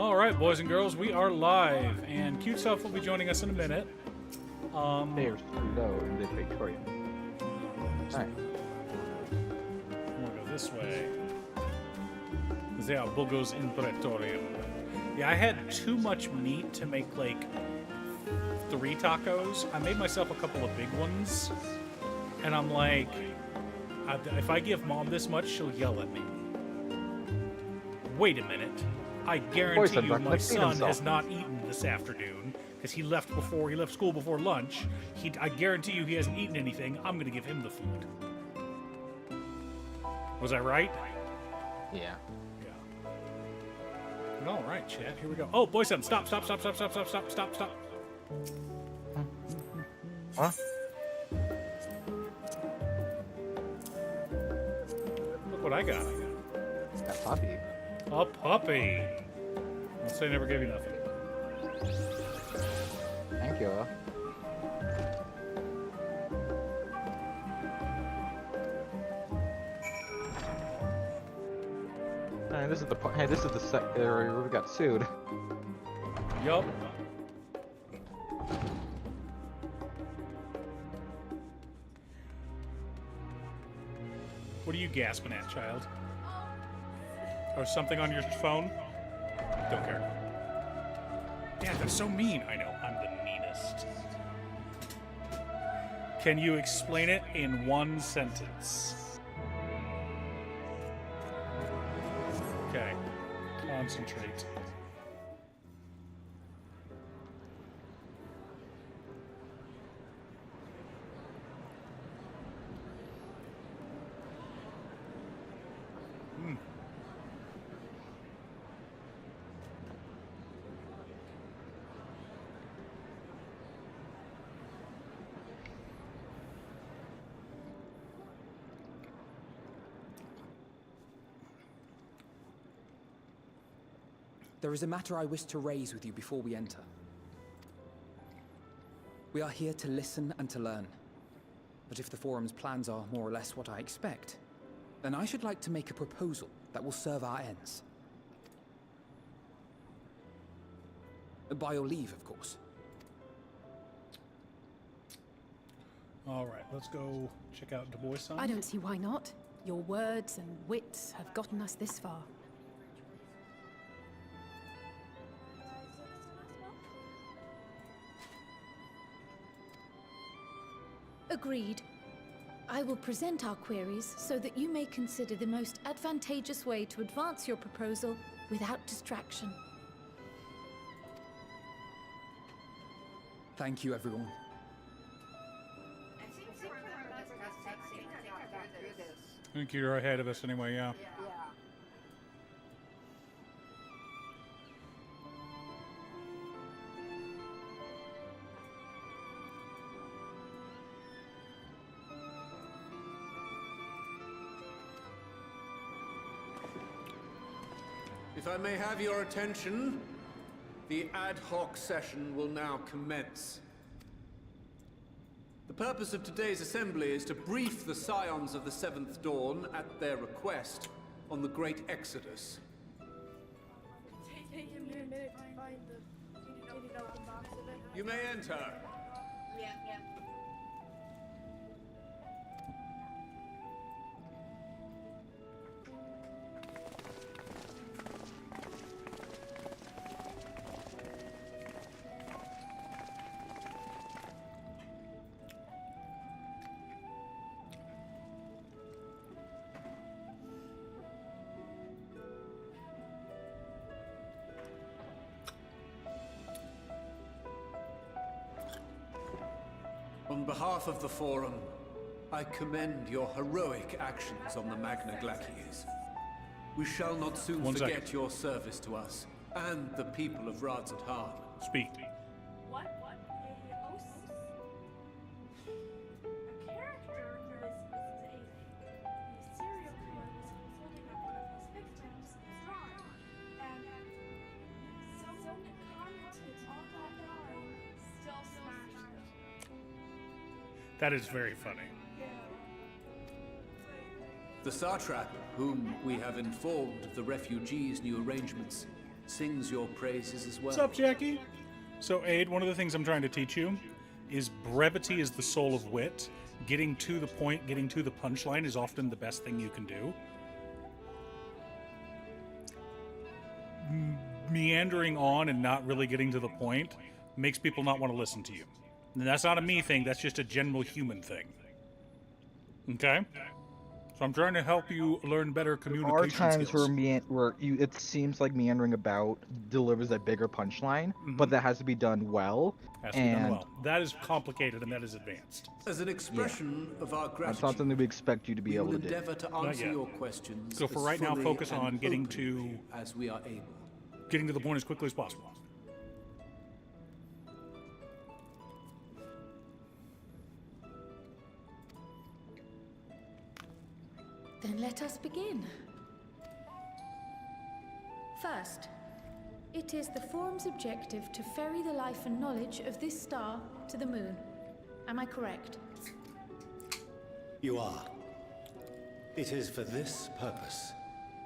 All right, boys and girls, we are live, and Cutestuff will be joining us in a minute. They're slow in the Victoria. Alright. We'll go this way. They are bugos in Praetorium. Yeah, I had too much meat to make like 3 tacos. I made myself a couple of big ones, and I'm like, if I give Mom this much, she'll yell at me. Wait a minute. I guarantee you my son has not eaten this afternoon because he left school before lunch. I guarantee you he hasn't eaten anything. I'm going to give him the food. Was I right? Yeah. Yeah. All right, chat. Here we go. Oh, boy, son, stop. Huh? Look what I got. A puppy. A puppy. I'll say never gave you nothing. Thank you. Hey, this is the part. Hey, this is the area where we got sued. Yup. What are you gasping at, child? Or something on your phone? Don't care. Dad, they're so mean. I know, I'm the meanest. Can you explain it in one sentence? Okay. Concentrate. There is a matter I wish to raise with you before we enter. We are here to listen and to learn. But if the Forum's plans are more or less what I expect, then I should like to make a proposal that will serve our ends. By your leave, of course. All right, let's go check out Du Bois. I don't see why not. Your words and wits have gotten us this far. Agreed. I will present our queries so that you may consider the most advantageous way to advance your proposal without distraction. Thank you, everyone. I think you're ahead of us anyway, yeah. If I may have your attention, the ad hoc session will now commence. The purpose of today's assembly is to brief the Scions of the Seventh Dawn, at their request, on the Great Exodus. You may enter. On behalf of the Forum, I commend your heroic actions on the Magna Glacies. We shall not soon forget your service to us, and the people of Radzat-Han. Speak. What? A host? A character is a serial killer was holding up one of his victims' drawing, and someone commented on that drawing, still smashed it. That is very funny. The Satrap, whom we have informed of the refugees' new arrangements, sings your praises as well. What's up, Jackie? So, Aid, one of the things I'm trying to teach you is brevity is the soul of wit. Getting to the point, getting to the punchline is often the best thing you can do. Meandering on and not really getting to the point makes people not want to listen to you. And that's not a me thing, that's just a general human thing. Okay? So I'm trying to help you learn better communication There are times skills. where it seems like meandering about delivers a bigger punchline, but that has to be done well. Has to be done well. That is complicated and that is advanced. As an expression of our That's gratitude, not something we expect you to be we able will to do. endeavor to answer your questions. So for as right now, fully focus and on getting openly to as we are able. getting to the point as quickly as possible. Then let us begin. First, it is the Forum's objective to ferry the life and knowledge of this star to the moon. Am I correct? You are. It is for this purpose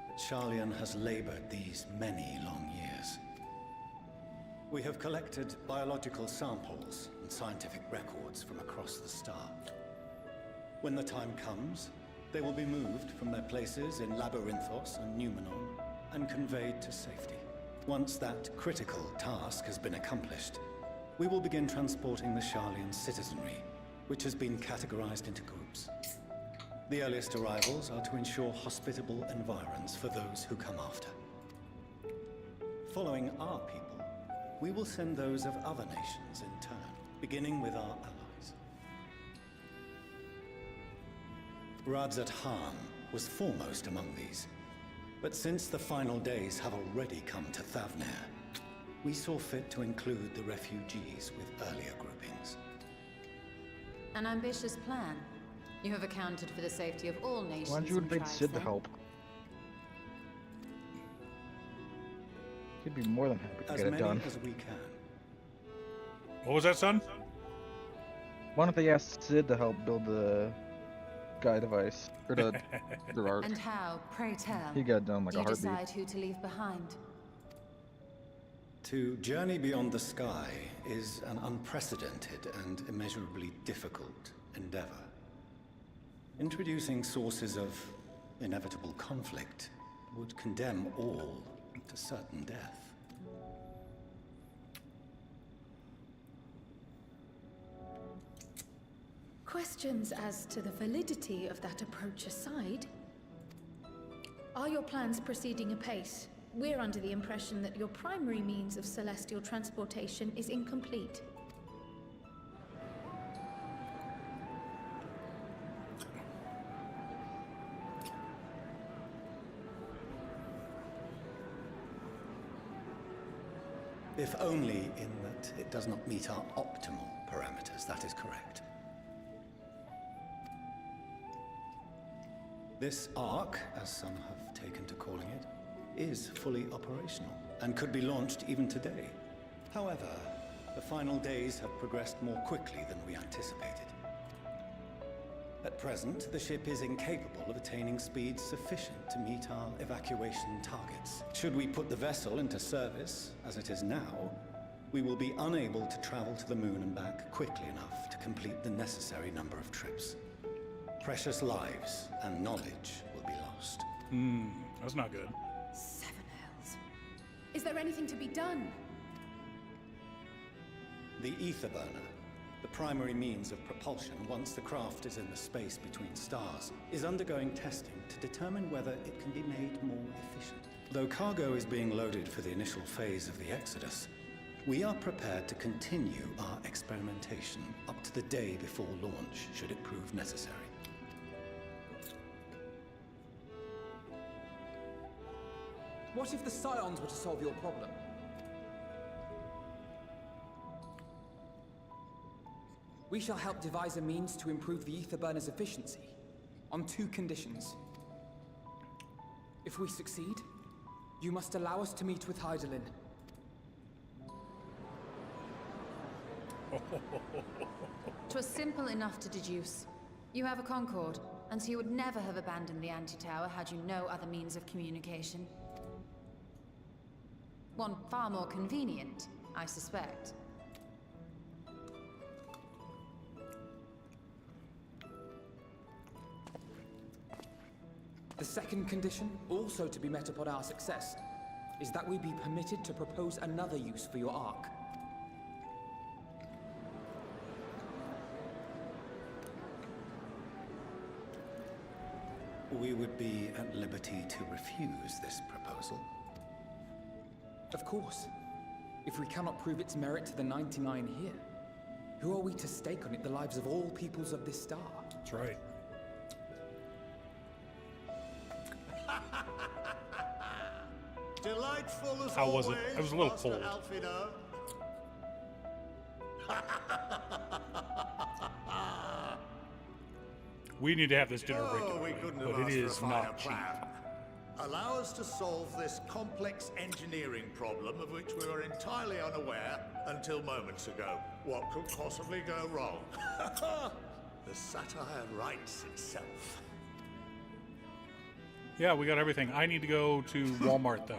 that Charlian has labored these many long years. We have collected biological samples and scientific records from across the star. When the time comes, they will be moved from their places in Labyrinthos and Numenor and conveyed to safety. Once that critical task has been accomplished, we will begin transporting the Charlian citizenry, which has been categorized into groups. The earliest arrivals are to ensure hospitable environs for those who come after. Following our people, we will send those of other nations in turn, beginning with our allies. Radzat Han was foremost among these, but since the final days have already come to Thavnair, we saw fit to include the refugees with earlier groupings. An ambitious plan. You have accounted for the safety of all nations. Why don't you and invite tribes, Sid to then? help? He'd be more than happy to As get it many done. as we can. What was that, son? Why don't they ask Sid to help build the guy device? Or the art. And how, pray tell, He got done like do a you heartbeat. decide who to leave behind? To journey beyond the sky is an unprecedented and immeasurably difficult endeavor. Introducing sources of inevitable conflict would condemn all to certain death. Questions as to the validity of that approach aside, are your plans proceeding apace? We're under the impression that your primary means of celestial transportation is incomplete. If only in that it does not meet our optimal parameters, that is correct. This Ark, as some have taken to calling it, is fully operational and could be launched even today. However, the final days have progressed more quickly than we anticipated. At present, the ship is incapable of attaining speeds sufficient to meet our evacuation targets. Should we put the vessel into service, as it is now, we will be unable to travel to the moon and back quickly enough to complete the necessary number of trips. Precious lives and knowledge will be lost. That's not good. Seven hells. Is there anything to be done? The ether burner, the primary means of propulsion once the craft is in the space between stars, is undergoing testing to determine whether it can be made more efficient. Though cargo is being loaded for the initial phase of the Exodus, we are prepared to continue our experimentation up to the day before launch, should it prove necessary. What if the Scions were to solve your problem? We shall help devise a means to improve the ether burner's efficiency, on 2 conditions. If we succeed, you must allow us to meet with Hydaelyn. Twas simple enough to deduce. You have a Concord, and so you would never have abandoned the anti-tower had you no other means of communication. One far more convenient, I suspect. The second condition, also to be met upon our success, is that we be permitted to propose another use for your Ark. We would be at liberty to refuse this proposal. Of course. If we cannot prove its merit to the 99 here, who are we to stake on it the lives of all peoples of this star? That's right. Delightful as How was it? always, It was a little Master cold. Alfino. We need to have this dinner Oh, we regularly, couldn't have but it asked for a is finer not cheap. plan. Allow us to solve this complex engineering problem of which we were entirely unaware until moments ago. What could possibly go wrong? The satire writes itself. Yeah, we got everything. I need to go to Walmart, though.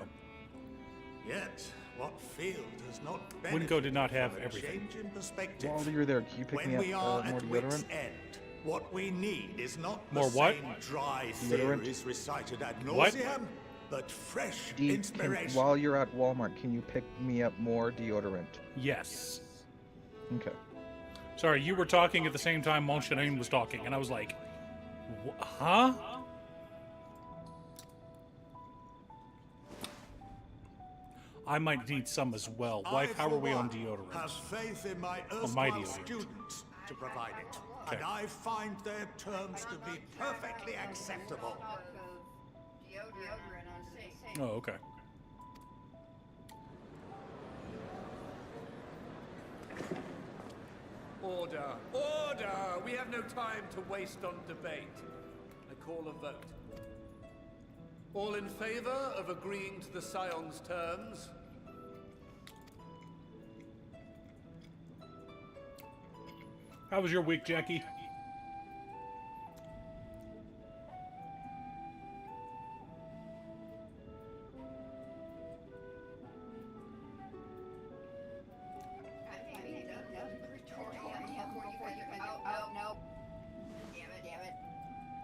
Yet, what field has not Winco did not have benefited from a everything. change in perspective? While you're there, can you pick When me we up are more at wit's deodorant? end, what we need is not More the what? same dry Deodorant? theories recited ad What? nauseam, but fresh Dee, inspiration. while you're at Walmart, can you pick me up more deodorant? Yes. Okay. Sorry, you were talking at the same time Mon Chenin was talking, and I was like, huh? I might need some as well. Wife, how I, for are we on one, deodorant? have faith in my On my erstwhile deodorant. students to provide it, Okay. and I find their terms to be perfectly acceptable. Oh, okay. Order! Order! We have no time to waste on debate. I call a vote. All in favor of agreeing to the Scion's terms? How was your week, Jackie?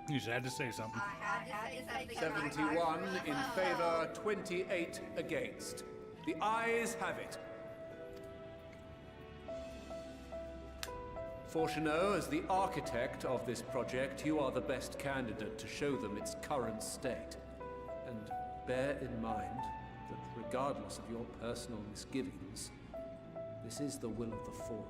You just had to say something. 71 in favor, 28 against. The ayes have it. Fortuneau, as the architect of this project, you are the best candidate to show them its current state. And bear in mind that regardless of your personal misgivings, this is the will of the Forum.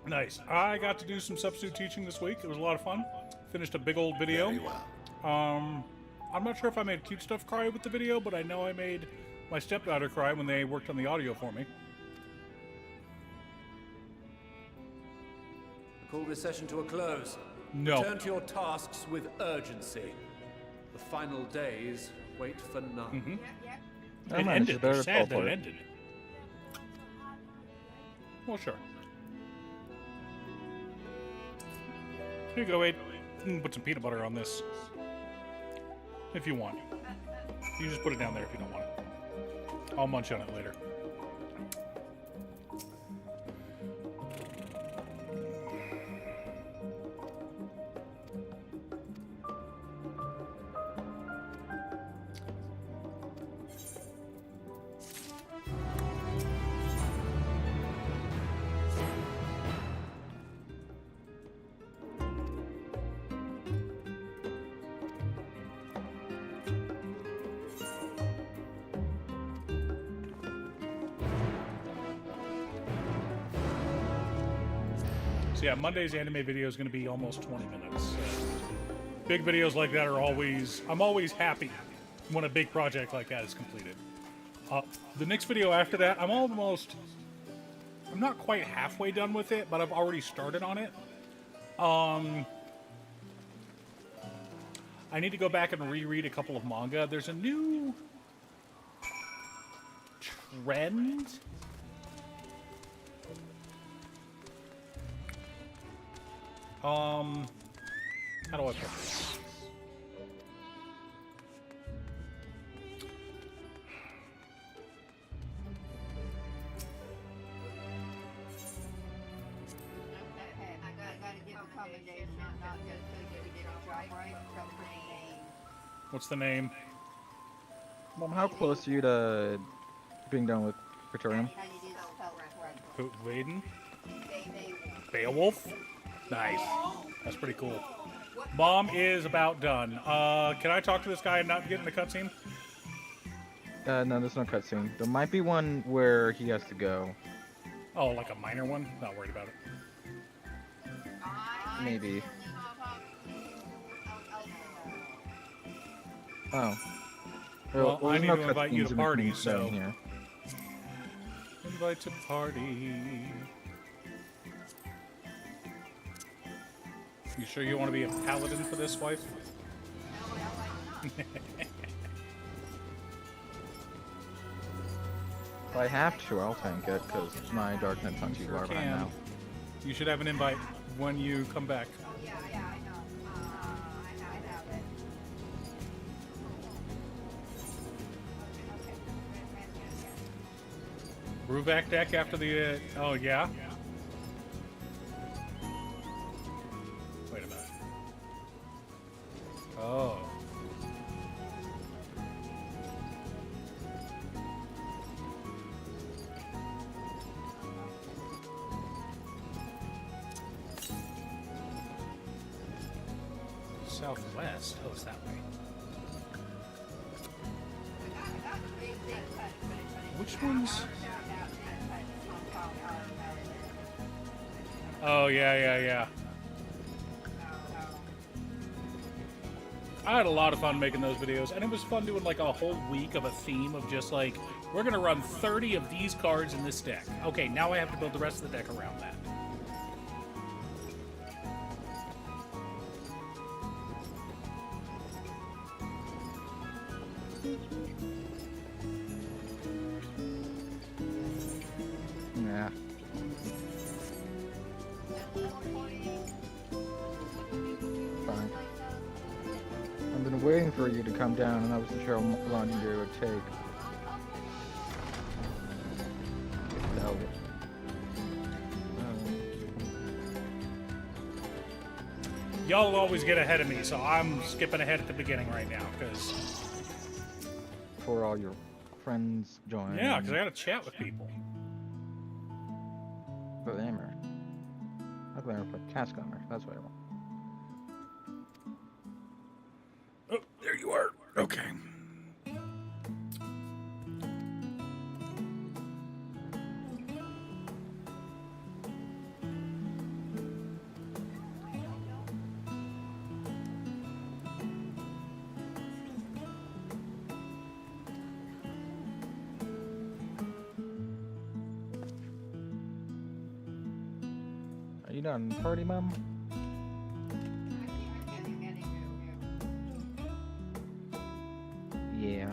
Nice. I got to do some substitute teaching this week. It was a lot of fun. Finished a big old video. Very well. I'm not sure if I made Cutestuff cry with the video, but I know I made my stepdaughter cry when they worked on the audio for me. Call this session to a close. No. Return to your tasks with urgency. The final days wait for none. Oh, It man, ended. it's better They're to sad that teleport. it ended. Well, sure. Here you go, Wade. You can put some peanut butter on this. If you want. You just put it down there if you don't want it. I'll munch on it later. So yeah, Monday's anime video is going to be almost 20 minutes. Big videos like that are always... I'm always happy when a big project like that is completed. The next video after that, I'm not quite halfway done with it, but I've already started on it. I need to go back and reread a couple of manga. There's a new trend. How do I put this? What's the name? Mom, how close are you to being done with Praetorium? Who, Vaden? Beowulf? Nice. That's pretty cool. Mom is about done. Can I talk to this guy and not get in the cutscene? No, there's no cutscene. There might be one where he has to go. Oh, like a minor one? Not worried about it. Maybe. Oh. Well, I there's need no to invite you cutscenes to in party, between so... staying here. Invite to party. You sure you want to be a paladin for this, wife? If I have to, I'll tank it, because my Darknet's not too far behind now. You should have an invite when you come back. Ruvac deck after the... oh, yeah? Wait a minute. Oh. Southwest? Oh, it's that way. Which one's... oh, yeah. I had a lot of fun making those videos, and it was fun doing like a whole week of a theme of just like, we're gonna run 30 of these cards in this deck. Okay, now I have to build the rest of the deck around that. Yeah. Fine. I've been waiting for you to come down, and I wasn't sure how long you would take. Doubt it. Y'all always get ahead of me, so I'm skipping ahead at the beginning right now, because... before all your friends join. yeah, because I gotta chat with people. Glamour. Not Glamour, but Cast Glamour. That's what I want. Oh, there you are. Okay. Are you done party, Mom? Yeah.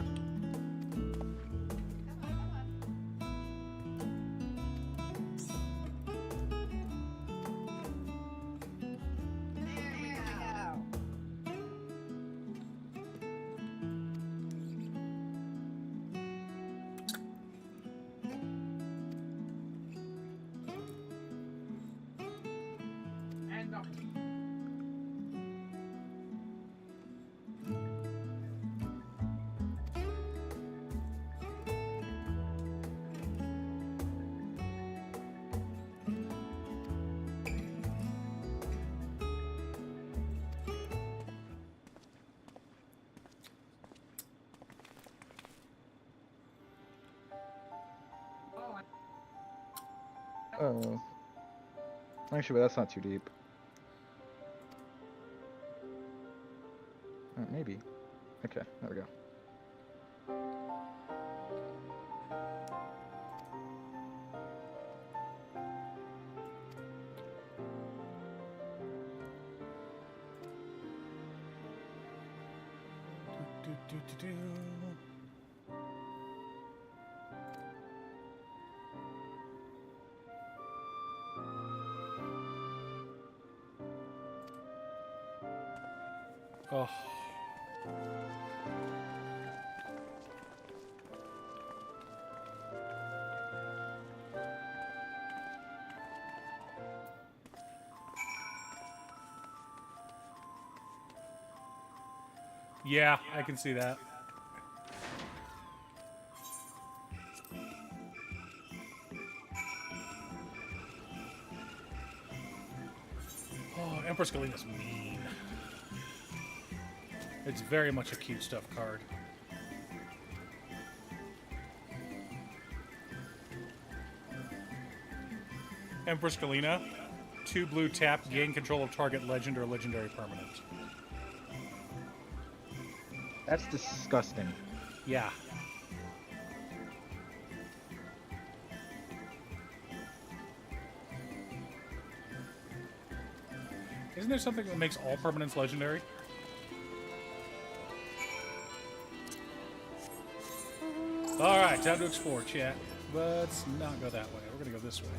Oh. Actually, that's not too deep. Maybe. Okay, there we go. Oh. Yeah, I can see that. Oh, Empress Galena's mean. It's very much a cute stuff card. Empress Galena, 2 blue tap, gain control of target legend or legendary permanent. That's disgusting. Yeah. Isn't there something that makes all permanents legendary? Alright, time to explore, chat. Let's not go that way. We're gonna go this way.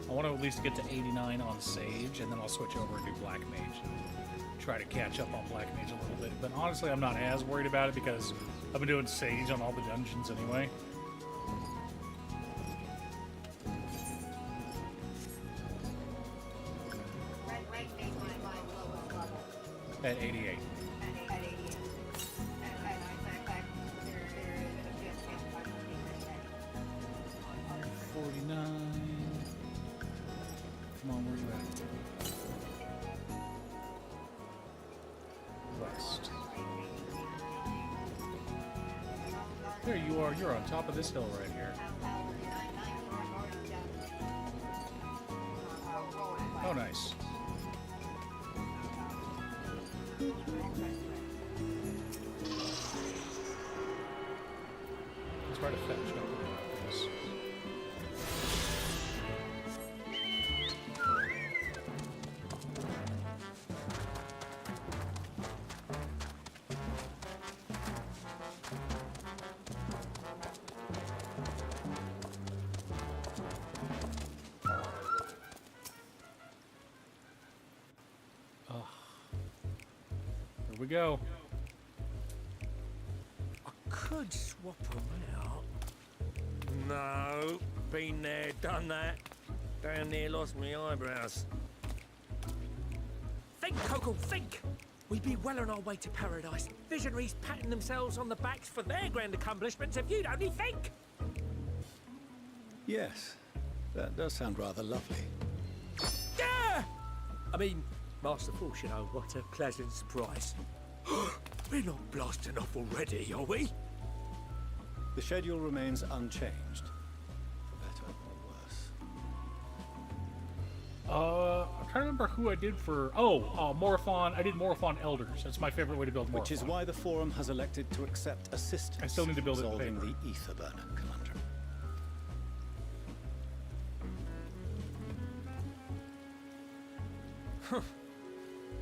I want to at least get to 89 on Sage, and then I'll switch over and do Black Mage. Try to catch up on Black Mage a little bit. But honestly, I'm not as worried about it because I've been doing Sage on all the dungeons anyway. At 88. 49. Come on, where you at? West. There you are. You're on top of this hill right here. Oh, nice. Let's try to fetch up about this. Here we go. I could swap them out. No, been there, done that. Down there, lost my eyebrows. Think, Coco, think! We'd be well on our way to paradise. Visionaries patting themselves on the backs for their grand accomplishments if you'd only think! Yes, that does sound rather lovely. Yeah! I mean, Master Force, you know, what a pleasant surprise. We're not blasting off already, are we? The schedule remains unchanged, for better or worse. I'm trying to remember who I did for... Morophon. I did Morophon Elders. That's my favorite way to build Morophon. Which is why the Forum has elected to accept assistance I still need to build it in solving paper. the Etherburner conundrum.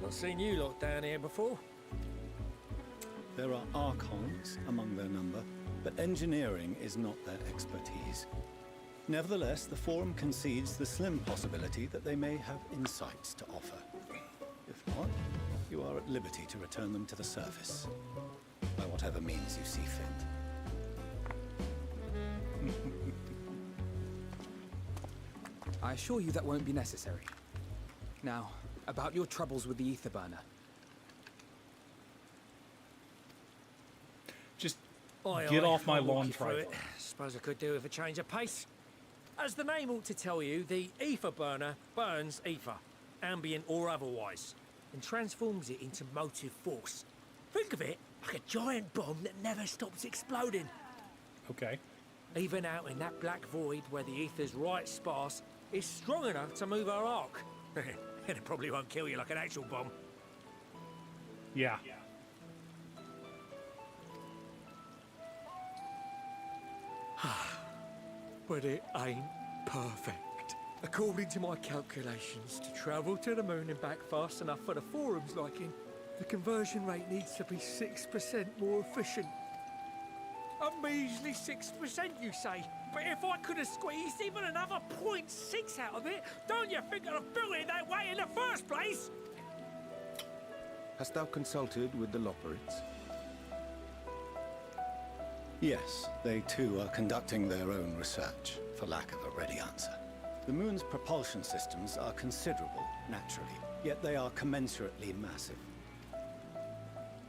Not seen you lot down here before. There are Archons among their number, but engineering is not their expertise. Nevertheless, the Forum concedes the slim possibility that they may have insights to offer. If not, you are at liberty to return them to the surface, by whatever means you see fit. I assure you that won't be necessary. Now, about your troubles with the Etherburner. Just Aye, get aye, off my I'll walk lawn you through trifle. it. Suppose I could do with a change of pace. As the name ought to tell you, the ether burner burns ether, ambient or otherwise, and transforms it into motive force. Think of it like a giant bomb that never stops exploding. Okay. Even out in that black void where the ether's right sparse, it's strong enough to move our arc. And it probably won't kill you like an actual bomb. Yeah. But it ain't perfect. According to my calculations, to travel to the moon and back fast enough for the Forum's liking, the conversion rate needs to be 6% more efficient. A measly 6%, you say? but if I could have squeezed even another 0.6 out of it, don't you think I'd have built it that way in the first place? Hast thou consulted with the Loperids? Yes, they too are conducting their own research, for lack of a ready answer. The moon's propulsion systems are considerable, naturally, yet they are commensurately massive.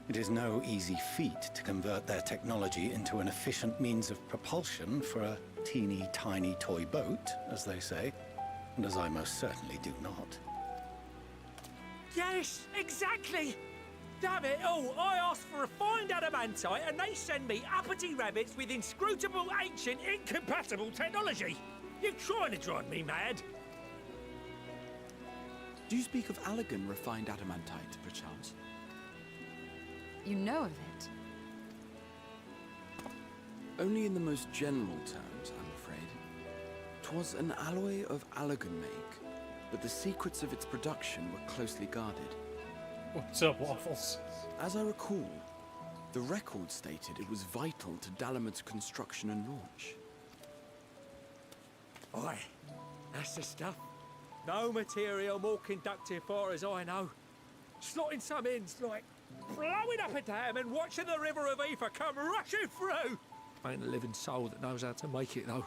It is no easy feat to convert their technology into an efficient means of propulsion for a teeny tiny toy boat, as they say, and as I most certainly do not. Yes, exactly! Damn it all, I asked for refined adamantite and they send me uppity rabbits with inscrutable, ancient, incompatible technology! You're trying to drive me mad! Do you speak of Allegan refined adamantite, perchance? You know of it? Only in the most general terms, I'm afraid. 'Twas an alloy of Allegan make, but the secrets of its production were closely guarded. What's up, Waffles? As I recall, the record stated it was vital to Dalamud's construction and launch. Aye, that's the stuff. No material more conductive far as I know. Slotting some ends like blowing up a dam and watching the river of ether come rushing through. Ain't a living soul that knows how to make it though.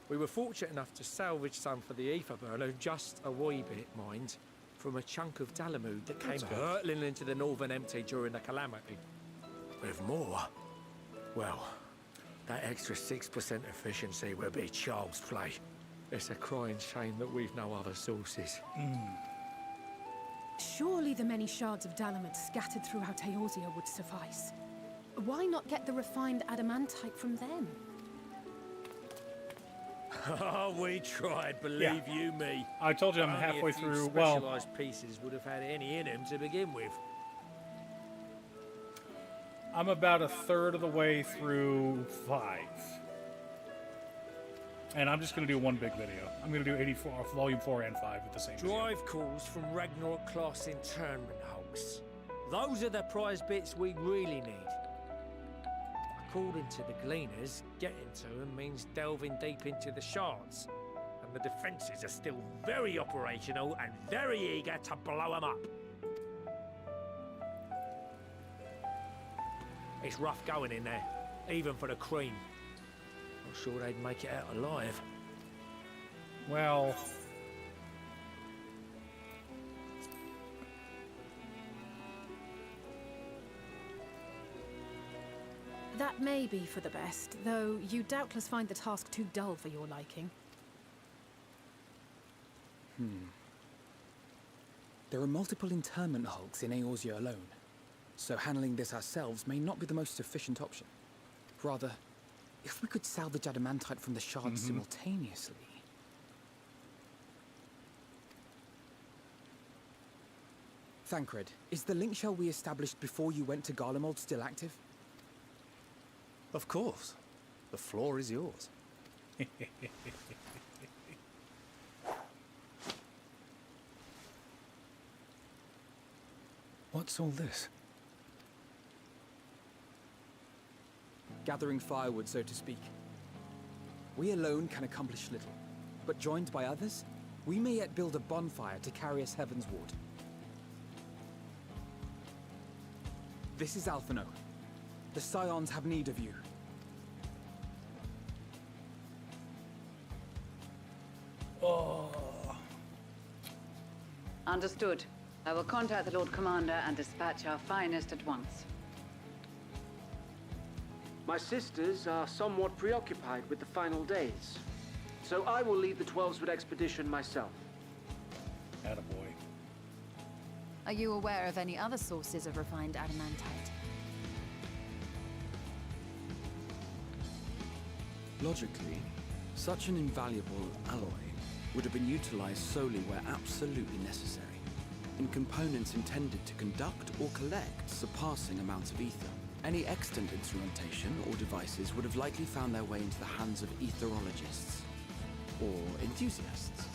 We were fortunate enough to salvage some for the ether burner, just a wee bit, mind, from a chunk of Dalamud that came hurtling into the northern empty during the calamity. With more, well, that extra 6% efficiency would be child's play. It's a crying shame that we've no other sources. Surely the many shards of Dalamud scattered throughout Eorzea would suffice. Why not get the refined adamantite from them? Oh, we tried, believe you me. I told you I'm Only halfway a few through. specialized pieces would have had any in them to begin with. I'm about a third of the way through 5. And I'm just going to do one big video. I'm going to do 84, Volume 4 and 5 at the same time. Drive calls from Ragnarok class internment hulks. Those are the prize bits we really need. According to the Gleaners, getting to them means delving deep into the shards. And the defences are still very operational and very eager to blow them up. It's rough going in there, even for the cream. Not sure they'd make it out alive. Well, That may be for the best, though you doubtless find the task too dull for your liking. There are multiple internment hulks in Eorzea alone, so handling this ourselves may not be the most efficient option. Rather, if we could salvage adamantite from the shards simultaneously... Thancred, is the link shell we established before you went to Garlemald still active? Of course. The floor is yours. What's all this? Gathering firewood, so to speak. We alone can accomplish little, but joined by others, we may yet build a bonfire to carry us heavensward. This is Alphino. The Scions have need of you. Understood. I will contact the Lord Commander and dispatch our finest at once. My sisters are somewhat preoccupied with the final days, so I will lead the 12-Wood expedition myself. attaboy. Are you aware of any other sources of refined adamantite? Logically, such an invaluable alloy would have been utilized solely where absolutely necessary, in components intended to conduct or collect surpassing amounts of ether. Any extant instrumentation or devices would have likely found their way into the hands of etherologists or enthusiasts.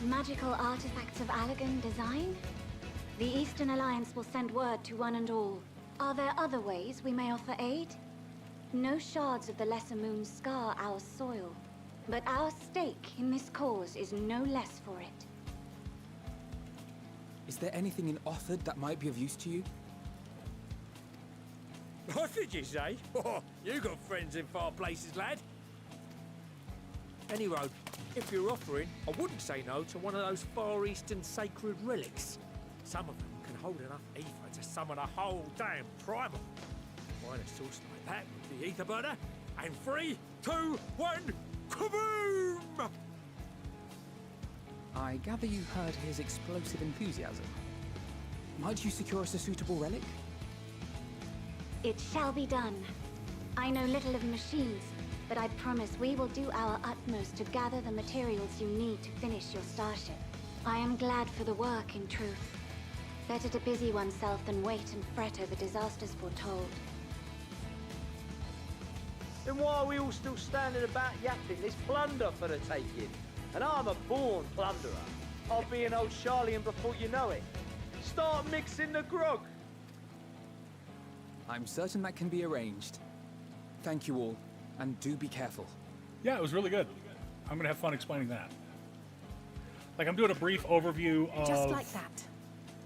Magical artifacts of Allegan design? The Eastern Alliance will send word to one and all. Are there other ways we may offer aid? No shards of the Lesser Moon scar our soil, but our stake in this cause is no less for it. Is there anything in Othard that might be of use to you? What did you say? Oh, you got friends in far places, lad. Anyway, if you're offering, I wouldn't say no to one of those Far Eastern sacred relics. Some of them can hold enough ether to summon a whole damn primal. Find a source like that with the ether burner, and 3, 2, 1, kaboom! I gather you heard his explosive enthusiasm. Might you secure us a suitable relic? It shall be done. I know little of machines, but I promise we will do our utmost to gather the materials you need to finish your starship. I am glad for the work, in truth. Better to busy oneself than wait and fret over disasters foretold. Then why are we all still standing about yapping? There's plunder for the taking. And I'm a born plunderer. I'll be an old Charlian before you know it. Start mixing the grog. I'm certain that can be arranged. Thank you all, and do be careful. Yeah, it was really good. I'm gonna have fun explaining that. Like, I'm doing a brief overview of Just like that.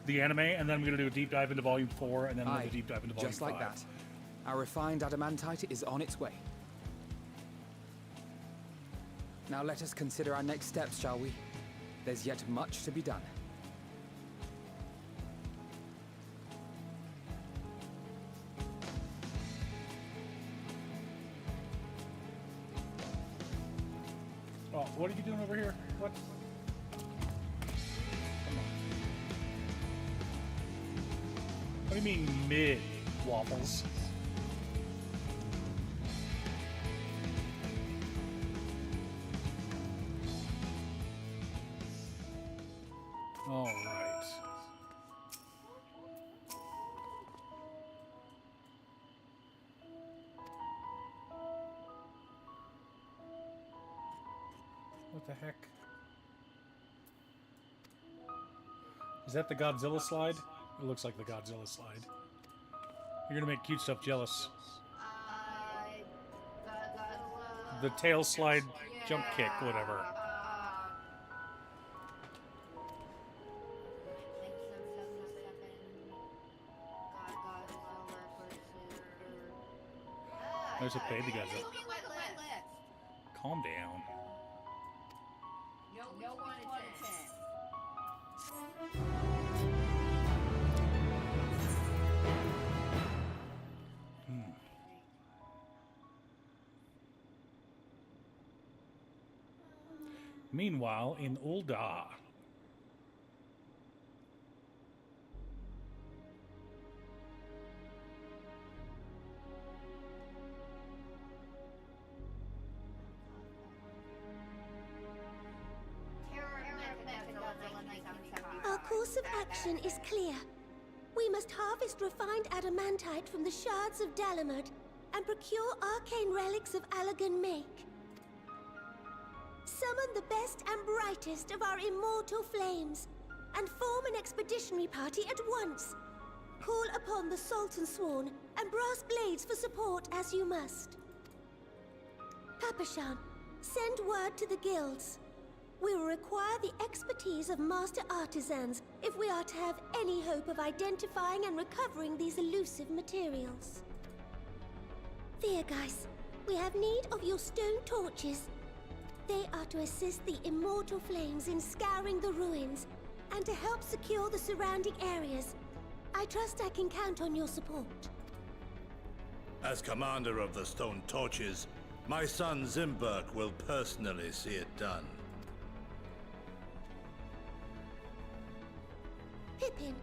the anime, and then I'm gonna do a deep dive into Volume 4, and then another deep dive into Volume 5. Just like that. Our refined adamantite is on its way. Now let us consider our next steps, shall we? There's yet much to be done. Oh, what are you doing over here? What? Come on. What do you mean mid, Waffles? All right. What the heck? Is that the Godzilla slide? It looks like the Godzilla slide. You're gonna make Cutestuff jealous. The tail slide jump kick, whatever. There's a baby Godzilla. Calm down. No one attends. Meanwhile, in Ulda. Our course of action is clear. We must harvest refined adamantite from the shards of Dalamud and procure arcane relics of Allagan make. Summon the best and brightest of our immortal flames and form an expeditionary party at once. Call upon the Sultan Sworn and Brass Blades for support as you must. Papashan, send word to the guilds. We will require the expertise of master artisans if we are to have any hope of identifying and recovering these elusive materials. Guys, we have need of your stone torches. They are to assist the immortal flames in scouring the ruins and to help secure the surrounding areas. I trust I can count on your support. As commander of the Stone Torches, my son Zimberk will personally see it done. Pippin,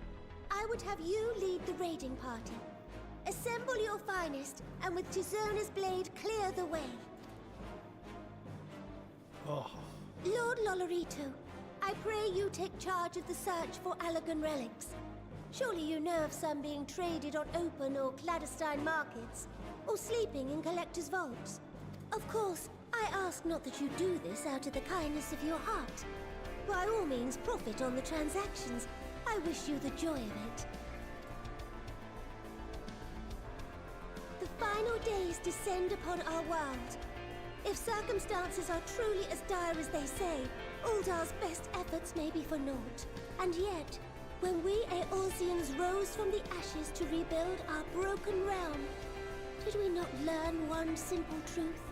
I would have you lead the raiding party. Assemble your finest, and with Tizona's blade, clear the way. Oh. Lord Lolorito, I pray you take charge of the search for Allagan relics. Surely you know of some being traded on open or clandestine markets, or sleeping in collectors' vaults. Of course, I ask not that you do this out of the kindness of your heart. By all means, profit on the transactions, I wish you the joy of it. The final days descend upon our world. If circumstances are truly as dire as they say, Uldar's best efforts may be for naught. And yet, when we Eorzeans rose from the ashes to rebuild our broken realm, did we not learn one simple truth?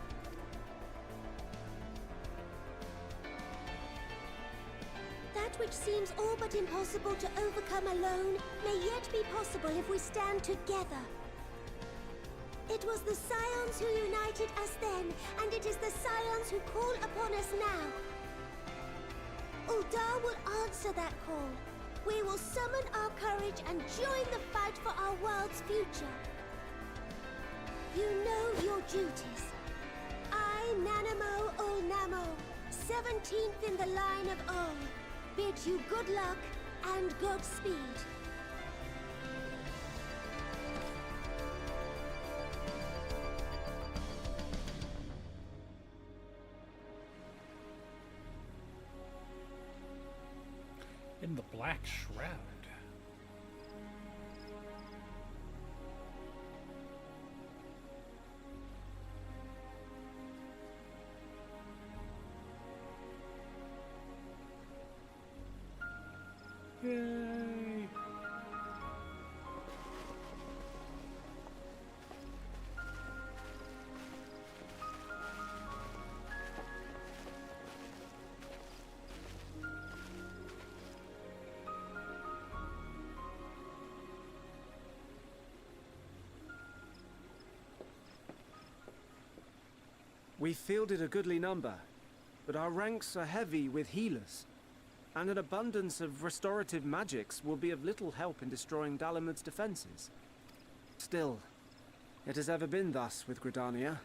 That which seems all but impossible to overcome alone may yet be possible if we stand together. It was the Scions who united us then, and it is the Scions who call upon us now. Uldar will answer that call. We will summon our courage and join the fight for our world's future. You know your duties. I, Nanamo Ul Namo, 17th in the line of Ol, bid you good luck and Godspeed. In the Black Shroud. Yay! We fielded a goodly number, but our ranks are heavy with healers, and an abundance of restorative magics will be of little help in destroying Dalamud's defenses. Still, it has ever been thus with Gridania.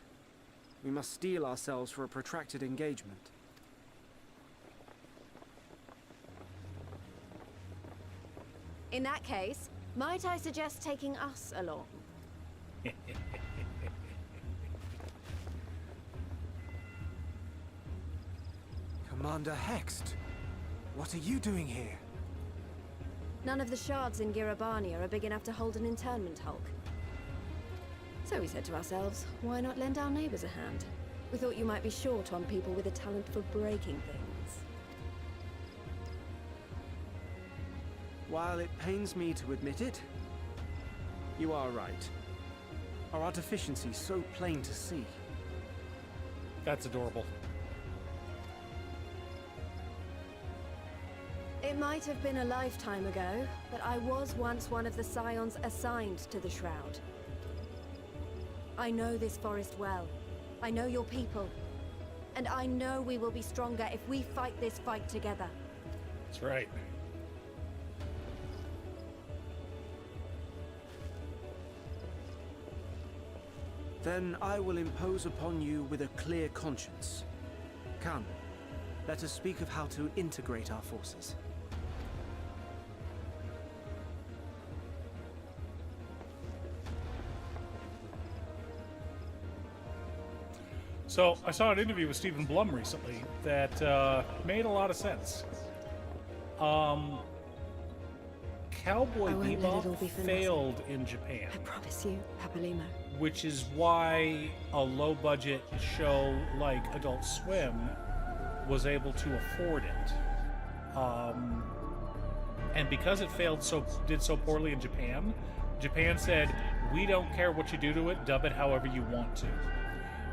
We must steel ourselves for a protracted engagement. In that case, might I suggest taking us along? Commander Hext, what are you doing here? None of the shards in Girabania are big enough to hold an internment hulk. So we said to ourselves, why not lend our neighbors a hand? We thought you might be short on people with a talent for breaking things. While it pains me to admit it, you are right. Our deficiencies so plain to see. That's adorable. It might have been a lifetime ago, but I was once one of the Scions assigned to the Shroud. I know this forest well. I know your people. And I know we will be stronger if we fight this fight together. That's right. Then I will impose upon you with a clear conscience. Come, let us speak of how to integrate our forces. So, I saw an interview with Stephen Blum recently that made a lot of sense. Cowboy Bebop failed in Japan. I promise you, Papalimo. Which is why a low-budget show like Adult Swim was able to afford it. And because it did so poorly in Japan, Japan said, we don't care what you do to it, dub it however you want to.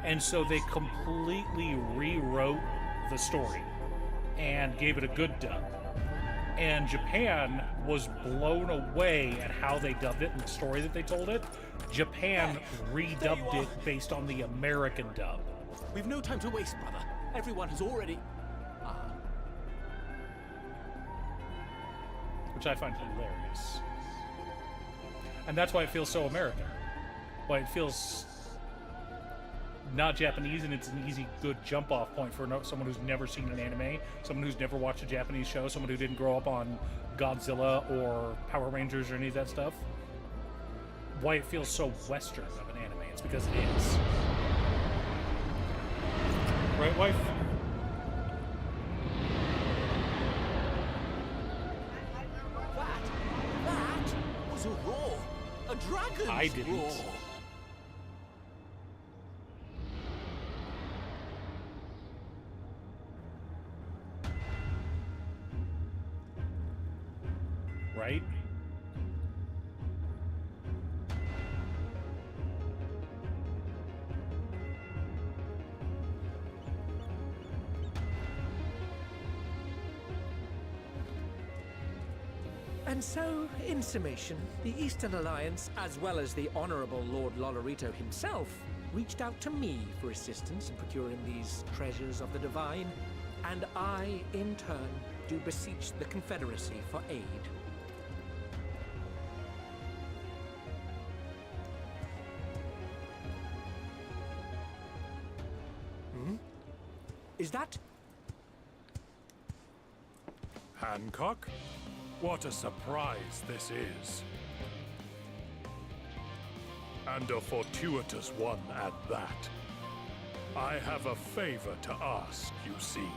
And so they completely rewrote the story and gave it a good dub. And Japan was blown away at how they dubbed it and the story that they told it. Japan redubbed it based on the American dub. We've no time to waste, brother. Everyone has already... Which I find hilarious. And that's why it feels so American. Why it feels not Japanese, and it's an easy, good jump-off point for someone who's never seen an anime, someone who's never watched a Japanese show, someone who didn't grow up on Godzilla or Power Rangers or any of that stuff. Why it feels so Western of an anime. It's because it is. Right, wife? I didn't. Right? And so, in summation, the Eastern Alliance, as well as the Honourable Lord Lolorito himself, reached out to me for assistance in procuring these treasures of the divine, and I, in turn, do beseech the Confederacy for aid. Hmm? Is that... Hancock? What a surprise this is. And a fortuitous one at that. I have a favor to ask, you see.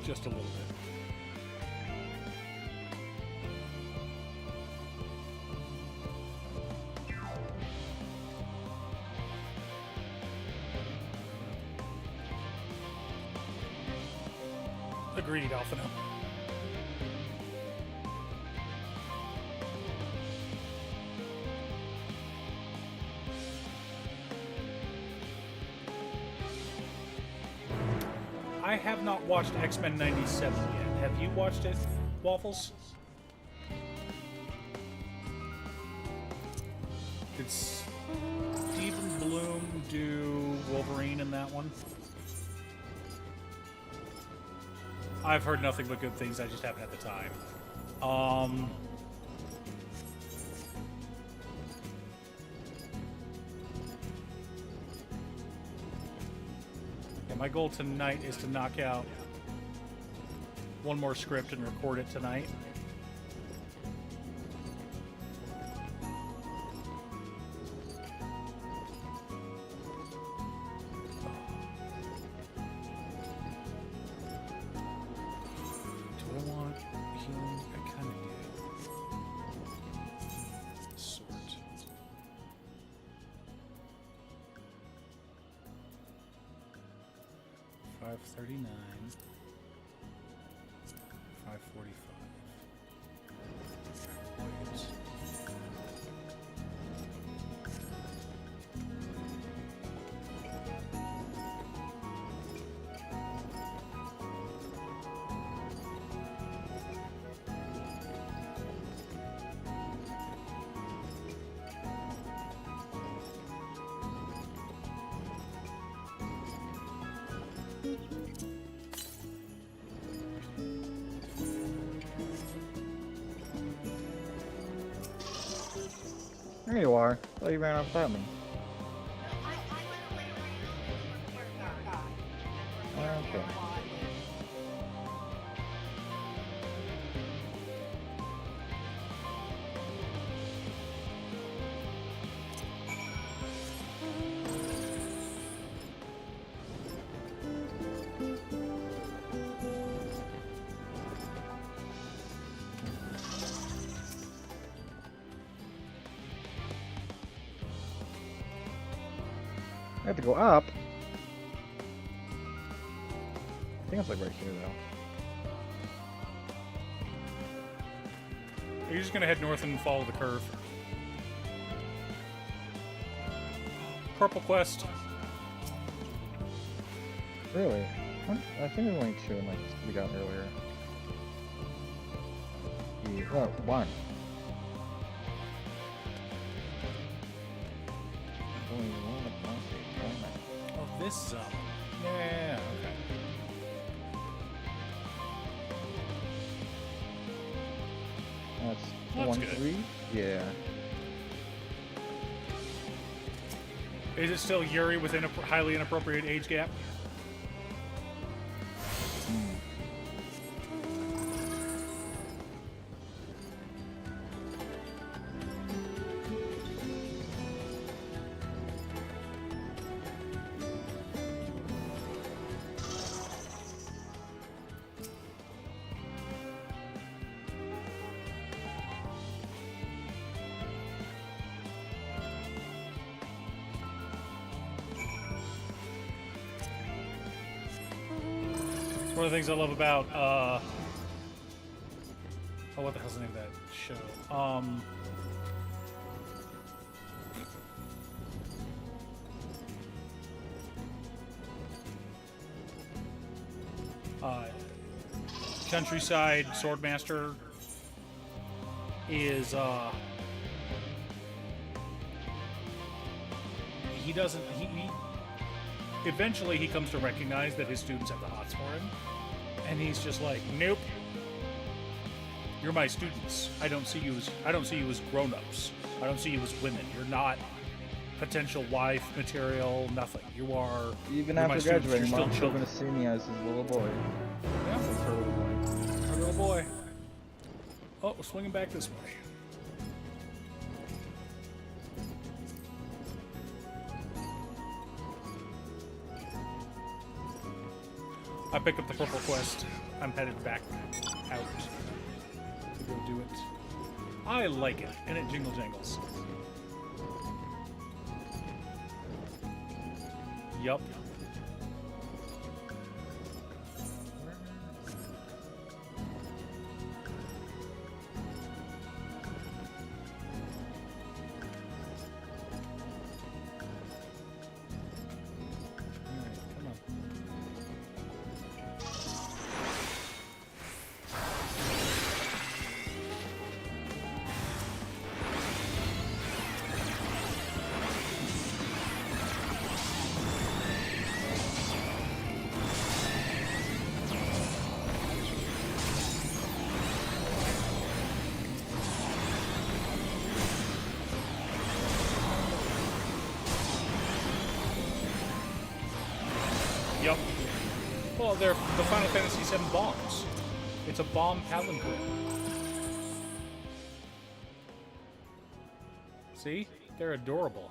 Just a little bit. Agreed, Alphino. I have not watched X-Men 97 yet. Have you watched it, Waffles? Did Stephen Bloom do Wolverine in that one? I've heard nothing but good things. I just haven't had the time. My goal tonight is to knock out one more script and record it tonight. Do I want healing? I kind of do. Sort. 539, 545. There you are. Oh, you ran off without me. Okay. I have to go up. I think it's like right here, though. You're just gonna head north and follow the curve. Purple quest. Really? What? I think there's only two, like we got earlier. Yeah, one. Only one of them. Oh, this zone. Yeah, okay. That's That's 1, good. 3? Yeah. Is it still Yuri within a highly inappropriate age gap? One of the things I love about, oh, what the hell's the name of that show? Countryside Swordmaster is, he doesn't, eventually he comes to recognize that his students have the hots for him. And he's just like, nope. You're my students. I don't see you as grown-ups. I don't see you as women. You're not potential wife material, nothing. You are. Even you're after graduating, you're Mom's still gonna see me as his little boy. Yeah. As her little boy. Her little boy. Oh, we're swinging back this way. I picked up the purple quest. I'm headed back out to go do it. I like it, and it jingle jangles. Yup. Yep. Well, they're the Final Fantasy VII bombs. It's a bomb palanquin. See? They're adorable.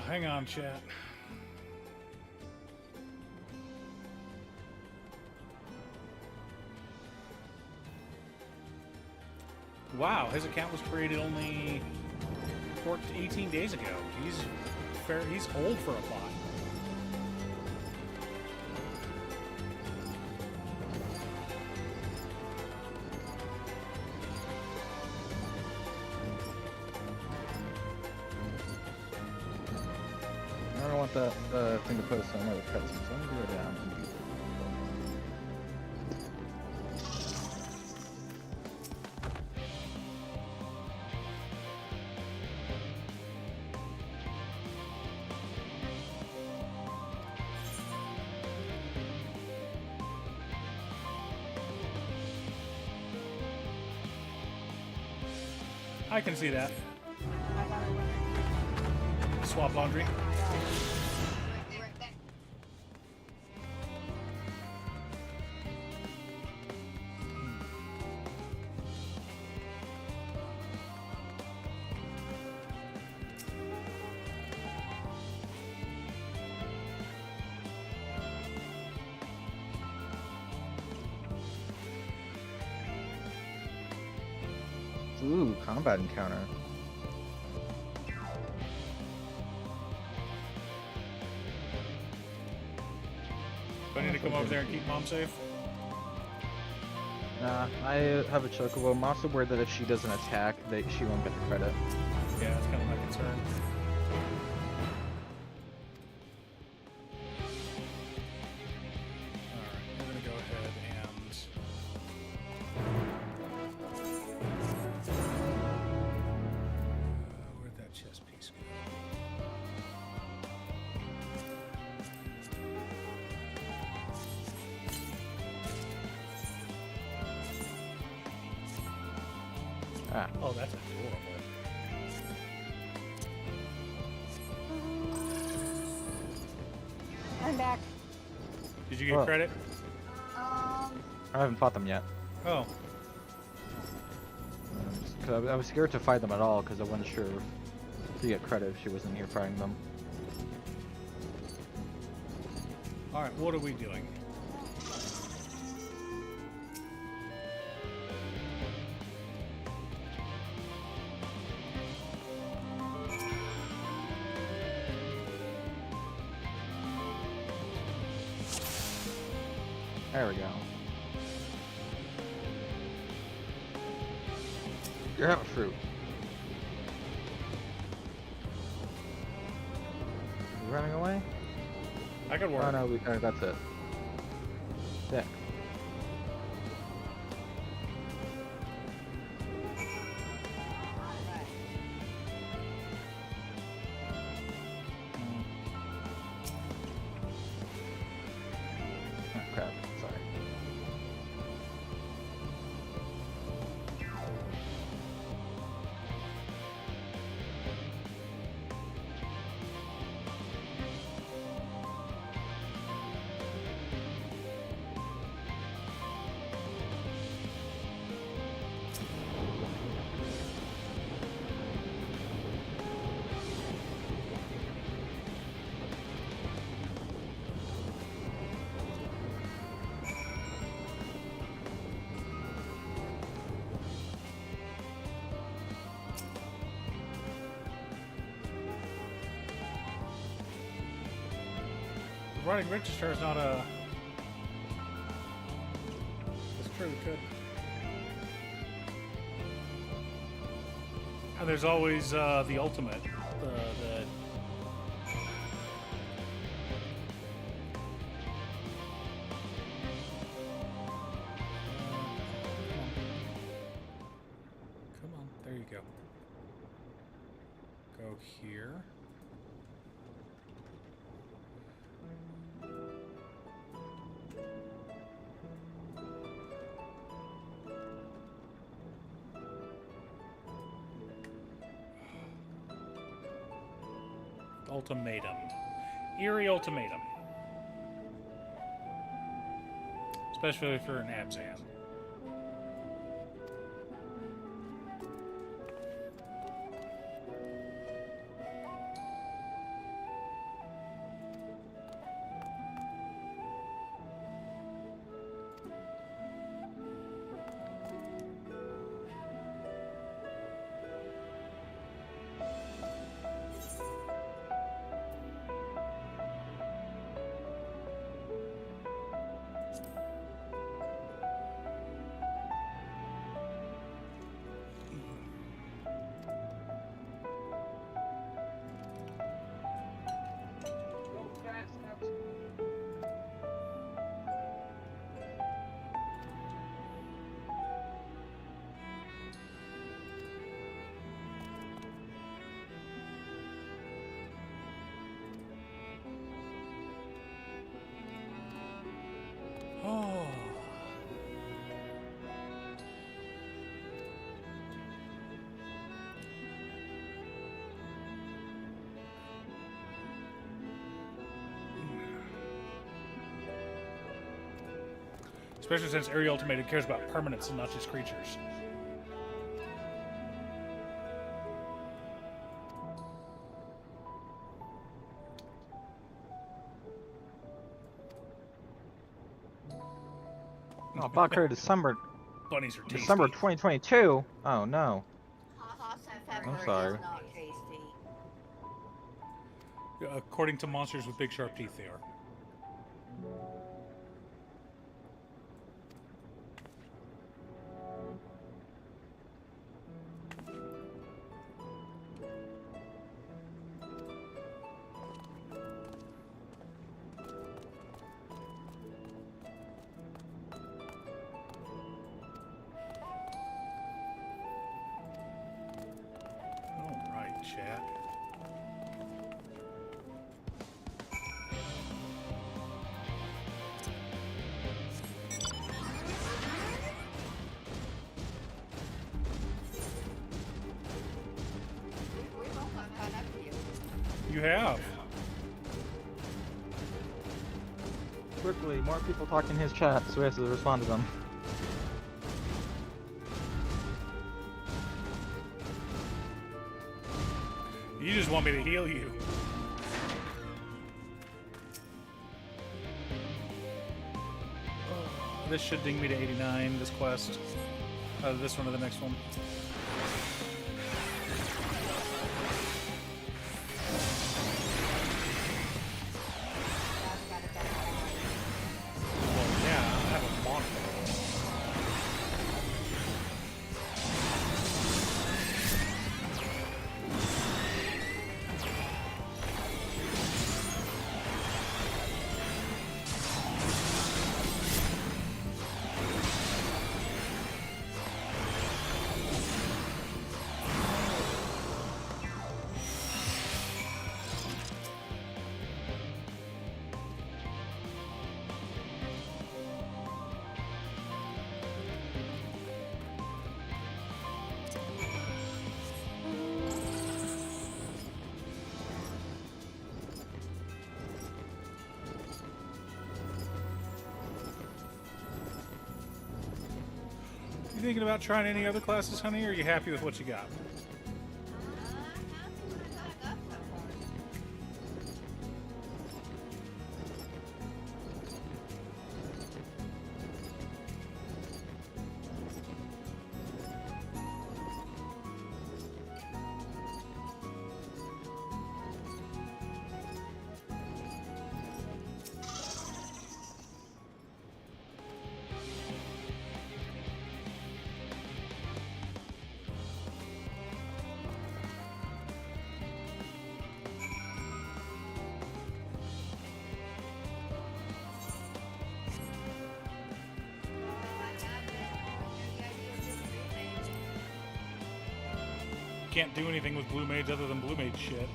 Hang on, chat. Wow, his account was created only 18 days ago. He's old for a bot. I don't want that thing to post on another cutscene, so I'm gonna go down and do it. I can see that. Swap laundry. Ooh, combat encounter. Do I need to come over there and keep Mom safe? Nah, I have a chocobo. I'm also worried that if she doesn't attack, that she won't get the credit. Yeah, that's kind of my concern. Alright, we're gonna go ahead and... where'd that chess piece go? Ah. Oh, that's adorable. I'm back. Did you get credit? I haven't fought them yet. Oh. 'Cause I was scared to fight them at all because I wasn't sure to get credit if she wasn't here fighting them. Alright, what are we doing? There we go. You're having fruit. You running away? I could work. Oh no, that's it. Sick. Oh crap, sorry. Running register is not a... It's true, we could. And there's always the ultimate. The come on, there you go. Go here. Ultimatum. Eerie ultimatum. Especially for an Abzan. Oh. Especially since Area Ultimated cares about permanence and not just creatures. Oh, Bucker, December. Bunnies are tasty. December 2022. Oh no. I'm sorry. According to monsters with big sharp teeth, they are. All right, chat. You have. Quickly, more people talk in his chat, so he has to respond to them. You just want me to heal you. This should ding me to 89, this quest. This one or the next one. Well, yeah, I have a monitor. You thinking about trying any other classes, honey, or are you happy with what you got? Can't do anything with Blue Mage other than Blue Mage shit.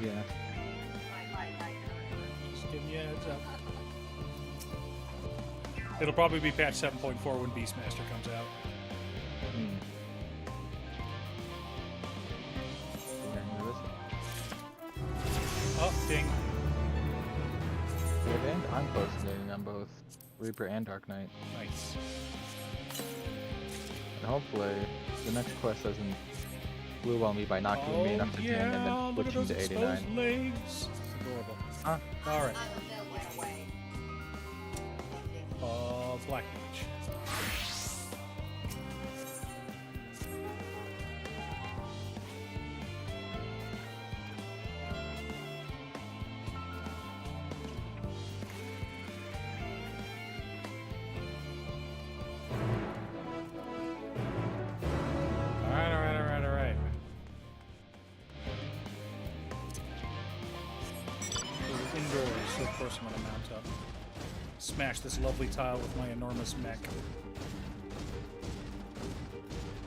Yeah. Just giving you a heads up. It'll probably be patch 7.4 when Beastmaster comes out. Oh, ding. Yeah, and I'm close to getting on both Reaper and Dark Knight. Nice. And hopefully, the next quest doesn't blue wall me by not giving me enough to ding and then switching to 89. Legs. It's adorable. Huh? Alright. Black Mage. Alright. We're indoors, so of course I'm gonna mount up. Smash this lovely tile with my enormous mech.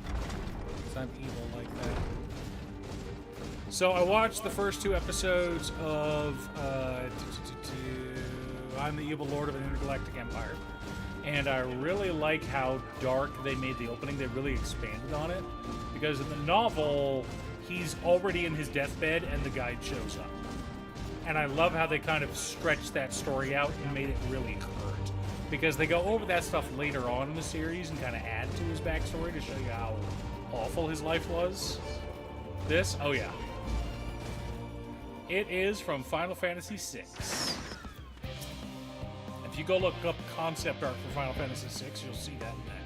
'Cause I'm evil like that. So I watched the first 2 episodes of I'm the Evil Lord of an Intergalactic Empire. And I really like how dark they made the opening. They really expanded on it. Because in the novel, he's already in his deathbed and the guide shows up. And I love how they kind of stretched that story out and made it really hurt. Because they go over that stuff later on in the series and kind of add to his backstory to show you how awful his life was. This? Oh yeah. It is from Final Fantasy VI. If you go look up concept art for Final Fantasy VI, you'll see that in that.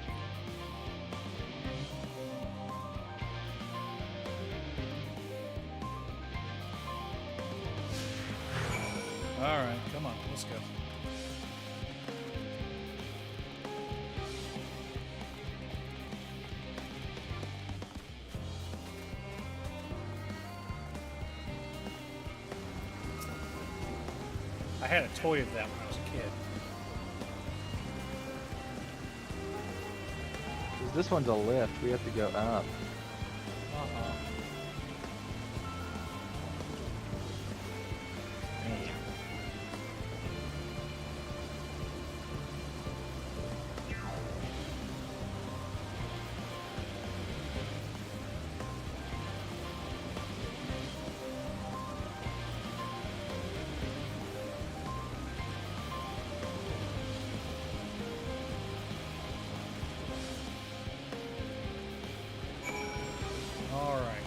Alright, come on, let's go. I had a toy of that when I was a kid. 'Cause this one's a lift. We have to go up. Uh-huh.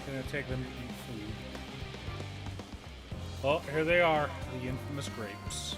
Gonna take them to eat food. Oh, here they are, the infamous grapes.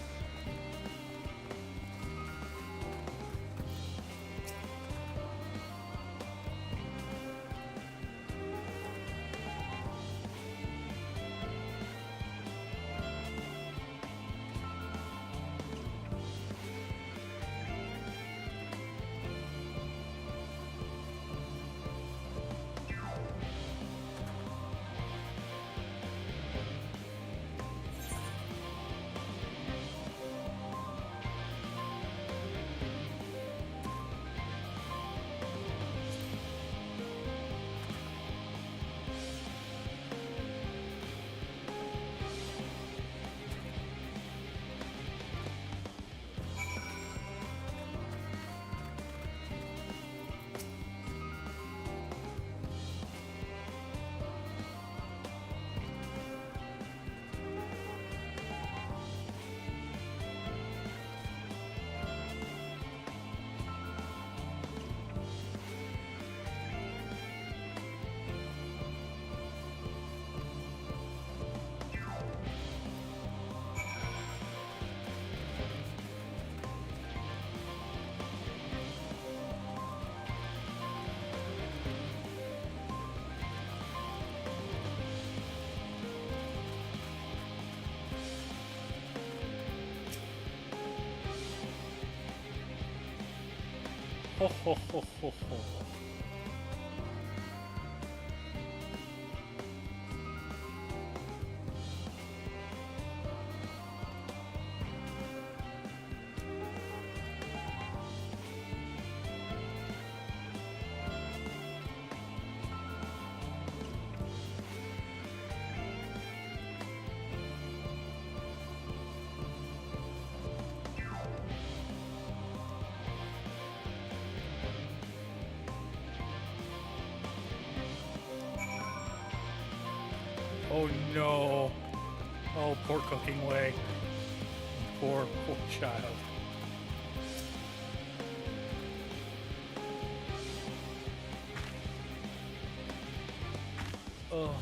Ho ho ho ho ho. Oh no. Oh, poor cooking way. Poor child. Oh.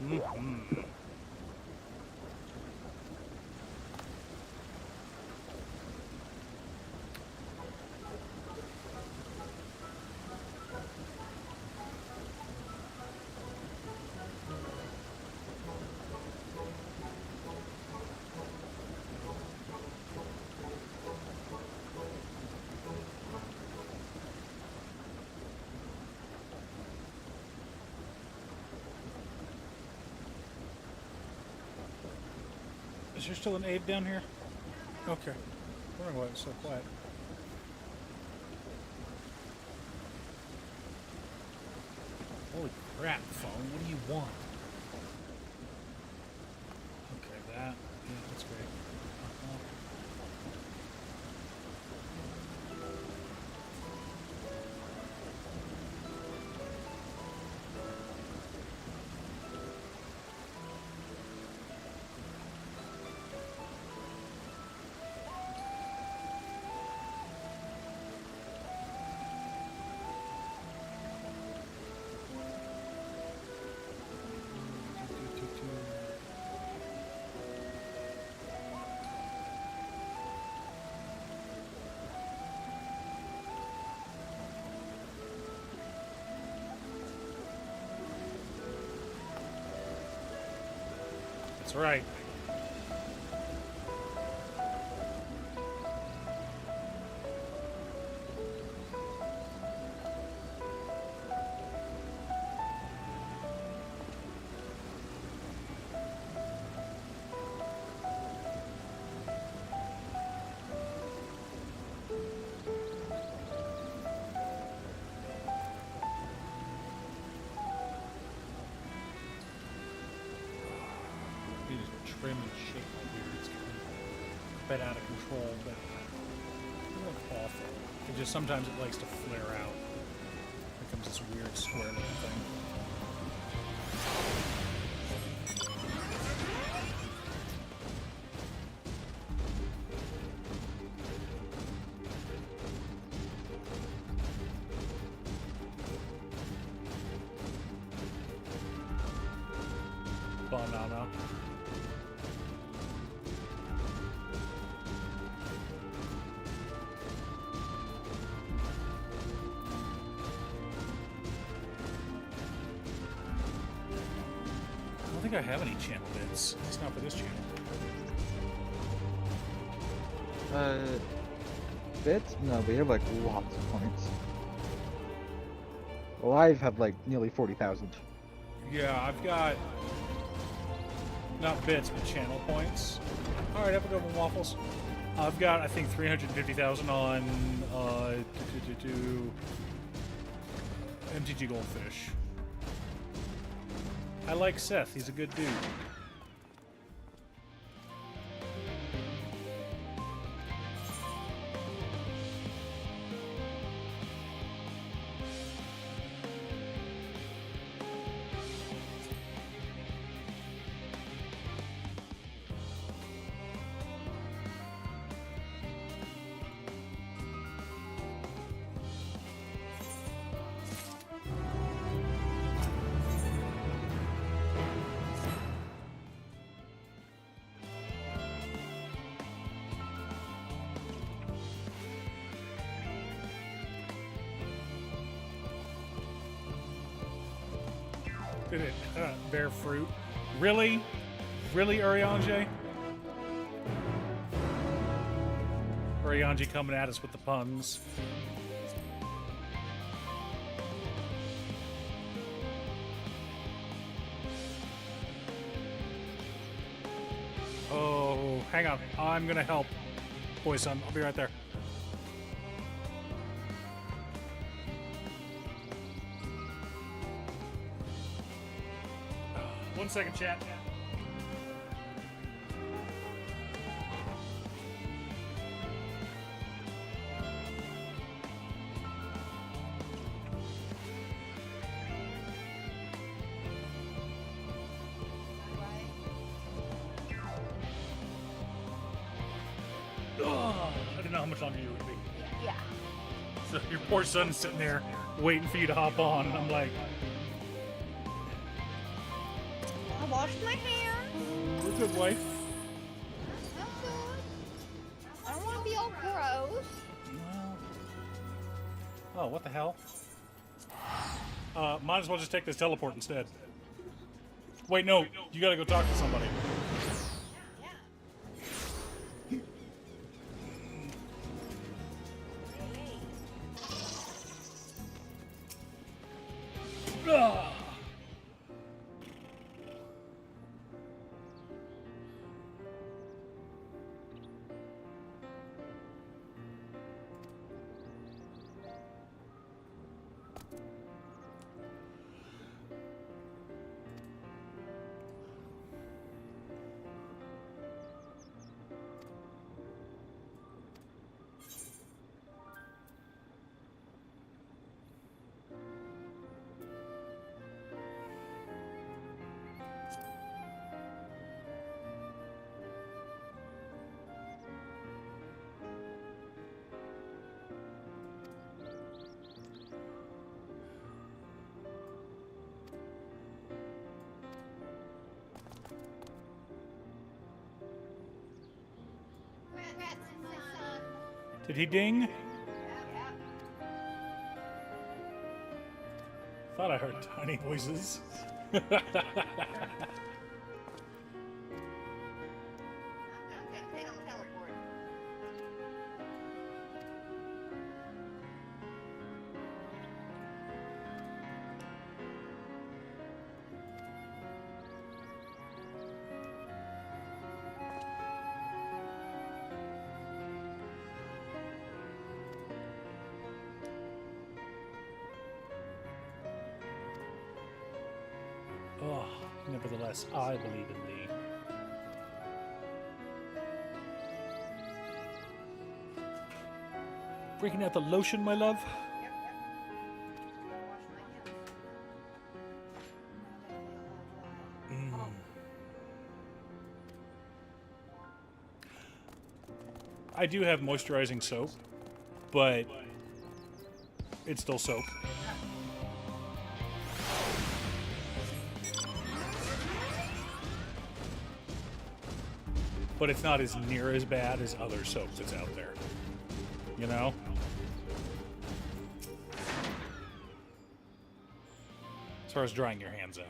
Mm-hmm. Is there still an Abe down here? Okay. I wonder why it's so quiet. Holy crap, phone. What do you want? Okay, that. Yeah, that's great. That's right. Need to trim and shape my beard. It's getting a bit out of control, but it doesn't look awful. It just sometimes it likes to flare out. It becomes this weird square little thing. Banana. I don't think I have any channel bits. It's not for this channel. Bits? No, but you have like lots of points. Live have like nearly 40,000. Yeah, I've got not bits, but channel points. All right, have a good one, Waffles. I've got, I think, 350,000 on MTG Goldfish. I like Seth. He's a good dude. Did it bear fruit? Really? Really, Urianger? Urianger coming at us with the puns. Oh, hang on. I'm gonna help. Boy, son, I'll be right there. One second, chat. Oh, I didn't know how much longer you would be. Yeah. So your poor son's sitting there waiting for you to hop on, and I'm like, I washed my hands. we're good, wife. I'm good. I don't want to be all gross. Oh, what the hell? Might as well just take this teleport instead. Wait, no, you gotta go talk to somebody. Ah. Did he ding? Thought I heard tiny voices. Oh, nevertheless, I believe in thee. Breaking out the lotion, my love. I do have moisturizing soap, but it's still soap. But it's not as near as bad as other soap that's out there. You know? As far as drying your hands out.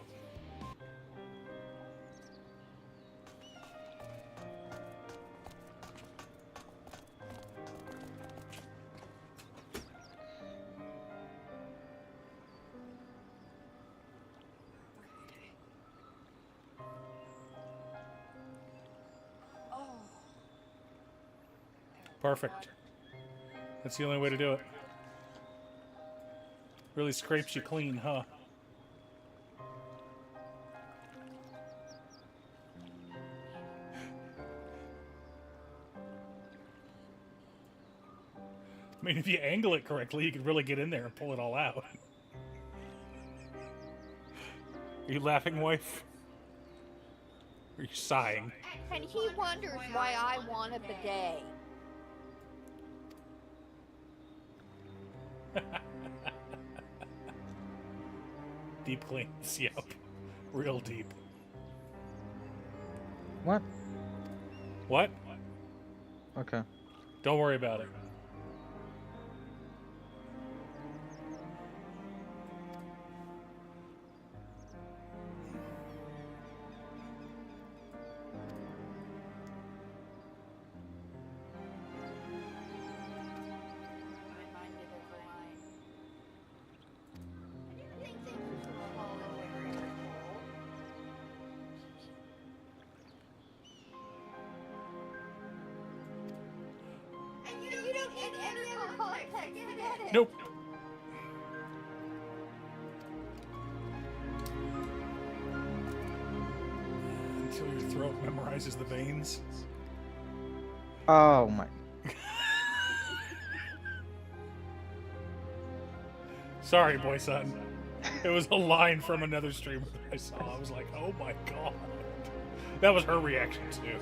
Perfect. That's the only way to do it. Really scrapes you clean, huh? I mean, if you angle it correctly, you could really get in there and pull it all out. Are you laughing, wife? Or are you sighing? And he wonders why I want a bidet. Deep cleans, yep. Real deep. What? What? Okay. Don't worry about it. Nope. Until your throat memorizes the veins. Oh my. Sorry, boy son. It was a line from another streamer that I saw. I was like, oh my god. That was her reaction too.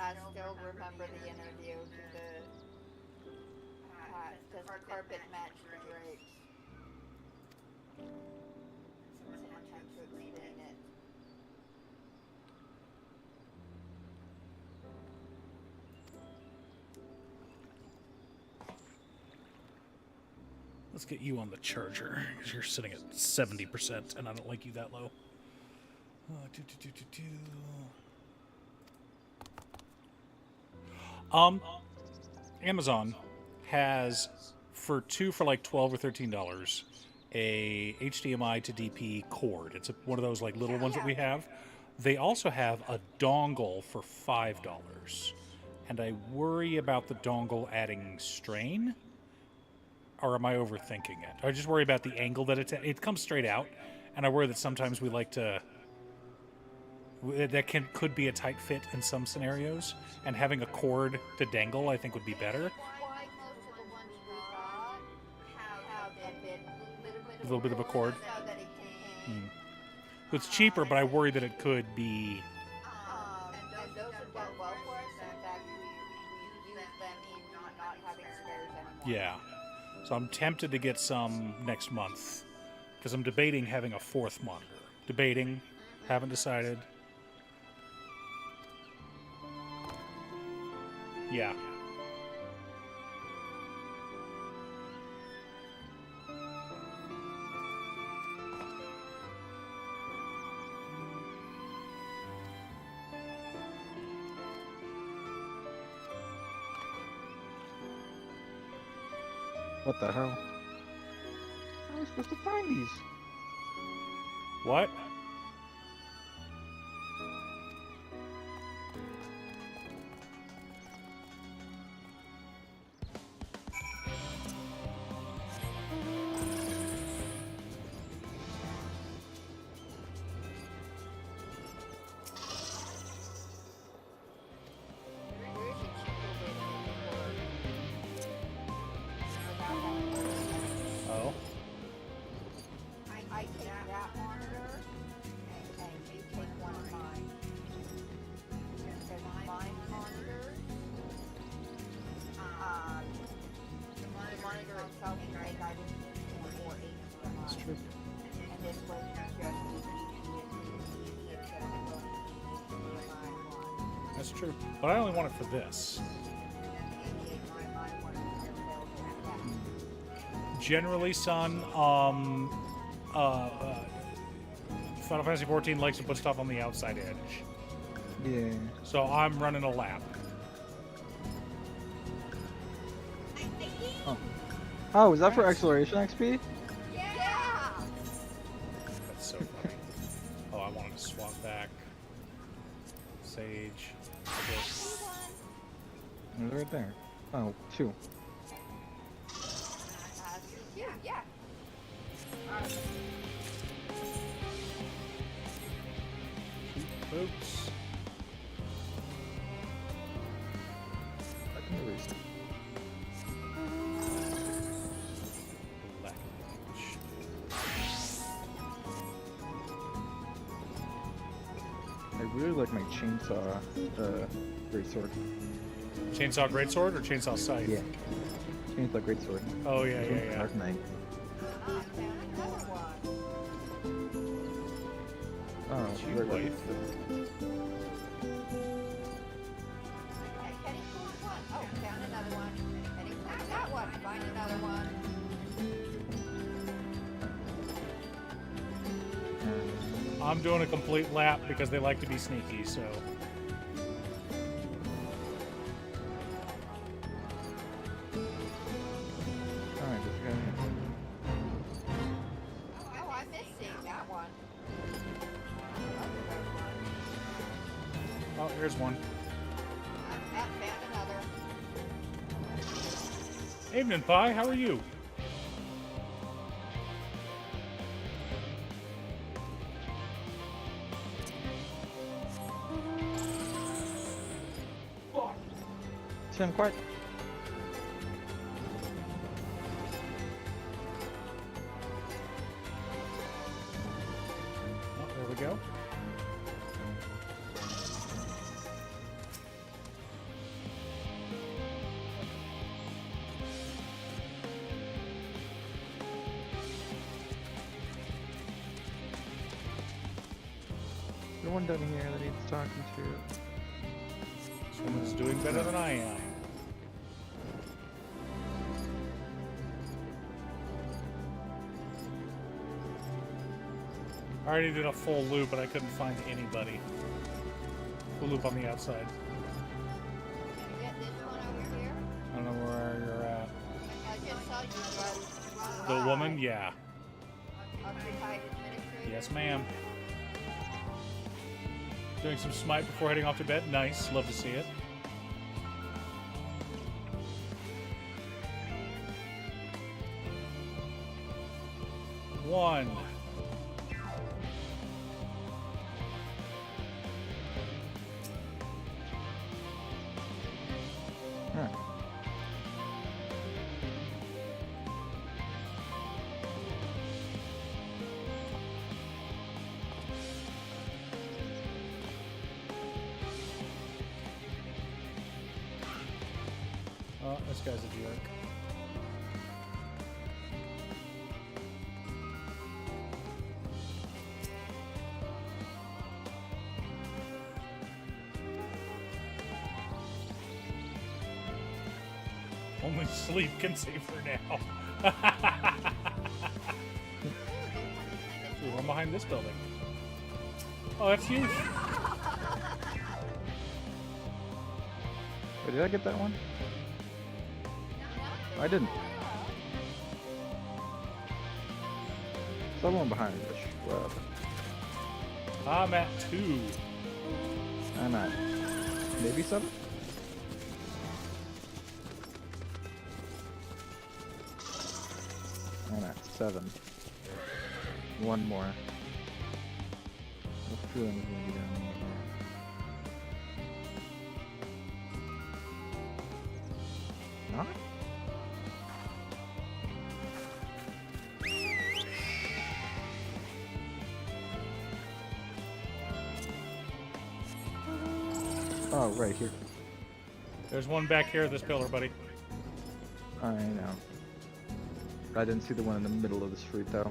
I still remember the interview does the carpet match the drapes? Someone tried to explain it. Let's get you on the charger, because you're sitting at 70%, and I don't like you that low. Amazon has for like $12 or $13 a HDMI to DP cord. It's one of those like little ones that we have. They also have a dongle for $5, and I worry about the dongle adding strain. Or am I overthinking it? I just worry about the angle that it comes straight out, and I worry that sometimes we like to. That could be a tight fit in some scenarios, and having a cord to dangle, I think, would be better. A little bit of a cord. It's cheaper, but I worry that it could be. And those have done well for us. In fact, we use them in not having spares anymore. Yeah. So I'm tempted to get some next month, because I'm debating having a fourth monitor. Debating, haven't decided. Yeah. What the hell? How am I supposed to find these? What? That's true. But I only want it for this. Generally, son, Final Fantasy XIV likes to put stuff on the outside edge. Yeah. So I'm running a lap. Oh, is that for acceleration XP? That's so funny. Oh, I wanted to swap back. Sage. It's right there. Oh, 2. Yeah. Boots. I can erase it. I really like my chainsaw, greatsword. Chainsaw greatsword or chainsaw scythe? Yeah. Chainsaw greatsword. Oh yeah, yeah. Dark Knight. Oh, Cute wife. Oh, found another one. Heading back that one. Find another one. I'm doing a complete lap because they like to be sneaky, so. Alright, this guy. Oh, I missed seeing that one. Oh, here's one. I found another. Evening, Pie. How are you? Stand quiet. Oh, there we go. There's one down here that needs talking to. Someone's doing better than I am. I already did a full loop, but I couldn't find anybody. Full loop on the outside. Get this one over here. I don't know where you're at. I just saw you run The by. woman? Yeah. Occupied administrator. Yes, ma'am. Doing some smite before heading off to bed. Nice. Love to see it. One. Alright. Oh, this guy's a jerk. Only sleep can save her now. Ooh, I'm behind this building. Oh, that's you. Wait, did I get that one? I didn't. Someone behind me, well, I'm at 2. I'm at maybe 7? I'm at 7. One more. I have a feeling it's gonna be down here. Not? Oh, right here. There's one back here at this pillar, buddy. I know. I didn't see the one in the middle of the street, though.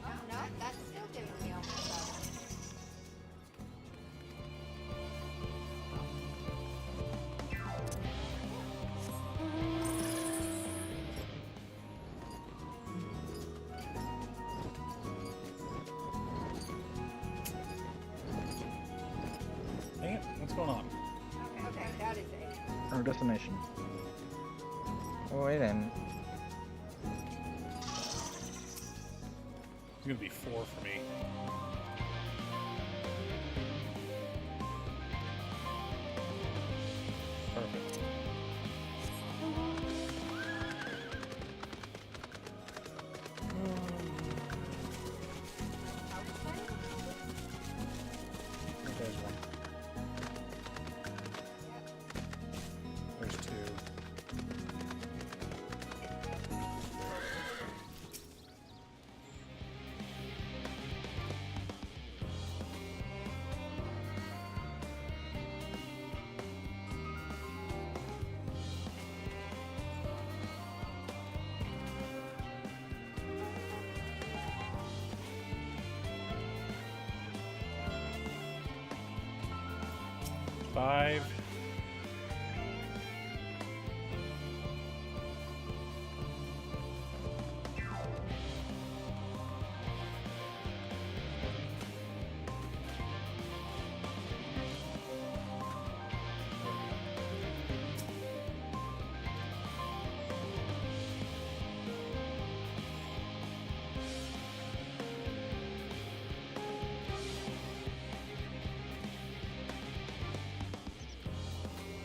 Oh, no, that's still doing me almost. What's going on? Okay, that is it. Our destination. Oh, wait in. It's gonna be 4 for me. Perfect. There's one. There's 2. Five.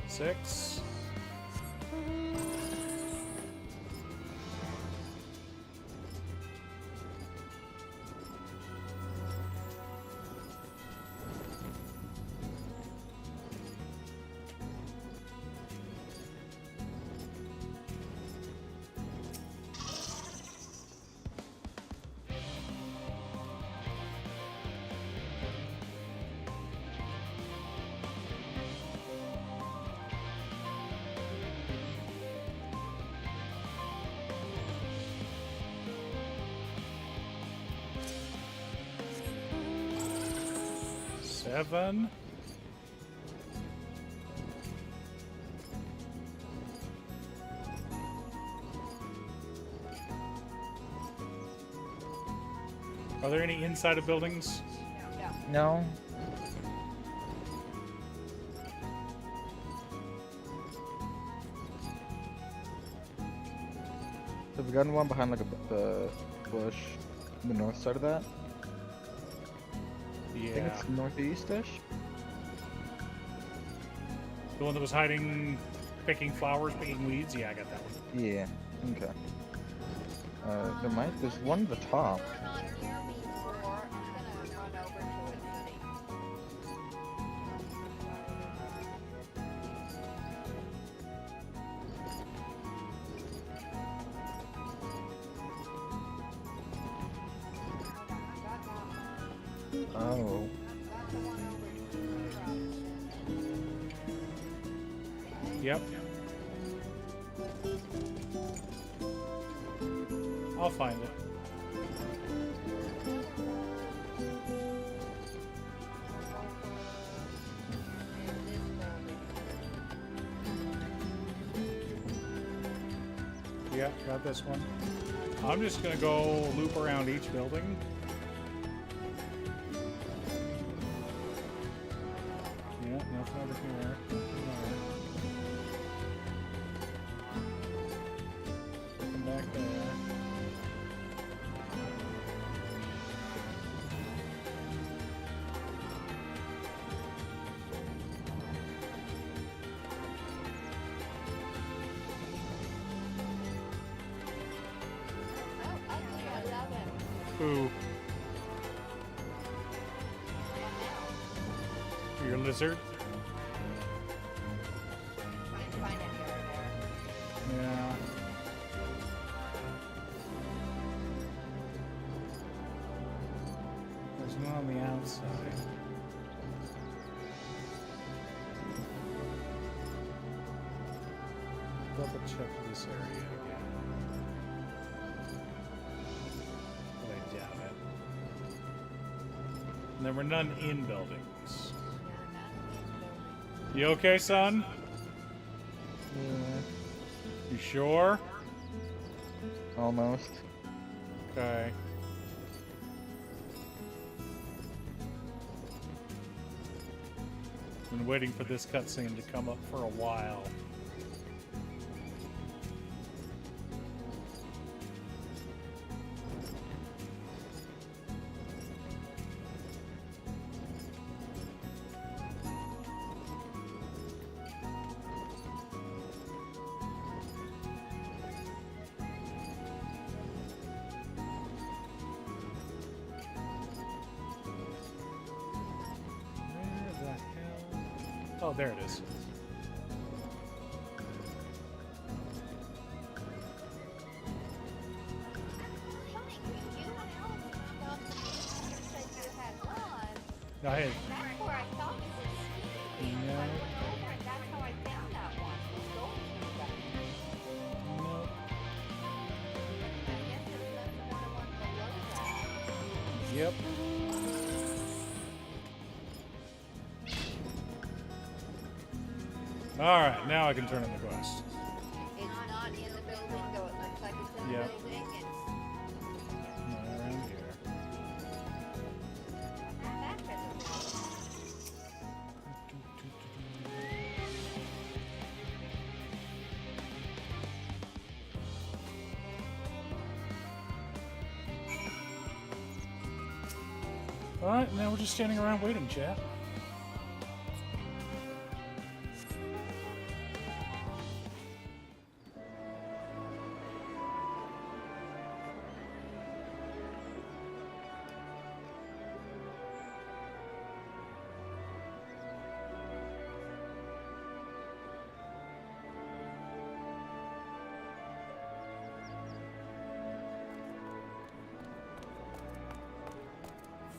Six. Seven. Are there any inside of buildings? No. So we got one behind like the bush on the north side of that. Yeah. I think it's northeast-ish. The one that was hiding, picking flowers, picking weeds? Yeah, I got that one. Yeah. Okay. There's one at the top. Oh. Yep. I'll find it. Yeah, got this one. I'm just gonna go loop around each building. Yeah, nothing over here. Nothing there. Nothing back there. Who? Your lizard? Yeah. There's one on the outside. Double check this area again. But I doubt it. And there were none in buildings. You okay, son? Yeah. You sure? Almost. Okay. Been waiting for this cutscene to come up for a while. Oh, there it is. No, hey. That's where I thought it was. No. That's how I found that one. It was going through that. No. I guess there's another one below that. Yep. Alright, now I can turn in the quest. It's not in the building, though. It looks like it's in Yep. the building. It's Not around here. that doesn't. Alright, now we're just standing around waiting, chat.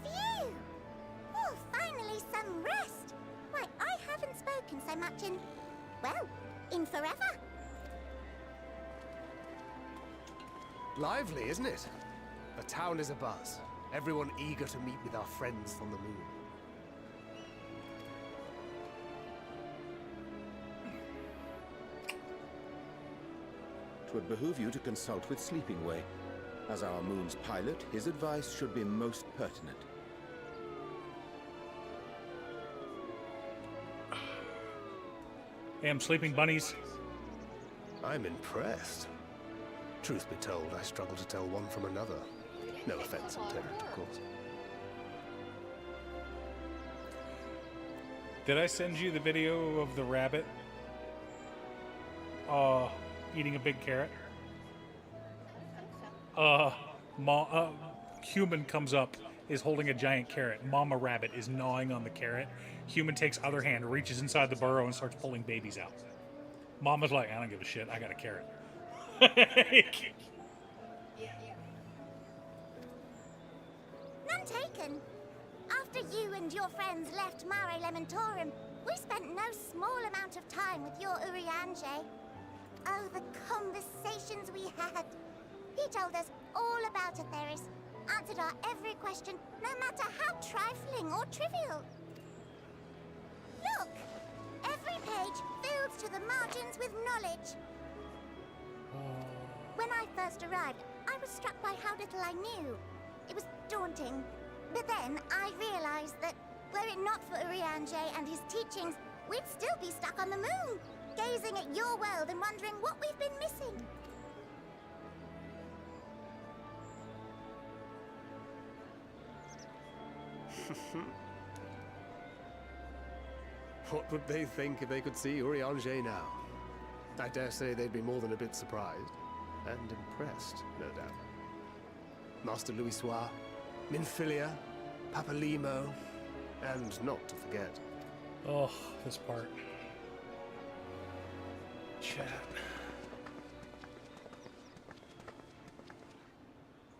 Phew! Oh, finally some rest. Why, I haven't spoken so much in, well, in forever. Lively, isn't it? The town is abuzz. Everyone eager to meet with our friends on the moon. It would behoove you to consult with Sleeping Way. As our moon's pilot, his advice should be most pertinent. Damn sleeping bunnies. I'm impressed. Truth be told, I struggle to tell one from another. No offense intended, of course. Did I send you the video of the rabbit? Eating a big carrot? Human comes up, is holding a giant carrot. Mama rabbit is gnawing on the carrot. Human takes other hand, reaches inside the burrow and starts pulling babies out. Mama's like, I don't give a shit, I got a carrot. None taken. After you and your friends left Mare Elementorum, we spent no small amount of time with your Urianger. Oh, the conversations we had. He told us all about Atheris, answered our every question, no matter how trifling or trivial. Look! Every page fills to the margins with knowledge. When I first arrived, I was struck by how little I knew. It was daunting. But then I realized that, were it not for Urianger and his teachings, we'd still be stuck on the moon, gazing at your world and wondering what we've been missing. What would they think if they could see Urianger now? I dare say they'd be more than a bit surprised. And impressed, no doubt. Master Louisoix, Minfilia, Papalimo, and not to forget. Oh, this part. Chat.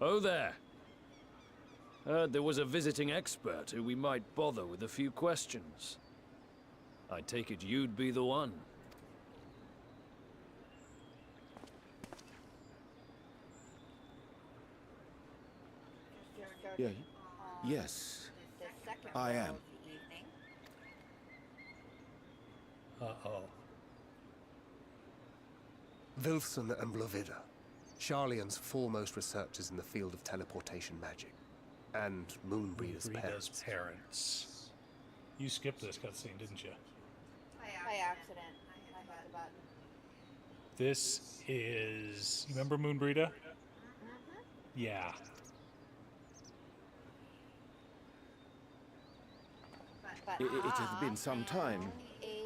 Oh there. Heard there was a visiting expert who we might bother with a few questions. I take it you'd be the one. Yeah. Yes, I am. Uh-oh. Vilfson and Blovida, Sharlayan's foremost researchers in the field of teleportation magic, and Moonbreeder's parents. You skipped this cutscene, didn't you? By accident. I hit the button. This is... You remember Moonbreeda? Yeah. It hath been some time.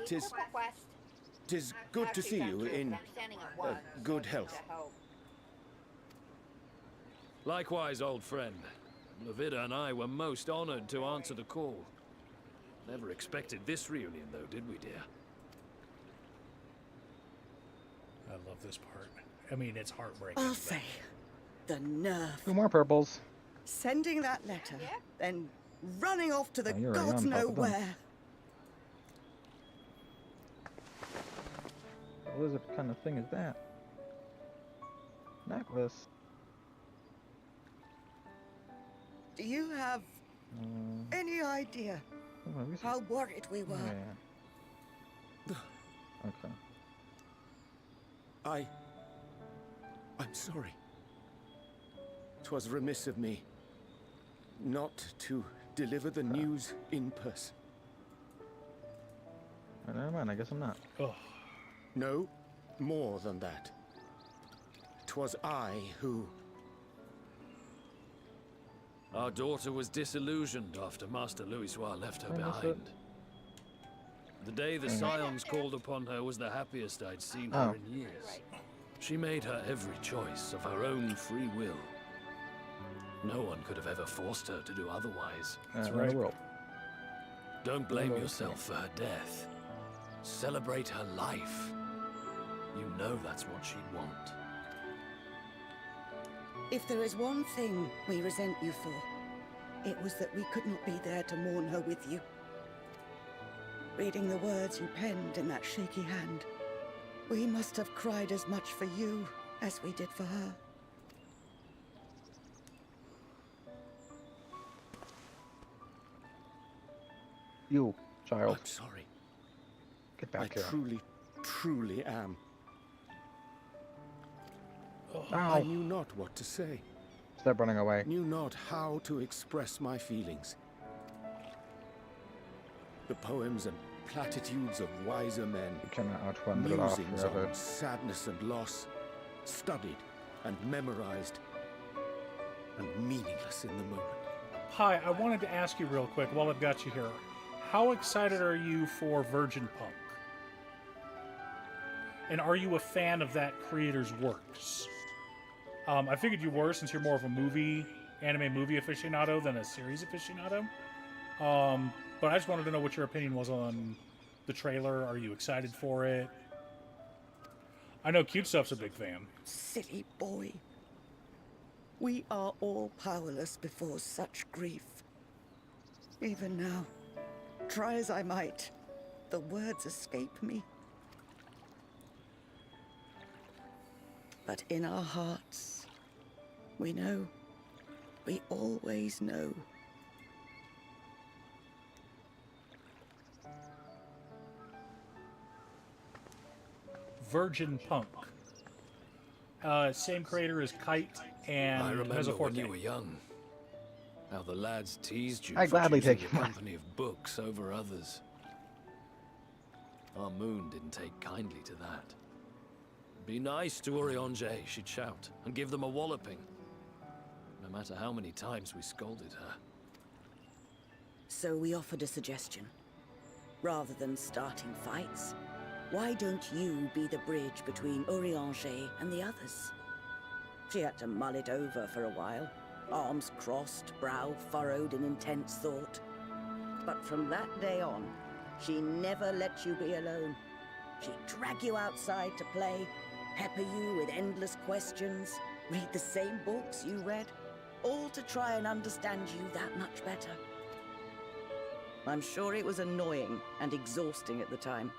Tis good to see you in good health. Likewise, old friend. Lavida and I were most honored to answer the call. Never expected this reunion, though, did we, dear? I love this part. I mean, it's heartbreaking. I'll say, the nerve. 2 more purples. Sending that letter, then running off to the you're already gods on top know of them. where. What lizard kind of thing is that? Necklace. Do you have any idea how worried we were? Yeah. Okay. I'm sorry. 'Twas remiss of me not to deliver the news in person. Never mind, I guess I'm not. Oh. No, more than that. 'Twas I who... Our daughter was disillusioned after Master Louisoix left her I missed behind. The day the Scions called upon her was the happiest I'd seen her in years. She made her every choice of her own free will. No one could have ever forced her to do otherwise. That's right. Don't blame yourself for her death. Celebrate her life. You know that's what she'd want. If there is one thing we resent you for, it was that we could not be there to mourn her with you. Reading the words you penned in that shaky hand, we must have cried as much for you as we did for her. You, child. I'm sorry. Get back I here. truly am. Ow. I knew not what to say. Stop running away. Knew not how to express my feelings. The poems and platitudes of wiser men, You cannot outrun the law musings forever. on sadness and loss, studied and memorized, and meaningless in the moment. Hi, I wanted to ask you real quick while I've got you here. How excited are you for Virgin Punk? And are you a fan of that creator's works? I figured you were, since you're more of a anime movie aficionado than a series aficionado. But I just wanted to know what your opinion was on the trailer. Are you excited for it? I know Cutestuff's a big fan. Silly boy. We are all powerless before such grief. Even now, try as I might, the words escape me. But in our hearts, we know, we always know. Virgin Punk. Same creator as Kite and I remember Mezzoforte. when you were young, how the lads teased you I'd for gladly choosing take the you. company of books over others. Our moon didn't take kindly to that. Be nice to Urianger, she'd shout, and give them a walloping. No matter how many times we scolded her. So we offered a suggestion. Rather than starting fights, why don't you be the bridge between Urianger and the others? She had to mull it over for a while, arms crossed, brow furrowed in intense thought. But from that day on, she never let you be alone. She'd drag you outside to play, pepper you with endless questions, read the same books you read, all to try and understand you that much better. I'm sure it was annoying and exhausting at the time,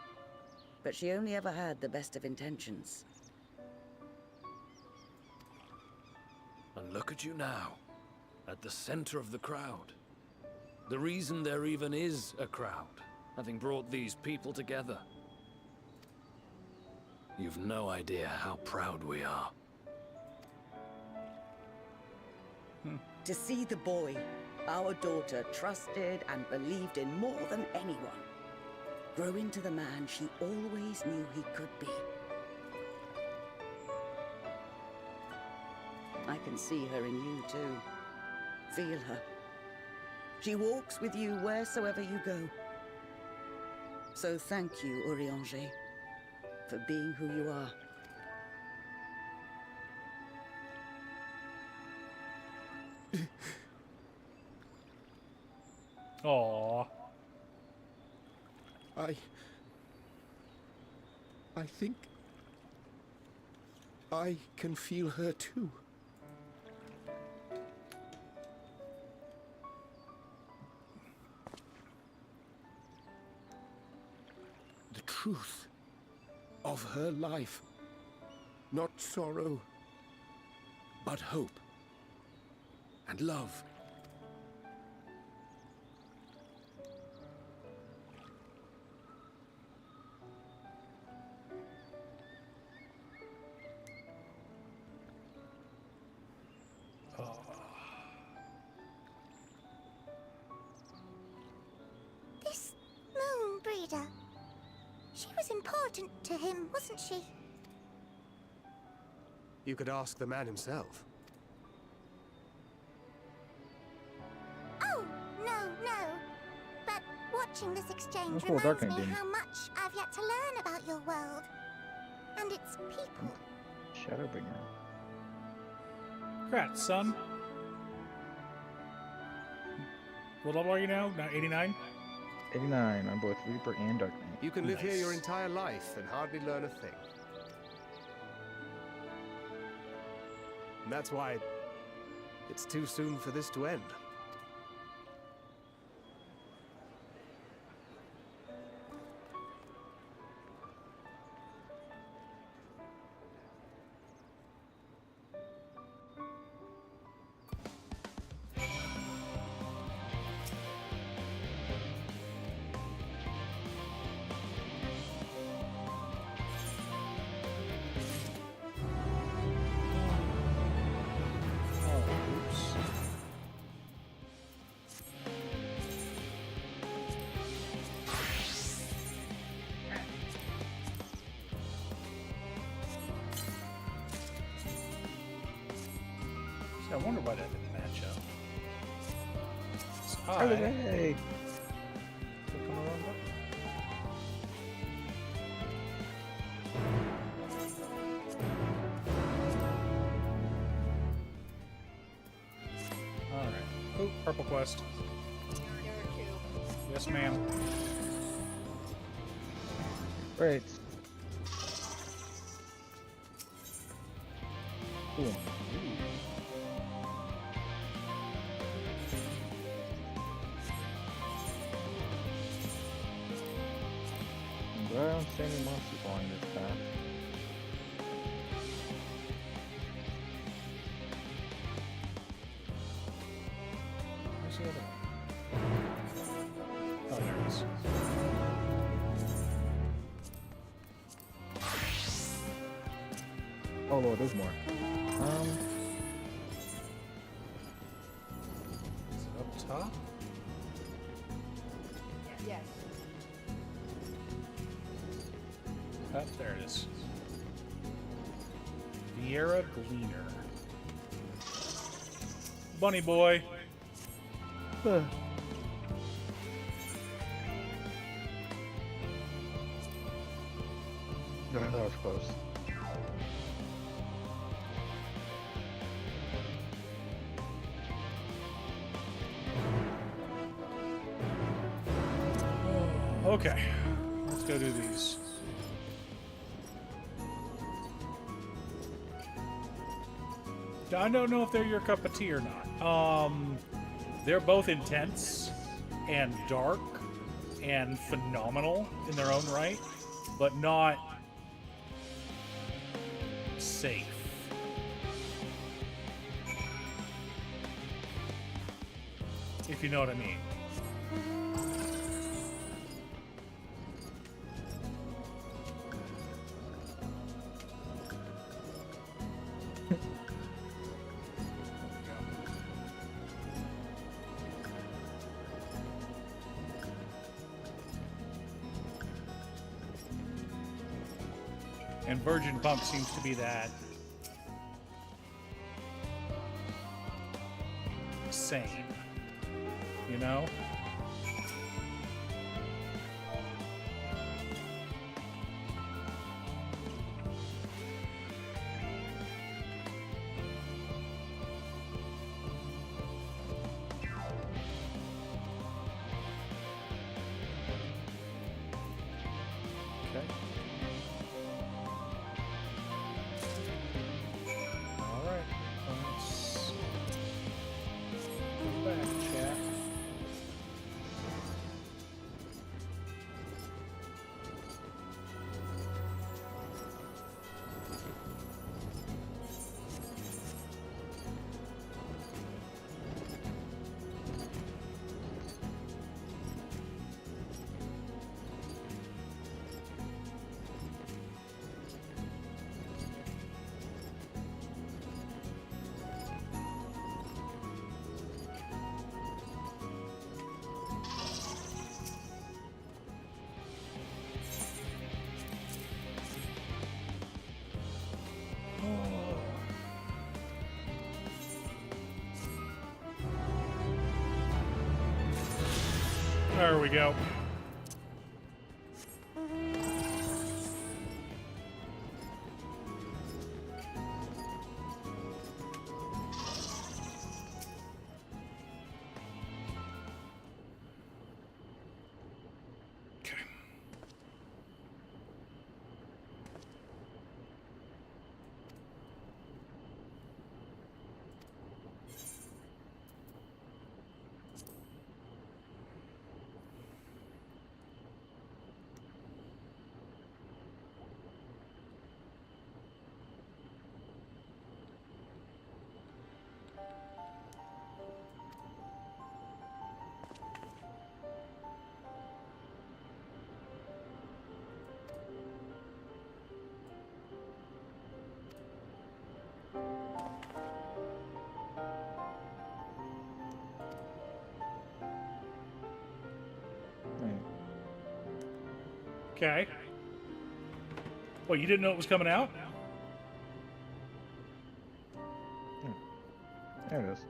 but she only ever had the best of intentions. And look at you now, at the center of the crowd. The reason there even is a crowd, having brought these people together. You've no idea how proud we are. To see the boy Our daughter trusted and believed in more than anyone. Grow into the man she always knew he could be. I can see her in you too. Feel her. She walks with you wheresoever you go. So thank you, Urianger, for being who you are. Aww. I think I can feel her too. The truth of her life. Not sorrow, but hope and love. This moon breeder. She was important to him, wasn't she? You could ask the man himself. Oh, no. But watching this exchange That's what reminds that me can do. how much I've yet to learn about your world. And its people. Shadowbringer. Congrats, son. What level are you now? Now 89? 89 on both Reaper and Dark Knight. You can live here Nice. your entire life and hardly learn a thing. And that's why it's too soon for this to end. I wonder why that didn't match up. So Holiday! Click on the wrong button. Alright. Oh, purple quest. Yes, ma'am. Right. Cool. I don't see any monsters along this path. Where's the other one? Oh, there it is. Oh lord, there's more. Is it up top? Yes. Oh, there it is. Vieira Gleaner. Bunny boy. That was close. Okay, let's go do these. I don't know if they're your cup of tea or not. They're both intense and dark and phenomenal in their own right, but not safe. If you know what I mean. And Virgin Pump seems to be that same, you know? There we go. Okay. Well, you didn't know it was coming out? There it is.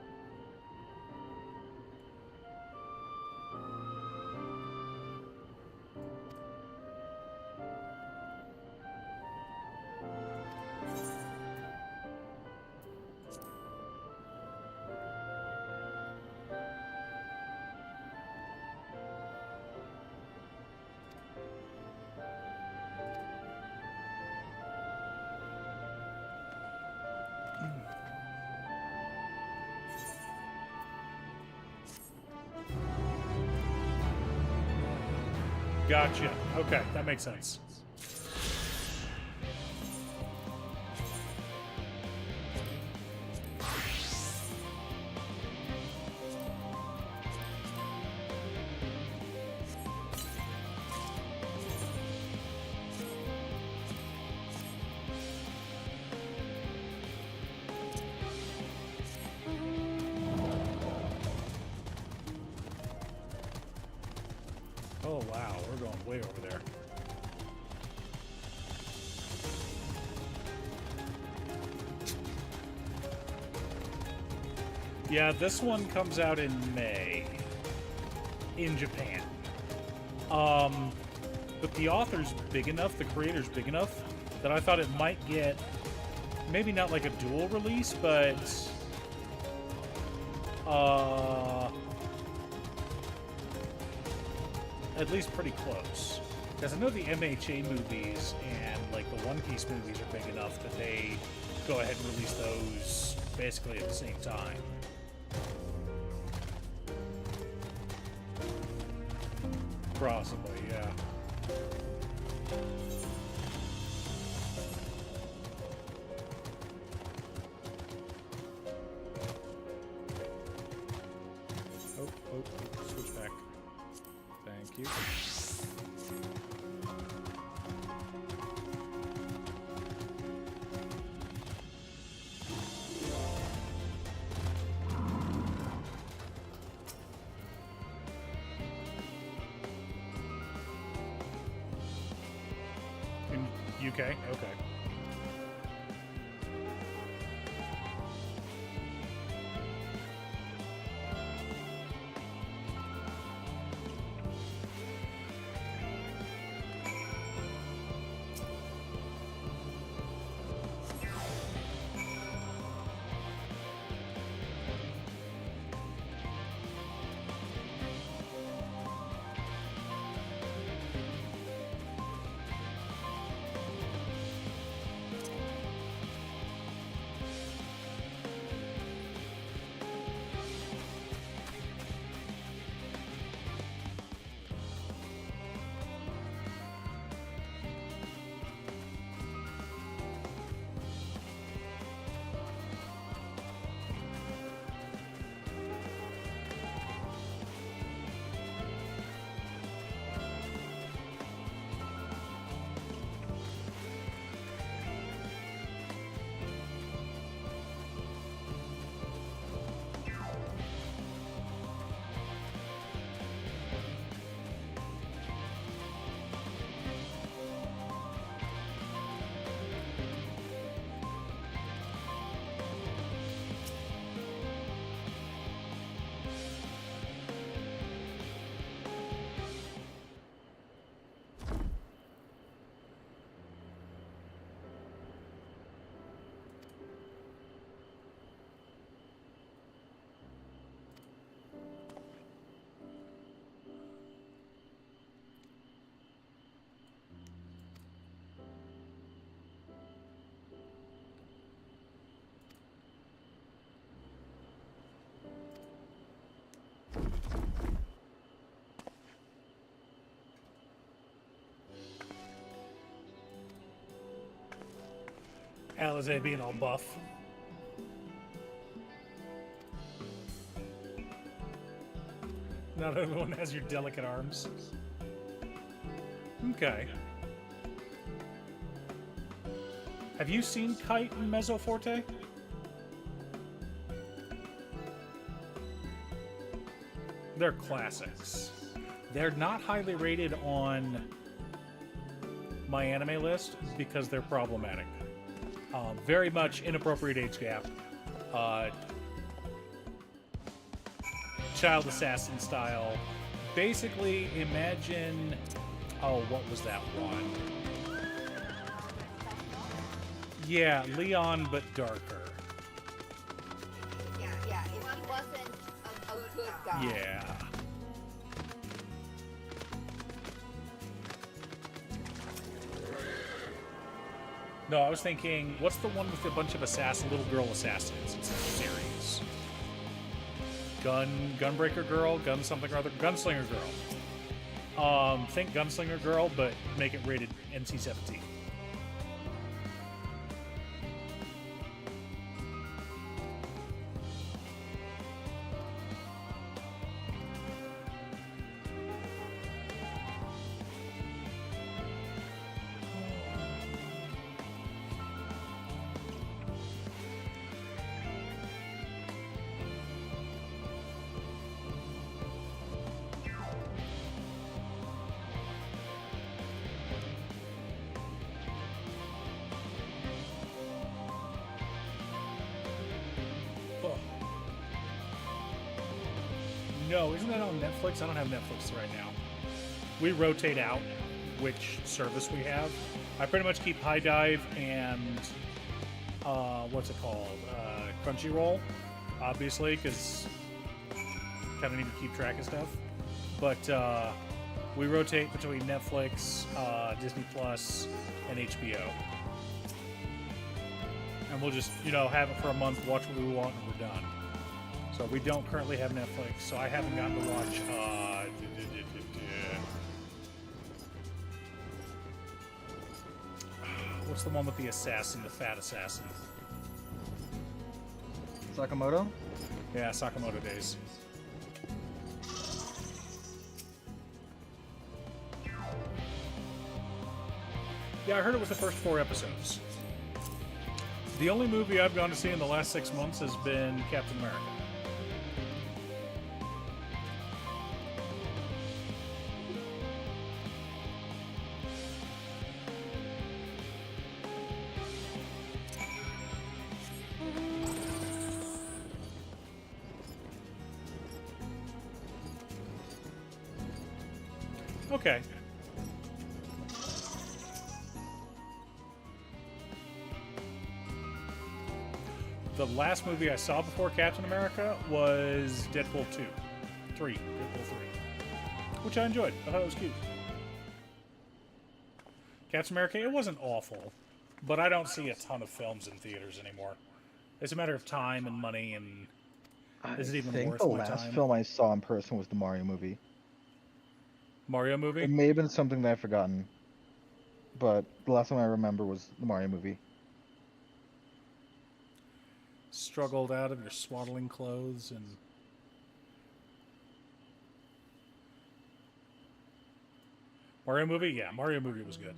Gotcha. Okay, that makes sense. Oh wow, we're going way over there. Yeah, this one comes out in May in Japan. But the author's big enough, the creator's big enough that I thought it might get maybe not like a dual release, but at least pretty close. Because I know the MHA movies and like the One Piece movies are big enough that they go ahead and release those basically at the same time. Possibly, yeah. Oh, switch back. Thank you. UK? Okay. Alizé being all buff. Not everyone has your delicate arms. Okay. Have you seen Kite and Mezzoforte? They're classics. They're not highly rated on my anime list because they're problematic. Very much inappropriate age gap. Child assassin style. Basically, imagine... Oh, what was that one? Yeah, Leon, but darker. Yeah, if he wasn't a good guy. Yeah. No, I was thinking, what's the one with a bunch of little girl assassins? It's a series. Gunbreaker Girl, Gun something or other, Gunslinger Girl. Think Gunslinger Girl, but make it rated NC-17. No, isn't that on Netflix? I don't have Netflix right now. We rotate out which service we have. I pretty much keep High Dive and what's it called? Crunchyroll, obviously, because kind of need to keep track of stuff. But we rotate between Netflix, Disney Plus, and HBO. And we'll just, have it for a month, watch what we want, and we're done. So we don't currently have Netflix, so I haven't gotten to watch, what's the one with the assassin, the fat assassin? Sakamoto? Yeah, Sakamoto Days. Yeah, I heard it was the first 4 episodes. The only movie I've gone to see in the last 6 months has been Captain America. Okay. The last movie I saw before Captain America was Deadpool 2. Deadpool 3. Which I enjoyed. I thought it was cute. Captain America, it wasn't awful, but I don't see a ton of films in theaters anymore. It's a matter of time and money, and is it even I think worth the my last time? film I saw in person was the Mario movie. Mario movie? It may have been something that I've forgotten, but the last one I remember was the Mario movie. Struggled out of your swaddling clothes and... Mario movie? Yeah, Mario movie was good.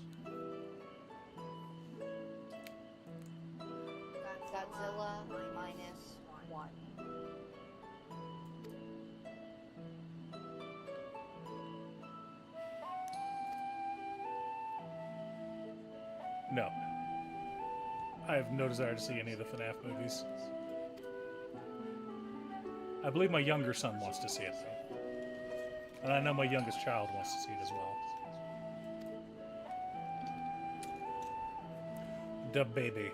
Godzilla minus 1. No. I have no desire to see any of the FNAF movies. I believe my younger son wants to see it, though. And I know my youngest child wants to see it as well. The baby.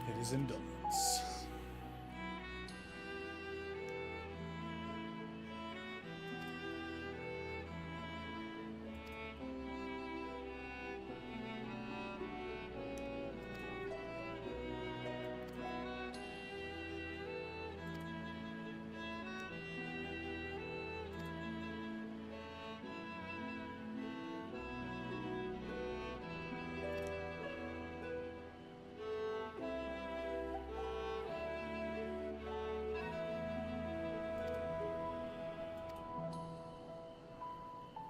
It is indolence.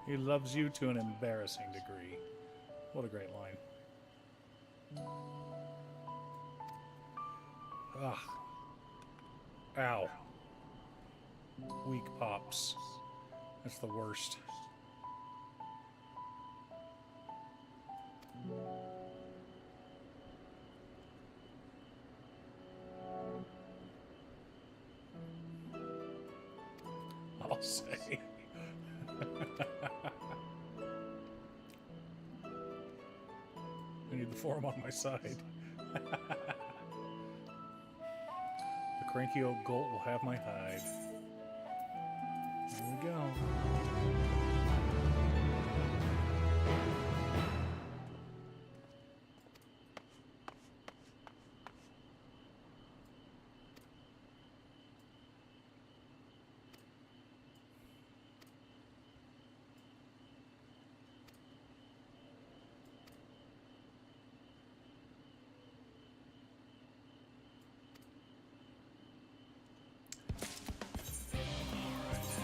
He loves you to an embarrassing degree. What a great line. Ugh. Ow. Weak pops. That's the worst. I'll say. I need the form on my side. The cranky old goat will have my hide. There we go.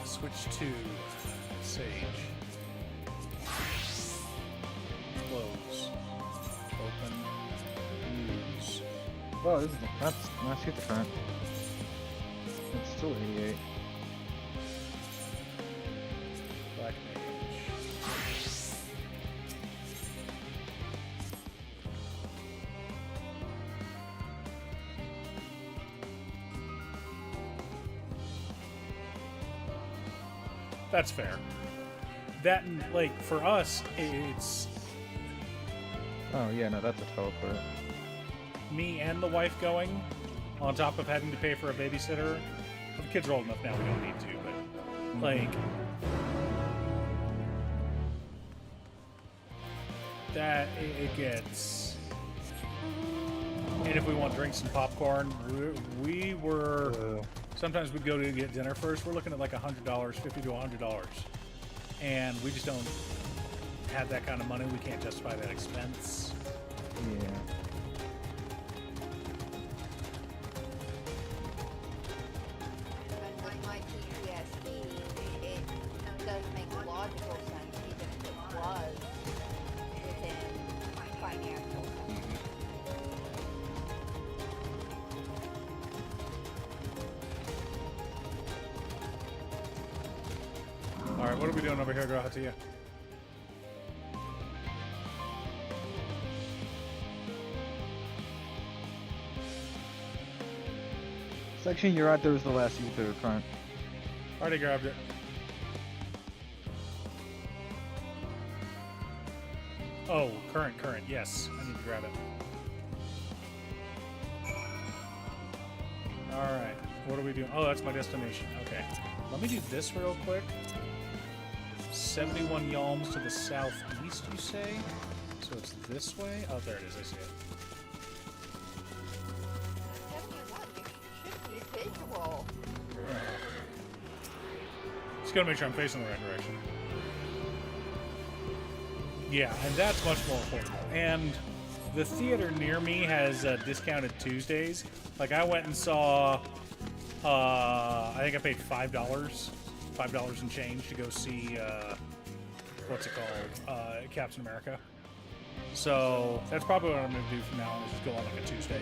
Switch to Sage. Close. Open. Use. Oh, that's get the current. It's still 88. Black Mage. That's fair. That, like, for us, it's... Oh, yeah, no, that's a teleport. Me and the wife going, on top of having to pay for a babysitter. The kids are old enough now, we don't need to, but, like... That, it gets... And if we want drinks and popcorn, we were... Sometimes we'd go to get dinner first. We're looking at like $100, $50 to $100. And we just don't have that kind of money. We can't justify that expense. Yeah. And with my PTSD, it does make logical sense. Alright, what are we doing over here, Grahatia? Section you're at, there was the last ether current. Already grabbed it. Oh, current, yes. I need to grab it. Alright, what are we doing? Oh, that's my destination. Okay. Let me do this real quick. 71 yalms to the southeast, you say? So it's this way? Oh, there it is. I see it. Just gotta make sure I'm facing the right direction. Yeah, and that's much more affordable. And the theater near me has discounted Tuesdays. Like, I went and saw, I think I paid $5 and change to go see, what's it called? Captain America. So, that's probably what I'm going to do from now on, is just go on like a Tuesday.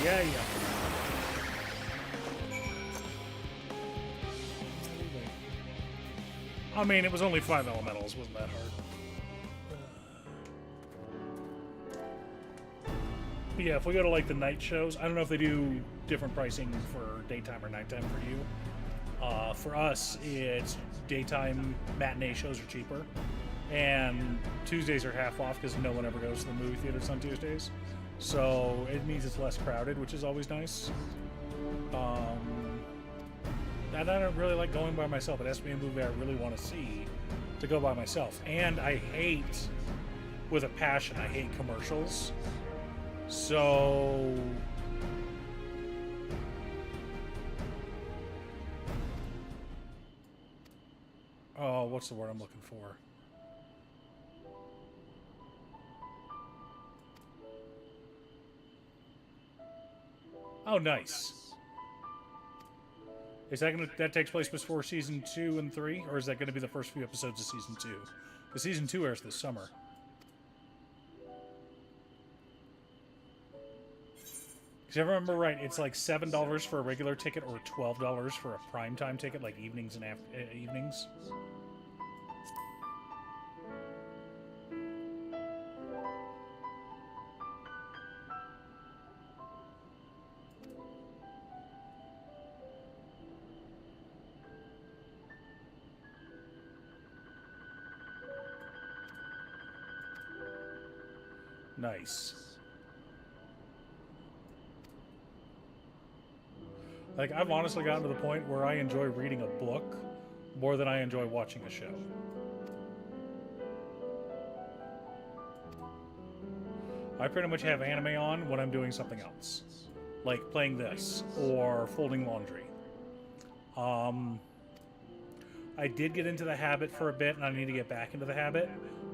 Yeah. I mean, it was only 5 elementals, wasn't that hard. But yeah, if we go to like the night shows, I don't know if they do different pricing for daytime or nighttime for you. For us, it's daytime matinee shows are cheaper, and Tuesdays are half off because no one ever goes to the movie theaters on Tuesdays. So it means it's less crowded, which is always nice. And I don't really like going by myself. It has to be a movie I really want to see to go by myself. And I hate, with a passion, I hate commercials. So... oh, what's the word I'm looking for? Oh, nice. Is that takes place before season 2 and 3, or is that gonna be the first few episodes of season 2? Because season 2 airs this summer. Because if I remember right, it's like $7 for a regular ticket or $12 for a primetime ticket, like evenings and evenings. Nice. Like, I've honestly gotten to the point where I enjoy reading a book more than I enjoy watching a show. I pretty much have anime on when I'm doing something else. Like playing this, or folding laundry. I did get into the habit for a bit, and I need to get back into the habit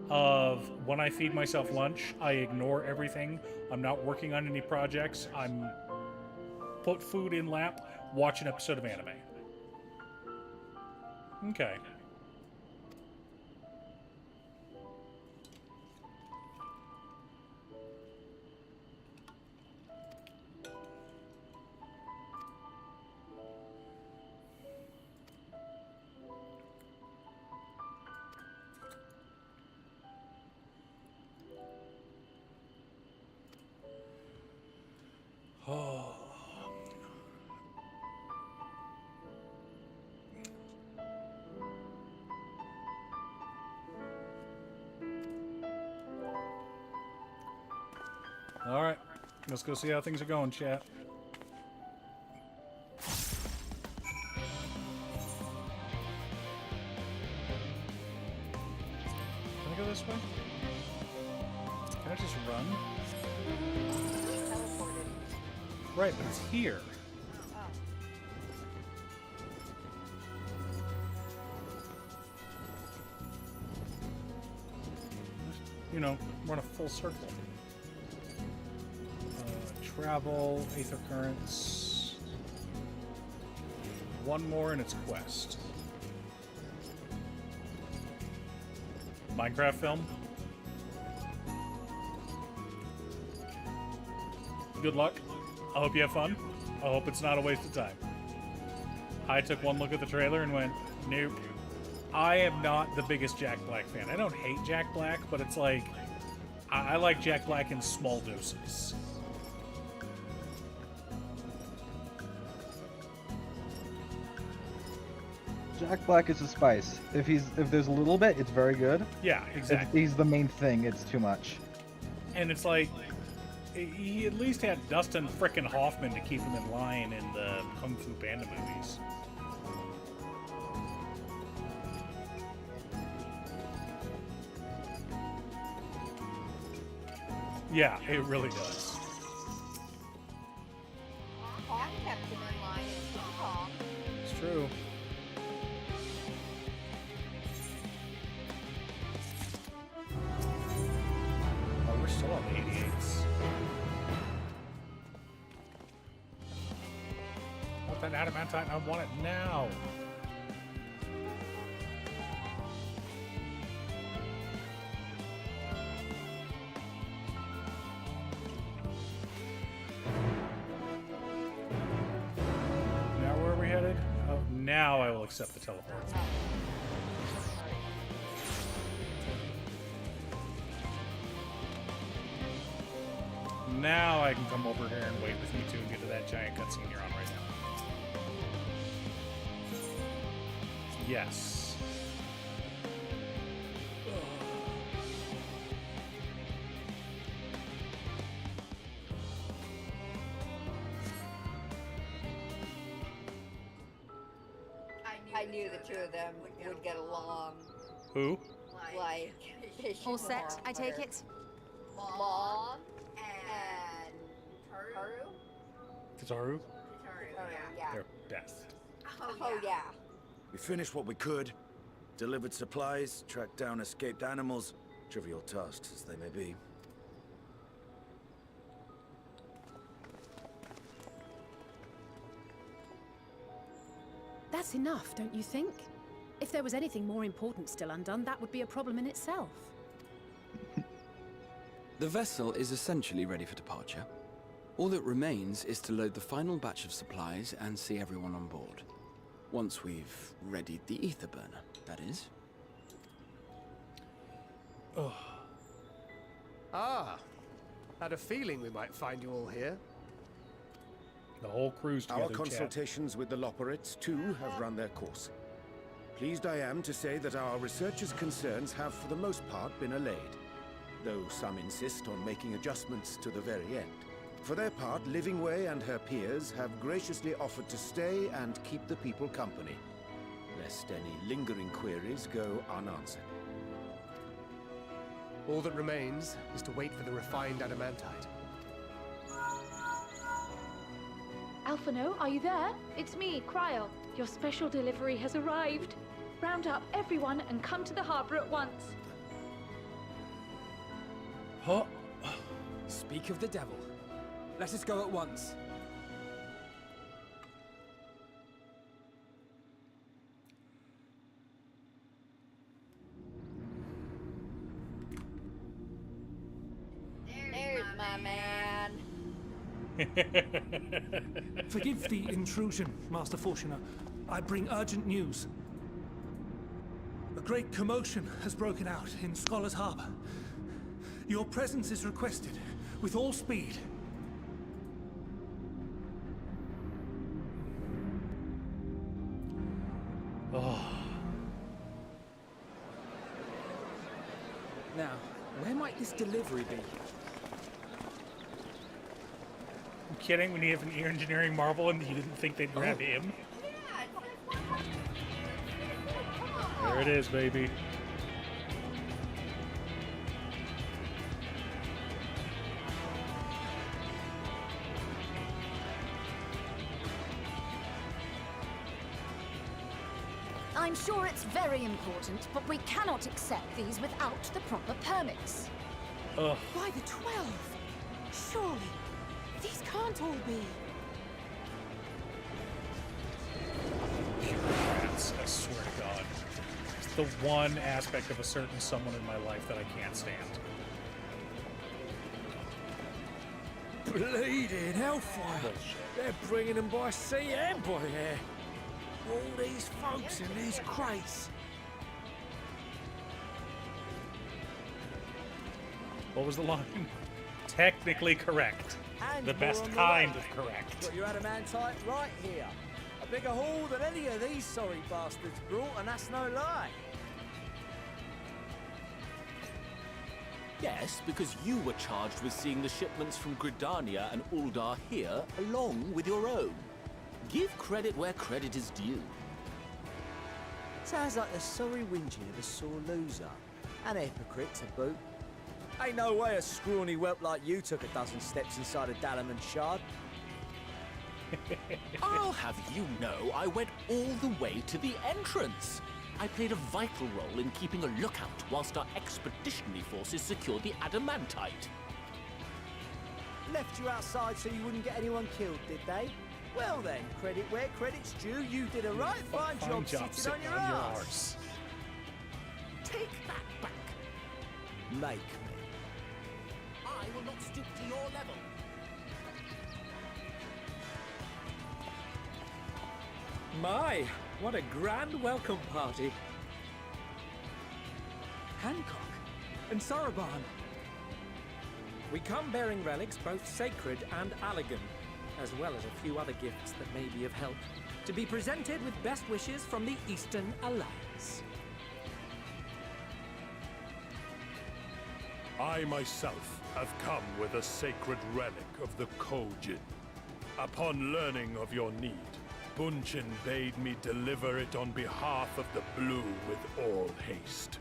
of when I feed myself lunch, I ignore everything. I'm not working on any projects. I'm put food in lap, watch an episode of anime. Okay. Oh. All right. Let's go see how things are going, chat. Can I go this way? Can I just run? Right, but it's here. You know, run a full circle. Travel, Aether Currents. One more in its quest. Minecraft film. Good luck. I hope you have fun. I hope it's not a waste of time. I took one look at the trailer and went, nope. I am not the biggest Jack Black fan. I don't hate Jack Black, but it's like, I like Jack Black in small doses. Jack Black is a spice. If there's a little bit, it's very good. Yeah, exactly. If he's the main thing, it's too much. And it's like, he at least had Dustin frickin' Hoffman to keep him in line in the Kung Fu Panda movies. Yeah, it really does. Hong kept him in line in King Kong. It's true. Oh, we're still on the 88s. I want that adamantite. I want it now. Now I will accept the teleport. Now I can come over here and wait with you two and get to that giant cutscene you're on right now. Yes. I knew the two of them would get along. Who? Like, All set, I take it? Mom and Taru? Kataru? Yeah. Their death. Oh, yeah. We finished what we could. Delivered supplies, tracked down escaped animals. Trivial tasks as they may be. That's enough, don't you think? If there was anything more important still undone, that would be a problem in itself. The vessel is essentially ready for departure. All that remains is to load the final batch of supplies and see everyone on board. Once we've readied the ether burner, that is. Oh. Ah. Had a feeling we might find you all here. The whole crew's together. Our consultations with the Loperites, too, have run their course. Pleased I am to say that our researchers' concerns have, for the most part, been allayed, though some insist on making adjustments to the very end. For their part, Livingway and her peers have graciously offered to stay and keep the people company, lest any lingering queries go unanswered. All that remains is to wait for the refined adamantite. Alphino, are you there? It's me, Cryo. Your special delivery has arrived. Round up everyone and come to the harbor at once. Huh? Speak of the devil. Let us go at once. There's my man. Forgive the intrusion, Master Fortuner. I bring urgent news. A great commotion has broken out in Scholar's Harbor. Your presence is requested, with all speed. Oh. Now, where might this delivery be? You kidding? When you have an engineering marvel and you didn't think they'd grab him? There it is, baby. I'm sure it's very important, but we cannot accept these without the proper permits. Ugh. Why the 12? Surely, these can't all be. Bureaucrats, I swear to God. It's the one aspect of a certain someone in my life that I can't stand. Bleeding hellfire! Bullshit. They're bringing them by sea and by air. All these folks in these crates. What was the line? Technically correct. And the more best on the kind way. of correct. Got your adamantite right here. A bigger haul than any of these sorry bastards brought, and that's no lie. Yes, because you were charged with seeing the shipments from Gridania and Uldar here, along with your own. Give credit where credit is due. Sounds like the sorry whinging of a sore loser. An hypocrite to boot. Ain't no way a scrawny whelp like you took a dozen steps inside a Dalamon shard. I'll have you know I went all the way to the entrance. I played a vital role in keeping a lookout whilst our expeditionary forces secured the adamantite. Left you outside so you wouldn't get anyone killed, did they? Well then, credit where credit's due. You did a right fine job sitting on your arse. Take that back. Make me. I will not stoop to your level. My, what a grand welcome party. Hancock and Saraban. We come bearing relics both sacred and Allegan, as well as a few other gifts that may be of help, to be presented with best wishes from the Eastern Alliance. I myself have come with a sacred relic of the Kojin. Upon learning of your need, Bunchin bade me deliver it on behalf of the Blue with all haste.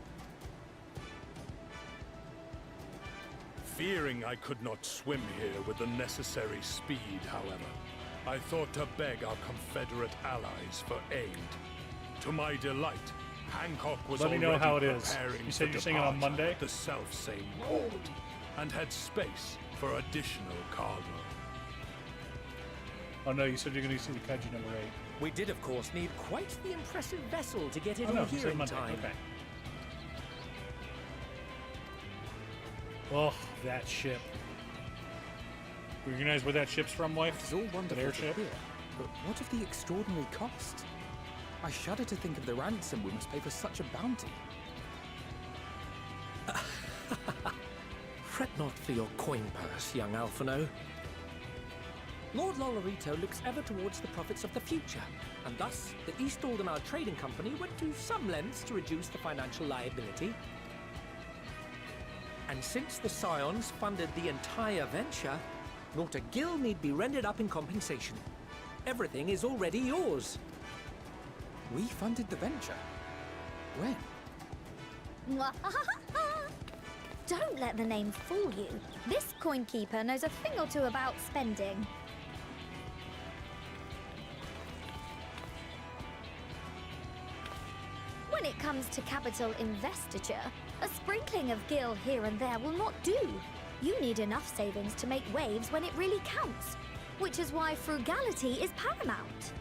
Fearing I could not swim here with the necessary speed, however, I thought to beg our Confederate allies for aid. To my delight, Hancock was Let me know already how it is. preparing You said for you're singing on departure Monday? the self-same port, and had space for additional cargo. Oh no, you said you're going to see the Kaiji number 8. We did, of course, need quite the impressive vessel to get it Oh no, all you here said in Monday. time. Okay. Oh, that ship. You recognize where that ship's from, wife? It's all wonderful That airship? to hear, but what of the extraordinary cost? I shudder to think of the ransom we must pay for such a bounty. Fret not for your coin purse, young Alphino. Lord Lolorito looks ever towards the profits of the future, and thus the East Aldenar Trading Company went to some lengths to reduce the financial liability. And since the Scions funded the entire venture, not a gill need be rendered up in compensation. Everything is already yours. We funded the venture? When? Don't let the name fool you. This coinkeeper knows a thing or two about spending. When it comes to capital investiture, a sprinkling of gil here and there will not do. You need enough savings to make waves when it really counts, which is why frugality is paramount.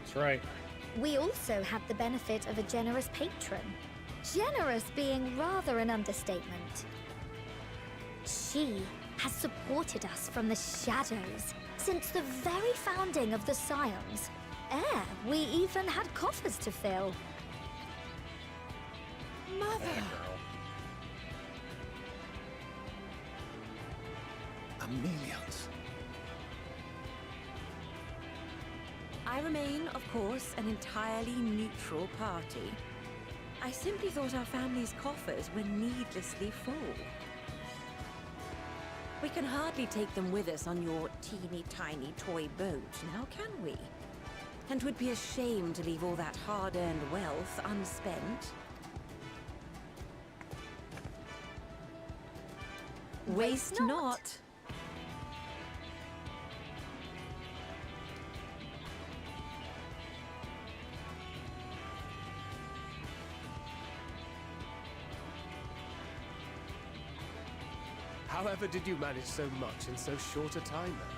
That's right. We also have the benefit of a generous patron. Generous being rather an understatement. She has supported us from the shadows since the very founding of the Scions. We even had coffers to fill. Mother! Amelians. I remain, of course, an entirely neutral party. I simply thought our family's coffers were needlessly full. We can hardly take them with us on your teeny-tiny toy boat, now can we? And 'twould be a shame to leave all that hard-earned wealth unspent. Waste not. However did you manage so much in so short a time then?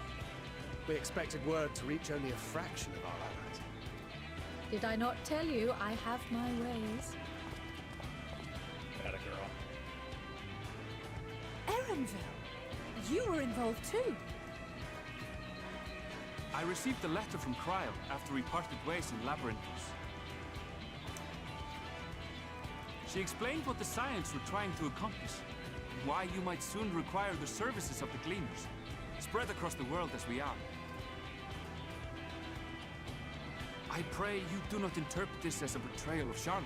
We expected word to reach only a fraction of our allies. Did I not tell you I have my ways? Atta girl. Erenville, you were involved too. I received a letter from Cryle after we parted ways in Labyrinthus. She explained what the Scions were trying to accomplish, and why you might soon require the services of the Gleaners, spread across the world as we are. I pray you do not interpret this as a betrayal of Charlotte.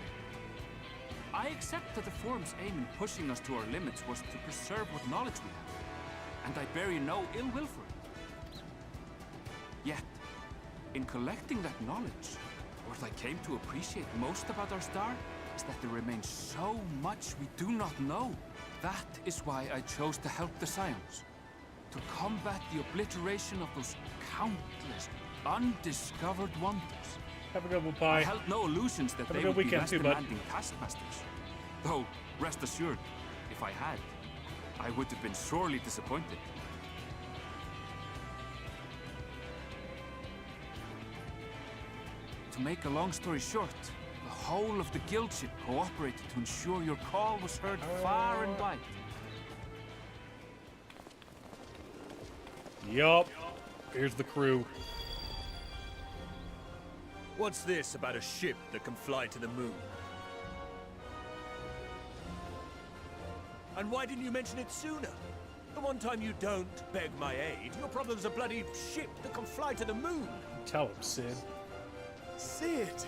I accept that the Forum's aim in pushing us to our limits was to preserve what knowledge we have, and I bear you no ill will for it. Yet, in collecting that knowledge, what I came to appreciate most about our star is that there remains so much we do not know. That is why I chose to help the Scions, to combat the obliteration of those countless undiscovered wonders. Have a good one, Pie. I held no illusions that Have a they good would be weekend less too, bud. demanding taskmasters. Though, rest assured, if I had, I would have been sorely disappointed. To make a long story short, the whole of the guildship cooperated to ensure your call was heard far and wide. Yup. Here's the crew. What's this about a ship that can fly to the moon? And why didn't you mention it sooner? The one time you don't beg my aid, your problem's a bloody ship that can fly to the moon. Tell him, Sid. Sid,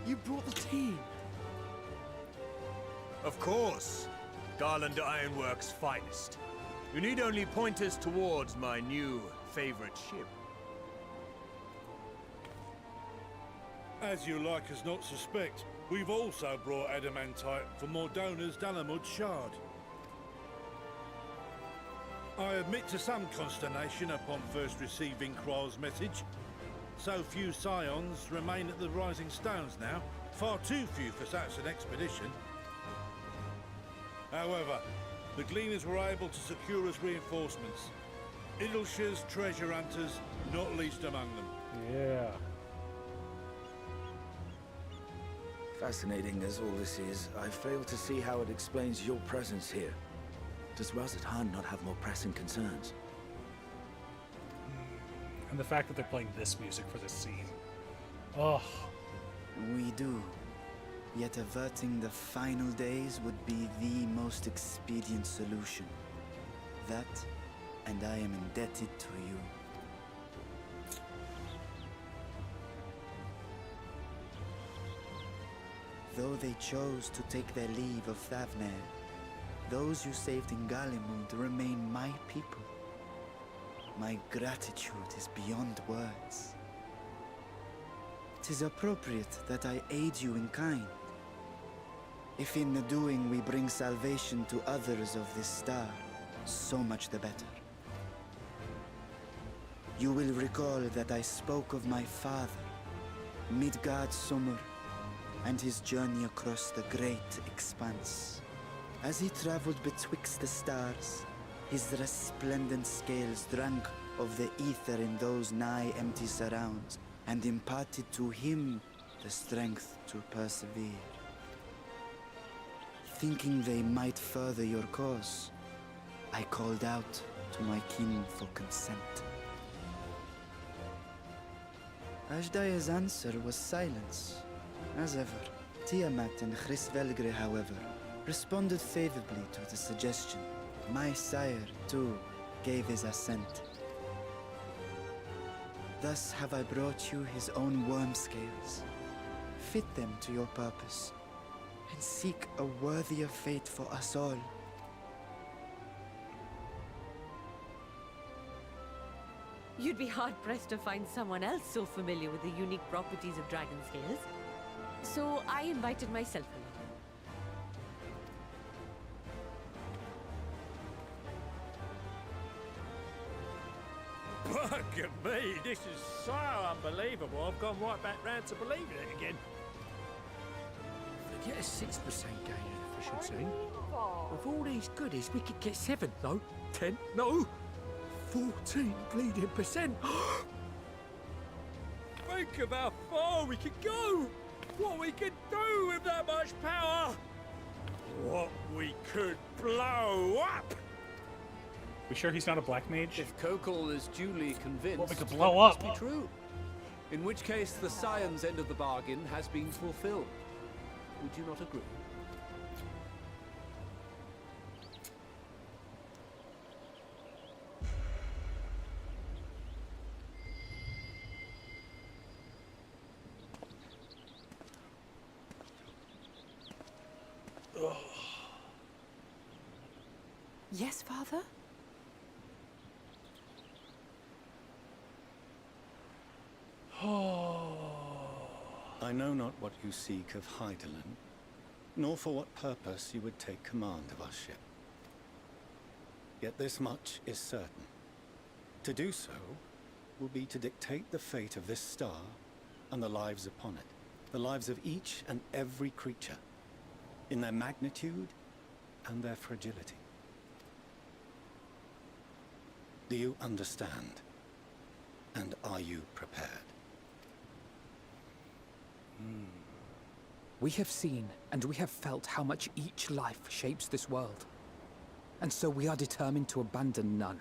you brought the team. Of course. Garland Ironworks' finest. You need only point us towards my new favorite ship. As you like us not suspect, we've also brought adamantite for Mordona's Dalamud Shard. I admit to some consternation upon first receiving Kryl's message. So few Scions remain at the Rising Stones now. Far too few for such an expedition. However, the Gleaners were able to secure us reinforcements. Idleshire's treasure hunters, not least among them. Yeah. Fascinating as all this is, I fail to see how it explains your presence here. Does Razat Han not have more pressing concerns? And the fact that they're playing this music for this scene. Oh. We do. Yet averting the final days would be the most expedient solution. That, and I am indebted to you. Though they chose to take their leave of Thavnair, those you saved in Galimund remain my people. My gratitude is beyond words. 'Tis appropriate that I aid you in kind. If in the doing we bring salvation to others of this star, so much the better. You will recall that I spoke of my father, Midgard Summer, and his journey across the great expanse. As he traveled betwixt the stars, his resplendent scales drank of the ether in those nigh empty surrounds, and imparted to him the strength to persevere. Thinking they might further your cause, I called out to my kin for consent. Ajdaya's answer was silence. As ever, Tiamat and Chris-Velgre, however, responded favorably to the suggestion. My sire, too, gave his assent. Thus have I brought you his own worm scales. Fit them to your purpose, and seek a worthier fate for us all. You'd be hard-pressed to find someone else so familiar with the unique properties of dragon scales. So I invited myself along. Bugger me, this is so unbelievable. I've gone right back round to believing it again. If we get a 6% gain in efficiency, with all these goodies, we could get 7, no, 10, no, 14 bleeding percent. Think of how far we could go. What we could do with that much power. What we could blow up. We sure he's not a black mage? If Kokol is duly convinced, What we could blow up. it must be true. In which case, the Scion's end of the bargain has been fulfilled. Would you not agree? Yes, Father? I know not what you seek of Hydaelyn, nor for what purpose you would take command of our ship. Yet this much is certain. To do so will be to dictate the fate of this star and the lives upon it, the lives of each and every creature, in their magnitude and their fragility. Do you understand? And are you prepared? We have seen and we have felt how much each life shapes this world. And so we are determined to abandon none.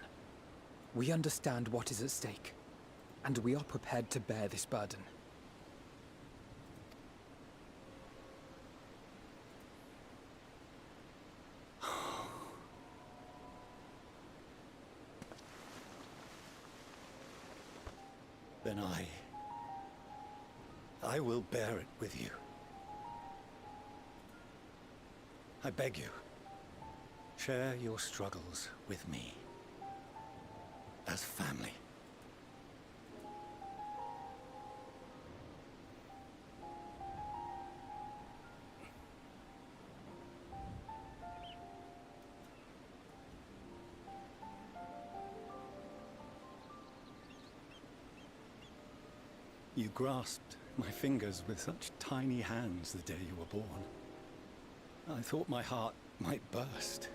We understand what is at stake, and we are prepared to bear this burden. Then I will bear it with you. I beg you, share your struggles with me. As family. You grasped my fingers with such tiny hands the day you were born. I thought my heart might burst.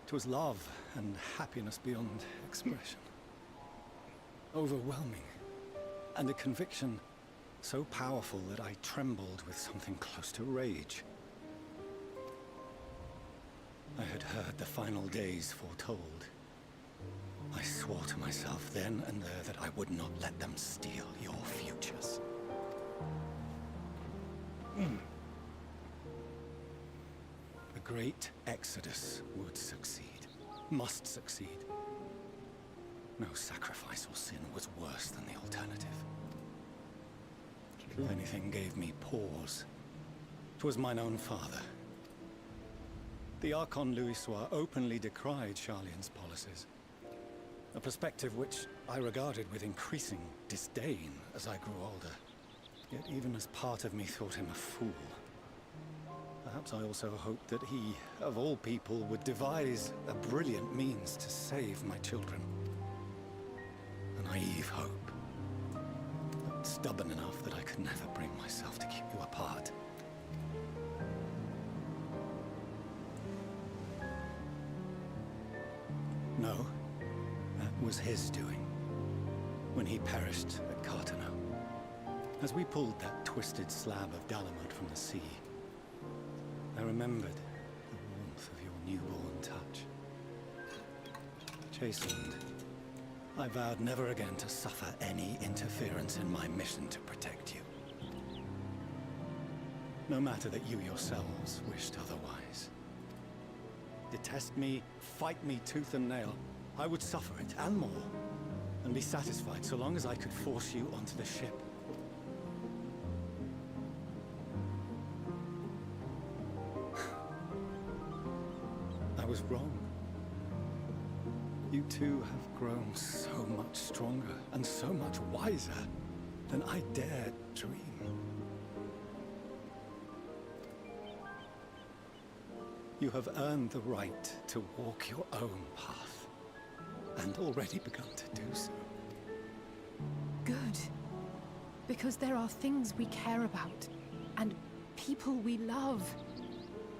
It was love and happiness beyond expression. Overwhelming. And a conviction so powerful that I trembled with something close to rage. I had heard the final days foretold. I swore to myself then and there that I would not let them steal your futures. The great exodus would succeed. Must succeed. No sacrifice or sin was worse than the alternative. If anything gave me pause, 'twas mine own father. The Archon Louisoix openly decried Charlian's policies. A perspective which I regarded with increasing disdain as I grew older. Yet even as part of me thought him a fool. Perhaps I also hoped that he, of all people, would devise a brilliant means to save my children. A naive hope. But stubborn enough that I could never bring myself to keep you apart. No, that was his doing. When he perished at Cartano. As we pulled that twisted slab of Dalamud from the sea, I remembered the warmth of your newborn touch. Chastened, I vowed never again to suffer any interference in my mission to protect you. No matter that you yourselves wished otherwise. Detest me, fight me tooth and nail, I would suffer it, and more, and be satisfied so long as I could force you onto the ship. was wrong. You two have grown so much stronger and so much wiser than I dared dream. You have earned the right to walk your own path, and already begun to do so. Good. Because there are things we care about, and people we love,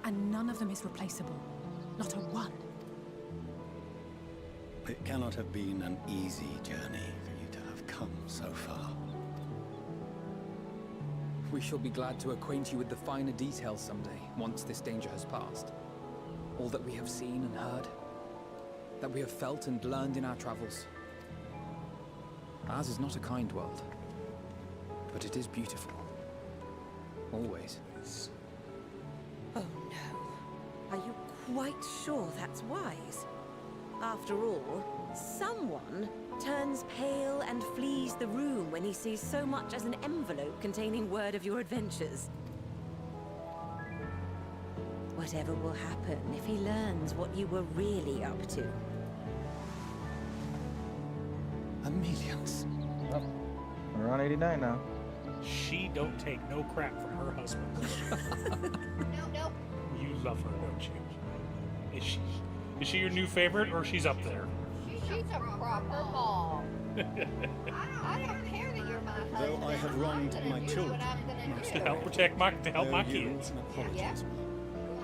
and none of them is replaceable. Not a one. It cannot have been an easy journey for you to have come so far. We shall be glad to acquaint you with the finer details someday, once this danger has passed. All that we have seen and heard, that we have felt and learned in our travels. Ours is not a kind world, but it is beautiful. Always. Oh no. Are you quite sure that's wise? After all, someone turns pale and flees the room when he sees so much as an envelope containing word of your adventures. Whatever will happen if he learns what you were really up to? Millions. Oh, we're on 89 now. She don't take no crap from her husband. No. You love her, don't you? Is she your new favorite, or she's up there? She's a proper mom. I don't care that you're my husband. Though I have wronged my children, To help protect my kids. Yes.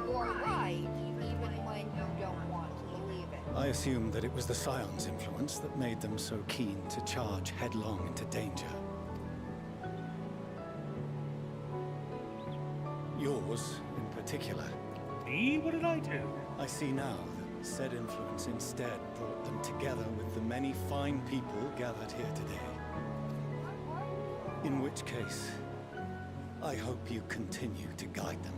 You're right, even when you don't want to believe it. I assumed that it was the Scion's influence that made them so keen to charge headlong into danger. Yours, in particular. Me? What did I do? I see now that said influence instead brought them together with the many fine people gathered here today. In which case, I hope you continue to guide them.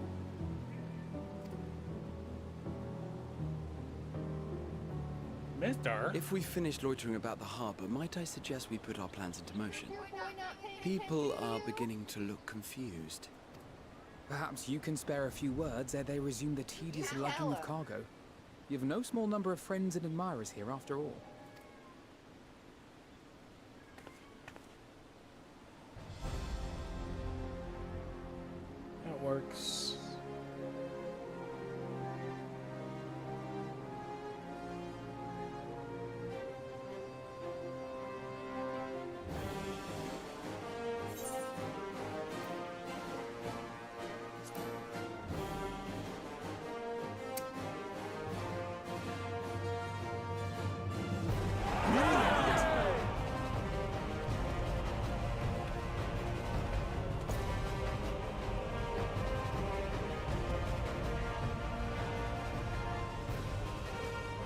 Mister? If we finish loitering about the harbor, might I suggest we put our plans into motion? People are beginning to look confused. Perhaps you can spare a few words ere they resume the tedious lugging of cargo. You have no small number of friends and admirers here, after all. That works.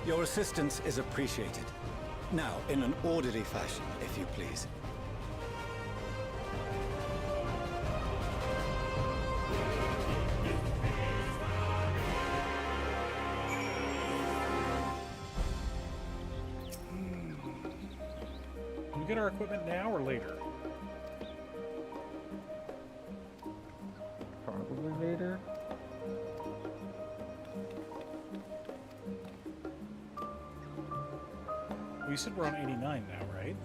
Your assistance is appreciated. Now, in an orderly fashion, if you please. Do we get our equipment now or later? Probably later. You said we're on 89 now, right?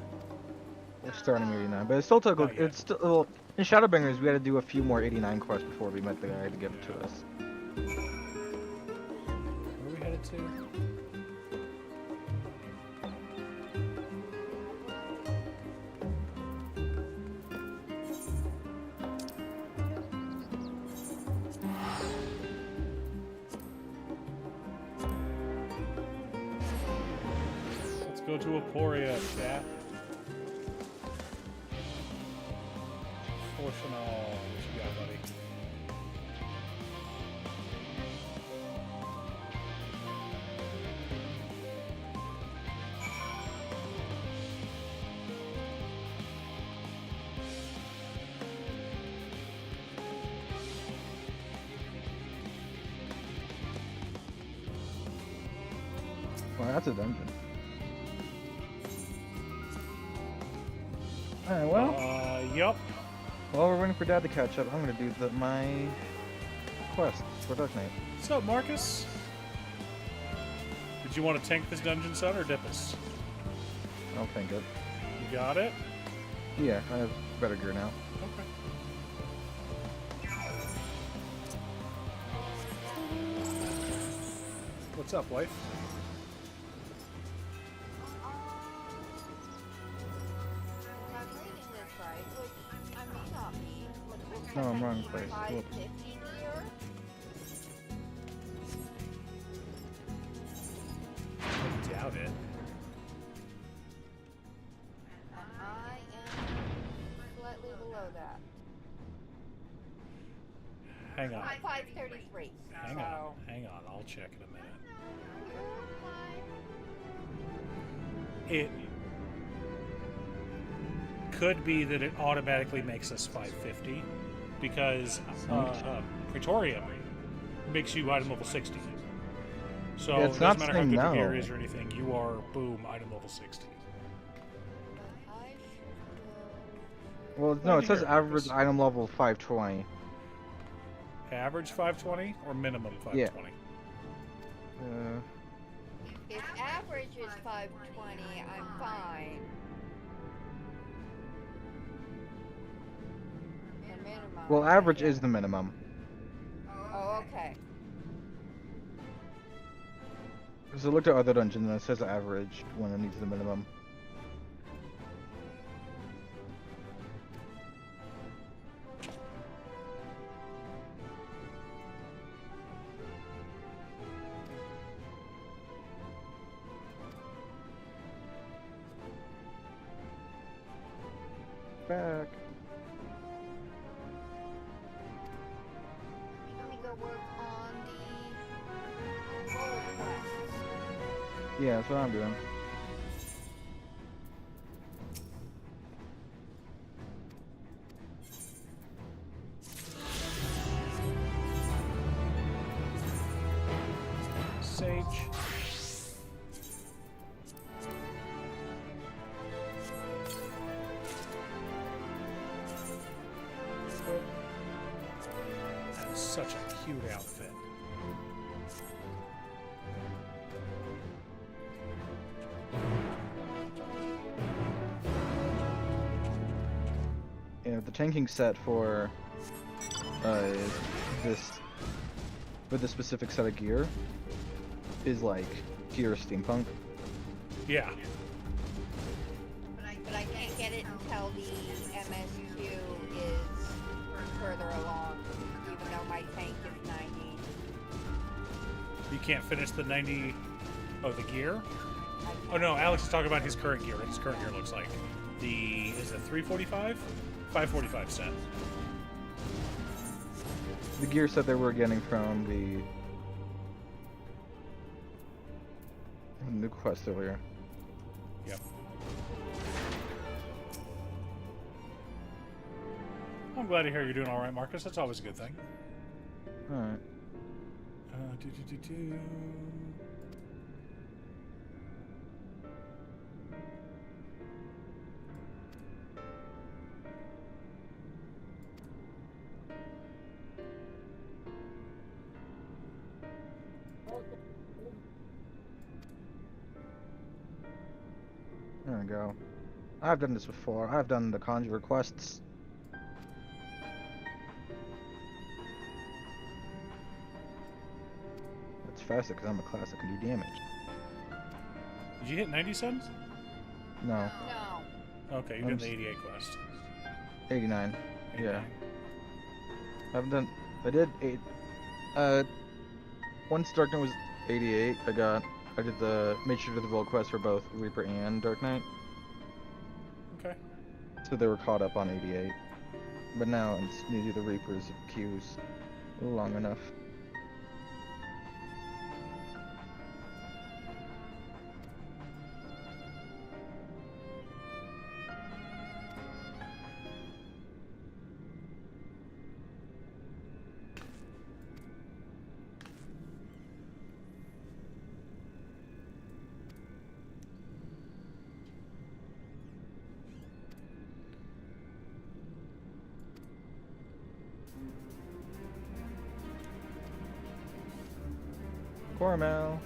We're starting 89, but it still took. It's still well, in Shadowbringers. We had to do a few more 89 quests before we met the guy to give it to us. Where are we headed to? Go to Aporia, chat. Fortunal. What you got, buddy? Well, that's a dungeon. Alright, well. Yup. While we're waiting for Dad to catch up, I'm gonna do my quest for Dark Knight. What's up, Marcus? you want to tank this dungeon, son, or dip us? I'll tank it. You got it? Yeah, I have better gear now. Okay. What's up, wife? No, I'm wrong place. Look. I doubt it. I am slightly below that. Hang on. 533. Hang on. I'll check in a minute. It could be that it automatically makes us 550 because Praetorium makes you item level 60. So Yeah, it it's doesn't not matter how good saying your gear no. is or anything, you are, boom, item level 60. Well, no, it says average item level 520. Average 520 or minimum 520? If average is 520, I'm fine. The minimum. Well, average is the minimum. Oh, okay. Because I looked at other dungeons and it says average when it needs the minimum. Back. Let me go work on the gold quests. Yeah, that's what I'm doing. Sage. That's such a cute outfit. Yeah, the tanking set for this for the specific set of gear is like pure steampunk. Yeah. But I can't get it until the MSQ is further along, even though my tank is 90. You can't finish the 90... Oh, the gear? Oh no, Alex is talking about his current gear. What his current gear looks like. Is it 345? 545 cent. The gear set that we're getting from the new quest earlier. Yep. I'm glad to hear you're doing all right, Marcus. That's always a good thing. All right. There we go. I've done this before. I've done the conjurer quests. It's faster because I'm a class that can do damage. Did you hit 90 cents? No. No. Okay, you did the 88 quest. 89. Yeah. I did 8. Once Dark Knight was 88, I made sure to do the Vault quest for both Reaper and Dark Knight. Okay. So they were caught up on 88. But now I just need to do the Reaper's queues long enough. Cormel.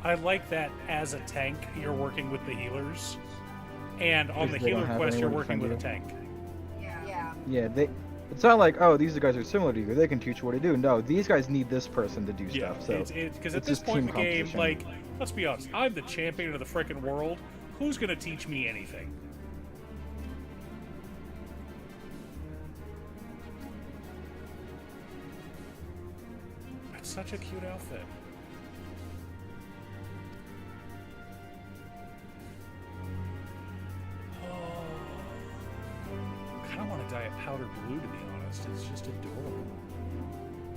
I like that as a tank, you're working with the healers, and on the Because they don't healer have quest, you're anyone to working with a defend tank. Yeah. Yeah, they. It's not like, oh, these guys are similar to you. They can teach you what to do. No, these guys need this person to do Yeah, stuff. So because at it's this just point in team the game, composition. like, let's be honest, I'm the champion of the frickin' world. Who's gonna teach me anything? That's such a cute outfit. I kind of want to dye it powder blue, to be honest. It's just adorable.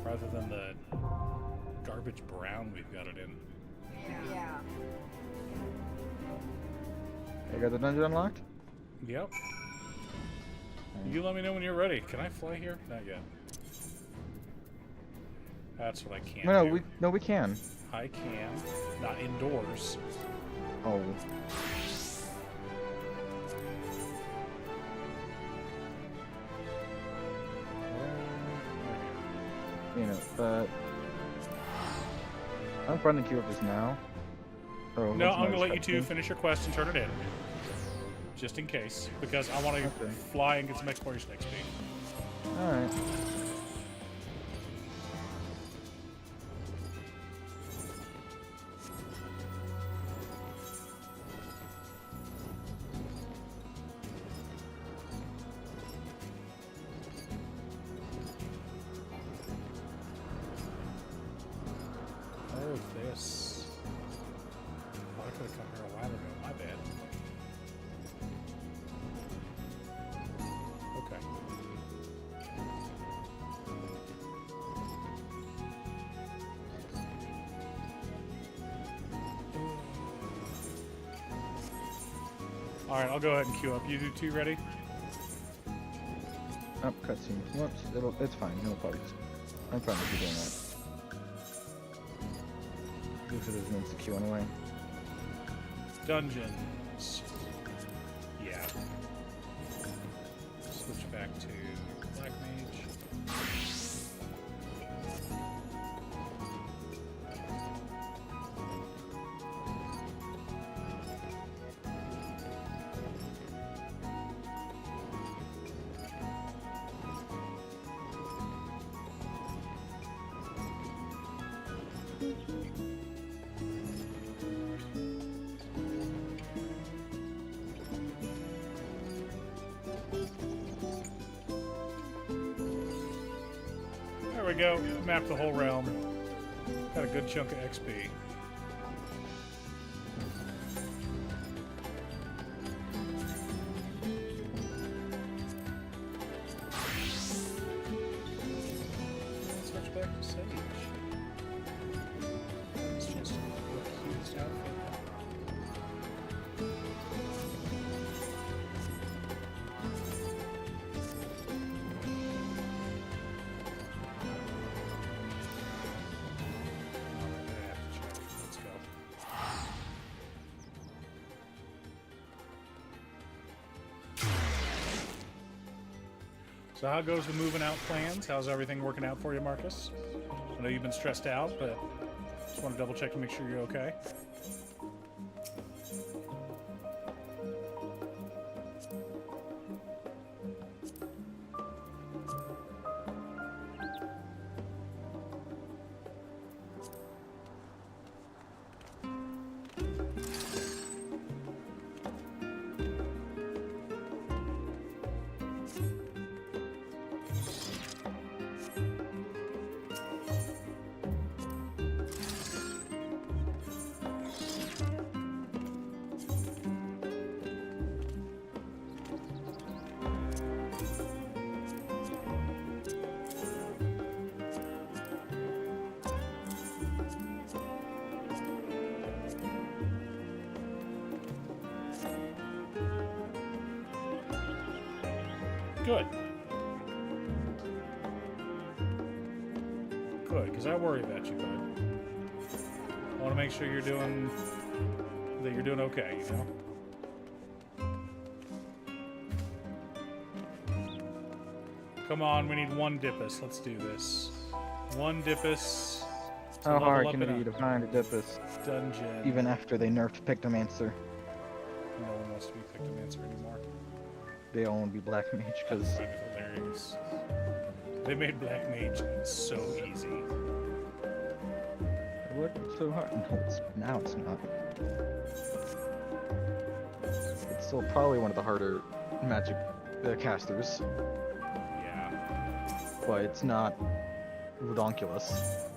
Rather than the garbage brown we've got it in. Yeah. You got the dungeon unlocked? Yep. You let me know when you're ready. Can I fly here? Not yet. That's what I can't do. No, we can. I can. Not indoors. Oh. You know, but I'm trying to queue up this now. Oh, No, I'm gonna let you two finish your quest and turn it in. Just in case. Because I want to fly and get some exploration XP. Alright. Oh, this. Oh, I could have come here a while ago. My bad. Okay. Alright, I'll go ahead and queue up. You two ready? Oh, cutscene. Whoops. It's fine. No problems. I'm fine with you doing that. Usually there's an insecure anyway. Dungeons. Yeah. Switch back to Black Mage. There we go. Mapped the whole realm. Got a good chunk of XP. Switch back to Sage. It's just the cutest outfit. Let's go. So how goes the moving out plans? How's everything working out for you, Marcus? I know you've been stressed out, but just want to double check to make sure you're okay. Good. Good, because I worry about you, bud. I want to make sure you're doing okay, you know? Come on, we need one Dippus. Let's do this. One Dippus. How level hard up can in it be a to find a Dipus? dungeon. Even after they nerfed Pictomancer. No one wants to be Pictomancer anymore. They all want to be Black Mage, because... I find it hilarious. They made Black Mage so easy. What? It's so hard? No, now it's not. It's still probably one of the harder magic casters. Yeah. But it's not redonkulous.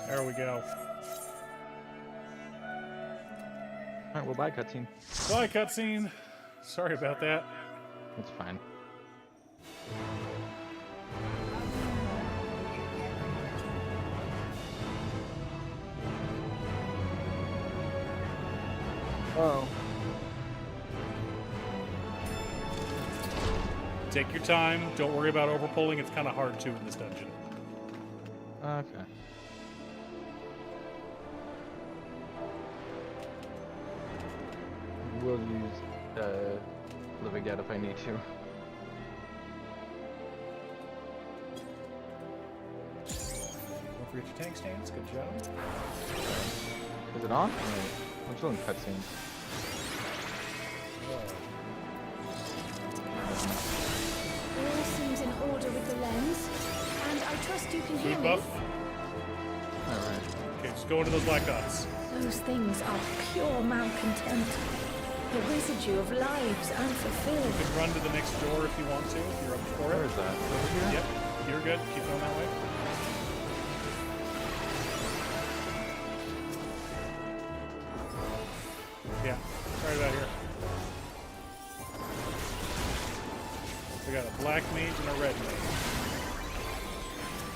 There we go. Alright, well, bye, cutscene. Bye, cutscene. Sorry about that. It's fine. Oh. Take your time. Don't worry about overpulling. It's kind of hard too in this dungeon. Okay. We'll use Live Again if I need to. Don't forget your tank stance. Good job. Is it on? Wait, I'm still in cutscene. All seems in order with the lens, and I trust you can hear Boot me. buff. Alright. Okay, just go into those black dots. Those things are pure malcontent. The residue of lives You unfulfilled. can run to the next door if you want to, if you're up for it. Where is that? Over here? Yep, you're good. Keep going that way. Yeah, right about here. We got a black mage and a red mage.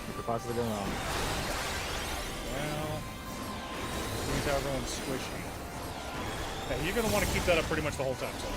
What could possibly go wrong? Well, seems how everyone's squishy. Yeah, you're gonna want to keep that up pretty much the whole time, so.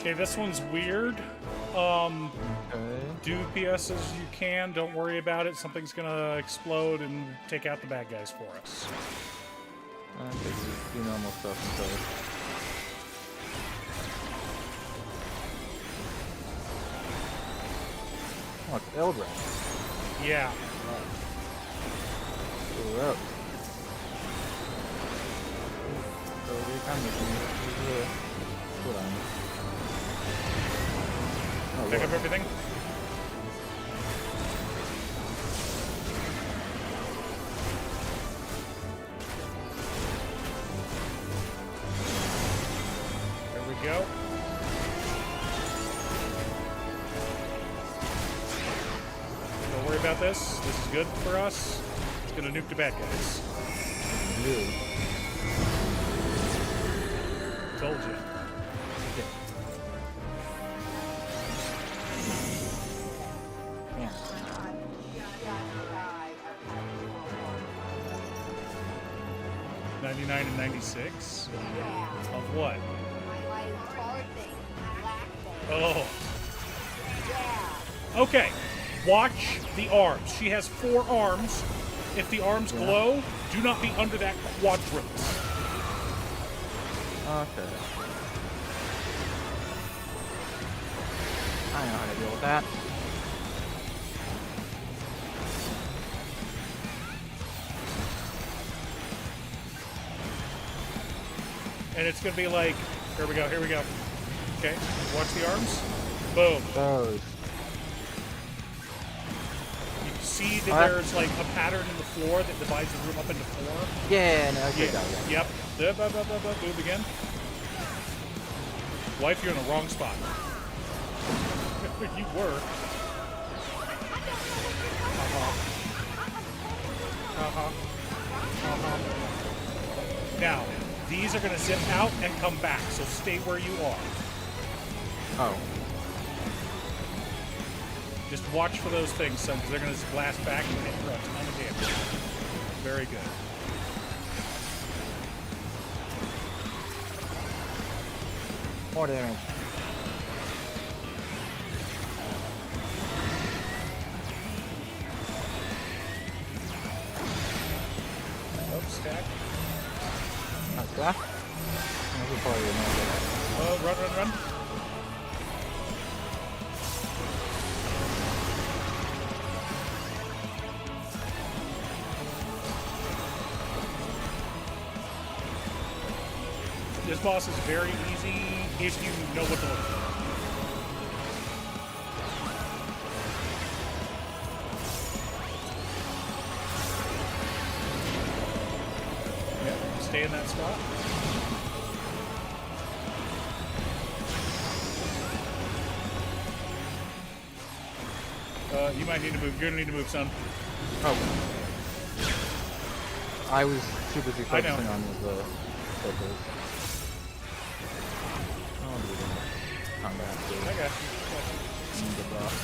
Okay, this one's weird. Do PS as you can. Don't worry about it. Something's gonna explode and take out the bad guys for us. Okay, just do normal stuff instead. Oh, it's Eldred. Yeah. Pull it up. So they kind of hold on. Oh, Pick up everything. There we go. Don't worry about this. This is good for us. It's gonna nuke the bad guys. Told you. Okay. Yeah. 99 and 96? Of what? Oh. Okay. Watch the arms. She has 4 arms. If the arms glow, do not be under that quadrant. Okay. I know how to deal with that. And it's going to be like, here we go, here we go. Okay, watch the arms. Boom. Those. You see that there's like a pattern in the floor that divides the room up into 4? Yeah, no, okay, got it. Yep. Move again. Wife, you're in the wrong spot. You were. Now, these are going to zip out and come back, so stay where you are. Oh. Just watch for those things, son, because they're going to blast back and hit for a ton of damage. Very good. More damage. Oh, stack. Stack? Oh, run. This boss is very easy if you know what to look for. Yep, stay in that spot. You might need to move. You're gonna need to move, son. Oh. I was too busy focusing on the circles. Combat. I got you. The boss.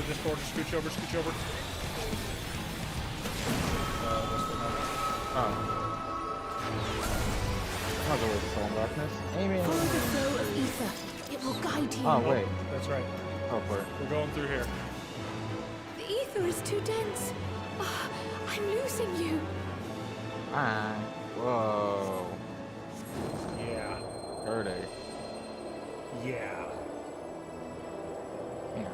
This border, scooch over. Oh. I'll go with Soul Darkness. Aiming. Follow the flow of ether. It will guide you. Oh, wait. That's right. Oh, for it. We're going through here. The ether is too dense. Oh, I'm losing you. Ah. Whoa. Yeah. Dirty. Yeah. Yeah.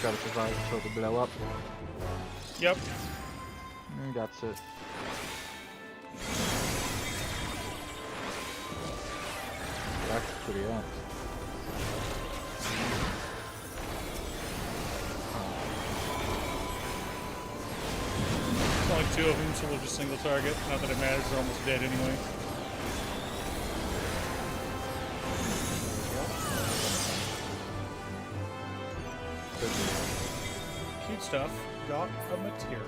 gotta survive until they blow up. Yep. That's it. That's pretty apt. Only 2 of them, so we'll just single target. Not that it matters, they're almost dead anyway. Cutestuff got a materia.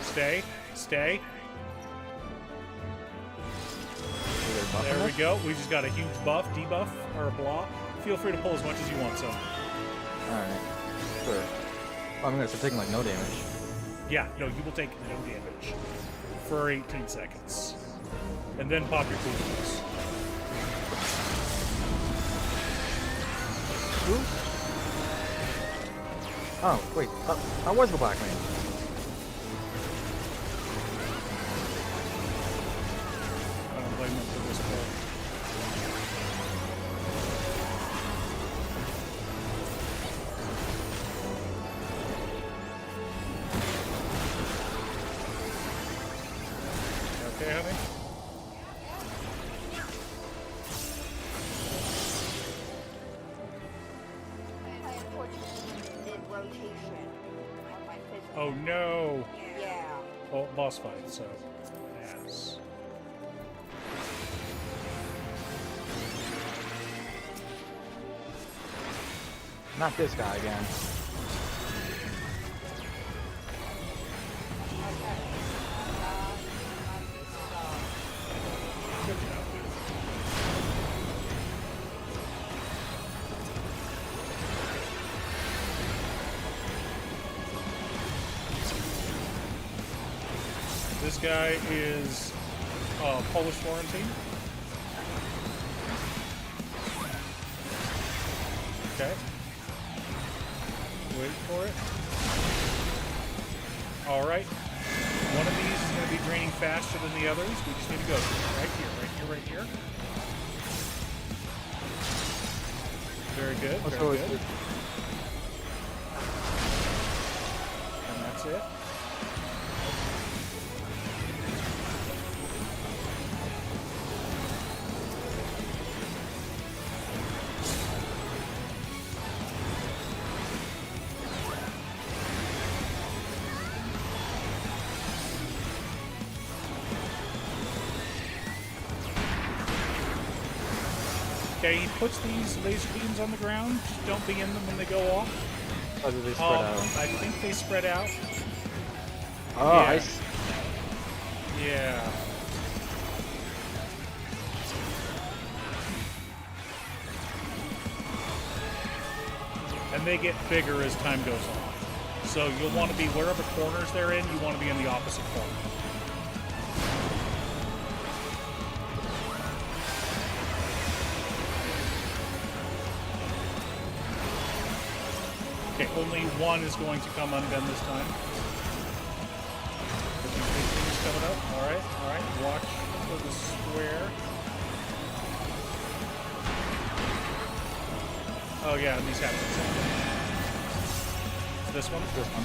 Stay. Stay. There we go. We just got a huge buff, debuff, or a block. Feel free to pull as much as you want, so. Alright. Sure. Oh, I'm gonna start taking like no damage. Yeah, no, you will take no damage for 18 seconds. And then pop your cooldows. Oh, wait. I was the black man. I don't blame them for this part. Okay, honey? Oh no! Yeah. Well, boss fight, so. Yes. Not this guy again. This guy is Polish Florentine. Okay. Wait for it. Alright. One of these is going to be draining faster than the others. We just need to go through it. Right here, right here, right here. Very good, very good. And that's it. Okay, he puts these laser beams on the ground. Just don't be in them when they go off. Oh, do they spread out? I think they spread out. Oh, yeah. I see. Yeah. And they get bigger as time goes on. So you'll want to be wherever corners they're in, you want to be in the opposite corner. Okay, only one is going to come undone this time. These big things coming up. Alright, alright. Watch for the square. Oh yeah, and these happen. This one? This one.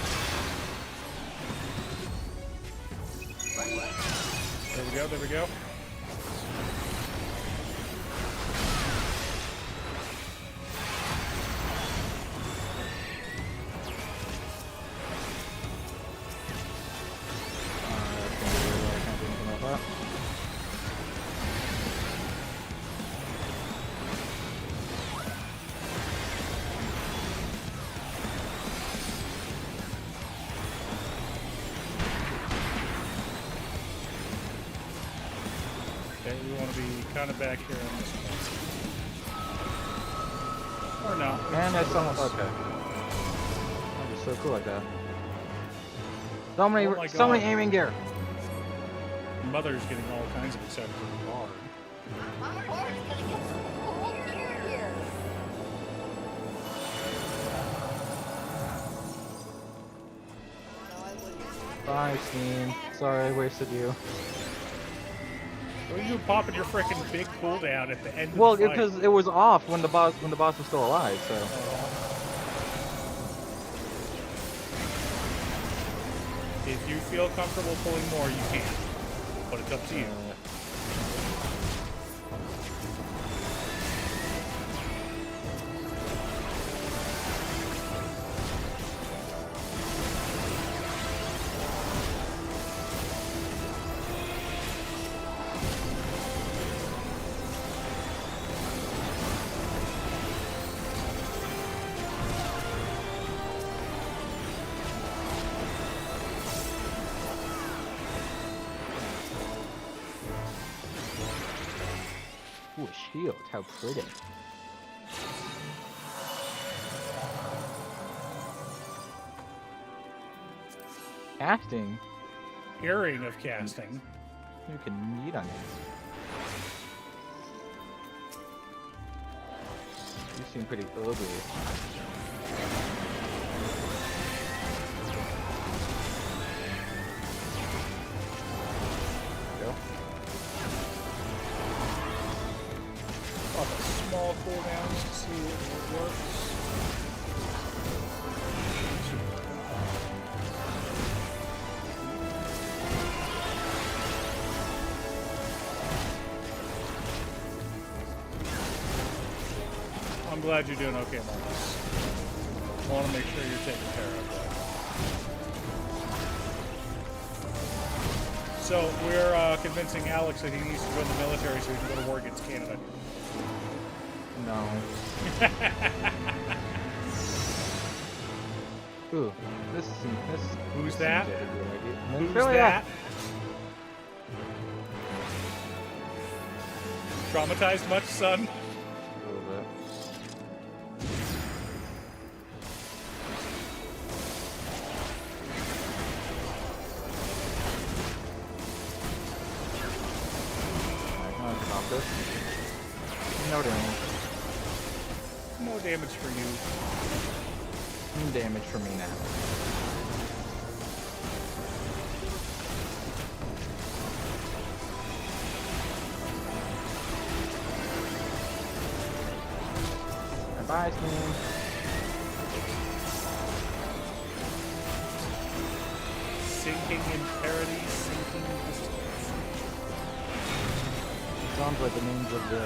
There we go, there we go. We want to be kind of back here on this one. Or not. And that's almost okay. That'd be so cool like that. So many, Oh so many aiming gear. Mother's getting all kinds of excited for the bar. Bye, Steam. Sorry I wasted you. What are you popping your freaking big cooldown at the end of the Well, fight? because it was off when the boss was still alive, so. If you feel comfortable pulling more, you can. But it's up to you. Ooh, a shield. How pretty. Casting. Earring of casting. You can eat on it. You seem pretty ugly. Go. Small cooldowns to see what works. I'm glad you're doing okay, Marcus. I want to make sure you're taken care of. So we're convincing Alex that he needs to join the military so he can go to war against Canada. No. Ooh, this. Who's that? Who's Minfilia. that? Traumatized much, son? A little bit. Alright, stop this. No damage. No damage for you. Some damage for me now. Bye, Steam. Sinking in parody, sinking distance. Sounds like the names of the...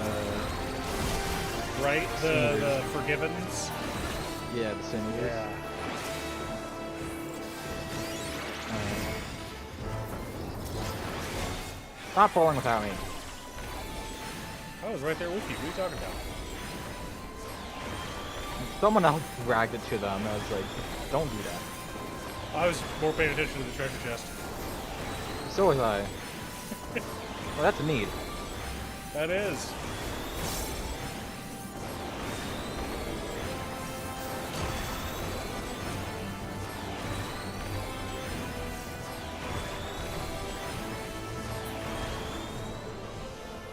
Right? The Forgivens? Yeah, the Sinners. Yeah. Stop falling without me. I was right there with you. What are you talking about? Someone else dragged it to them. I was like, don't do that. I was more paying attention to the treasure chest. So was I. Well, that's a need. That is.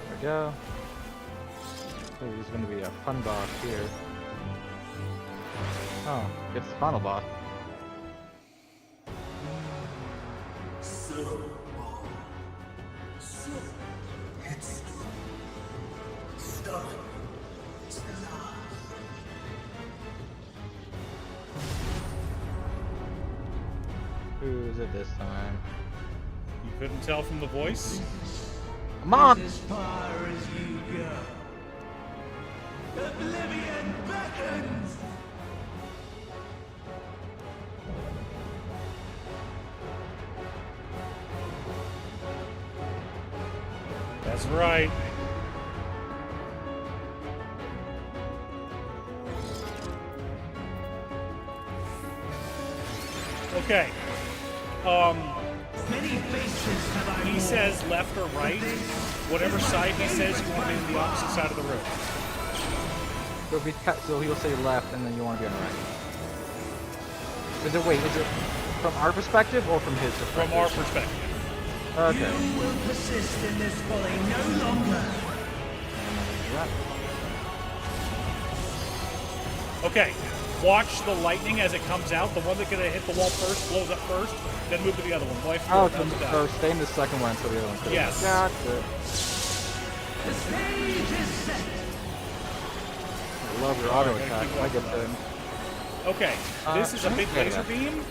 There we go. Oh, there's going to be a fun boss here. Oh, it's the final boss. Who is it this time? You couldn't tell from the voice? Come on! As far as you go. Oblivion beckons! That's right. Okay. He says left or right. Whatever side he says, you want to be on the opposite side of the room. So he'll say left, and then you want to be on the right. Is it from our perspective or from his perspective? From our perspective. Okay. You will persist in this folly no longer. Okay. Watch the lightning as it comes out. The one that's going to hit the wall first blows up first, then move to the other one. Wife So stay in the second one until the other one goes. Yes. Gotcha. The stage is set. I love your auto attack. I get them. Okay. This is a big okay, laser then. beam,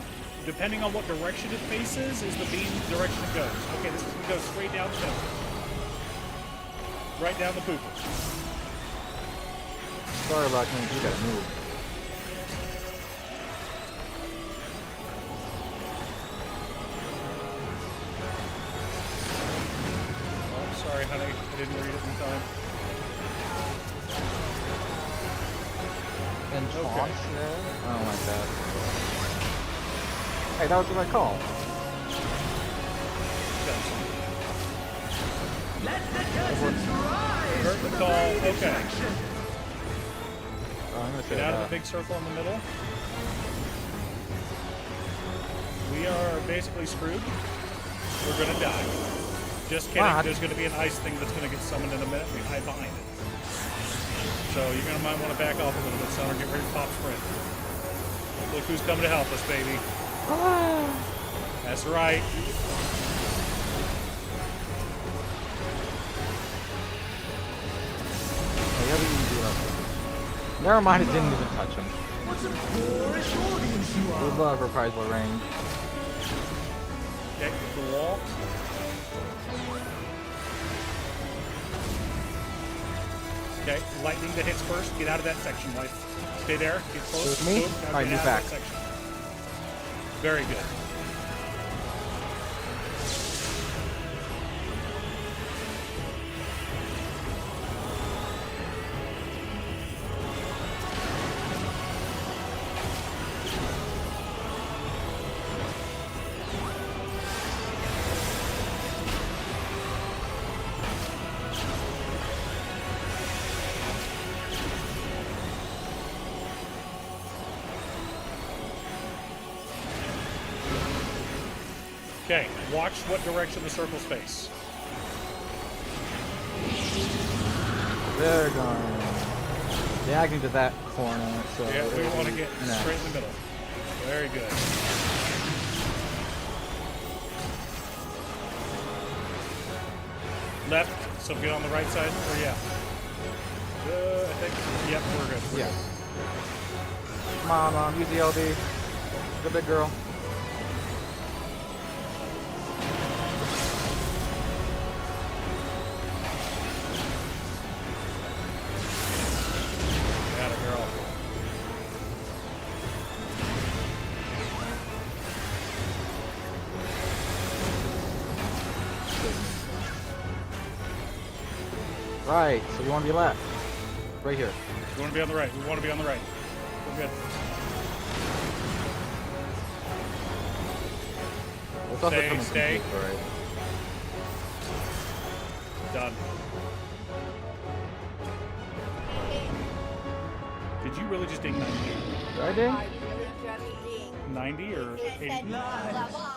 depending on what direction it faces, is the beam direction it goes. Okay, this is going to go straight down the middle. Right down the pooper. Sorry about me, you gotta move. Oh, sorry, honey. I didn't read it in time. And taunts there? Oh my god. Hey, that was what I call. Let the curtains rise for the Call. main Okay. attraction. Oh, I'm gonna say Get out of that. the big circle in the middle. We are basically screwed. We're gonna die. Just kidding. What? There's gonna be an ice thing that's gonna get summoned in a minute. We hide behind it. So you're gonna might want to back off a little bit, son, or get ready to pop sprint. Look who's coming to help us, baby. That's right. Never mind, it didn't even touch him. What a boorish audience you We are. love reprisal range. Okay, the wall. Okay, lightning that hits first. Get out of that section, wife. Stay there. Get close. With me? Boom. Now Alright, get move out back. of that section. Very good. Okay, watch what direction the circles face. They're going diagonally to that corner, so Yeah, we it'll want to be get next. straight in the middle. Very good. Left, so get on the right side, or yeah. I think, yep, we're good. We're Yeah. good. Come on, Mom, use the LD. Good big girl. Got it, girl. Right, so we want to be left. Right here. We want to be on the right. We want to be on the right. We're good. It's also Stay, coming from stay. deep, right? Done. Did you really just ding 90? Did I ding? I really just ding. 90 or 80? Level up.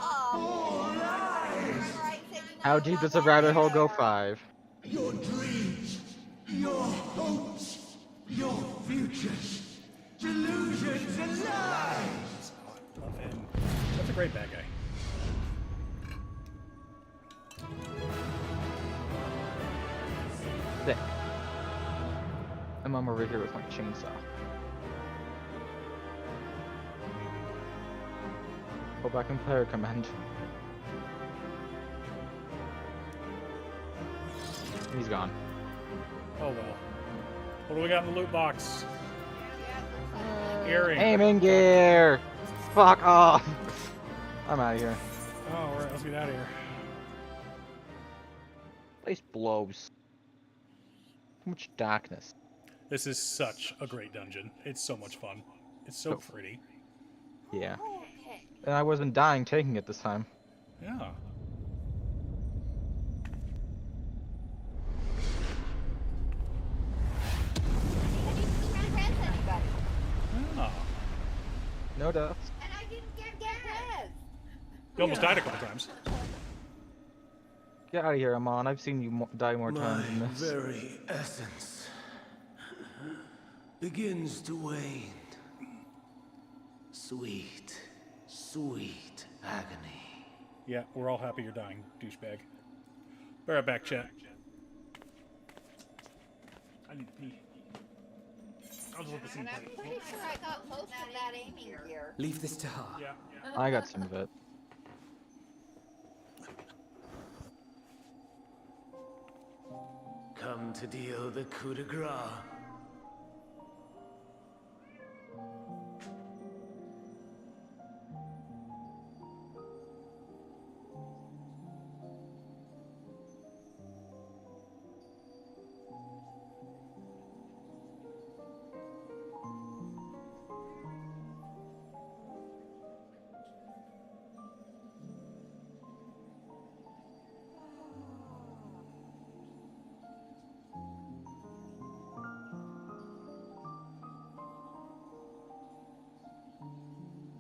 How deep does the rabbit hole go? 5. Your dreams, your hopes, your futures, delusions and lies. Love him. That's a great bad guy. There. And I'm over here with my chainsaw. Go back in player command. He's gone. Oh well. What do we got in the loot box? Earring. Aiming gear! Fuck off! I'm out of here. Oh, alright, let's get out of here. Place blows. Too much darkness. This is such a great dungeon. It's so much fun. It's so pretty. Yeah. And I wasn't dying taking it this time. Yeah. Ah. No deaths. And I didn't get res. You almost died a couple times. Get out of here, Amon. I've seen you die more times than My this. very essence begins to wane. Sweet, sweet agony. Yeah, we're all happy you're dying, douchebag. Be right back, chat. I need to pee. I'll just look at some And I'm plates. pretty sure I got most of that aiming gear. Leave this to her. Yeah. I got some of it. Come to deal the coup de grace.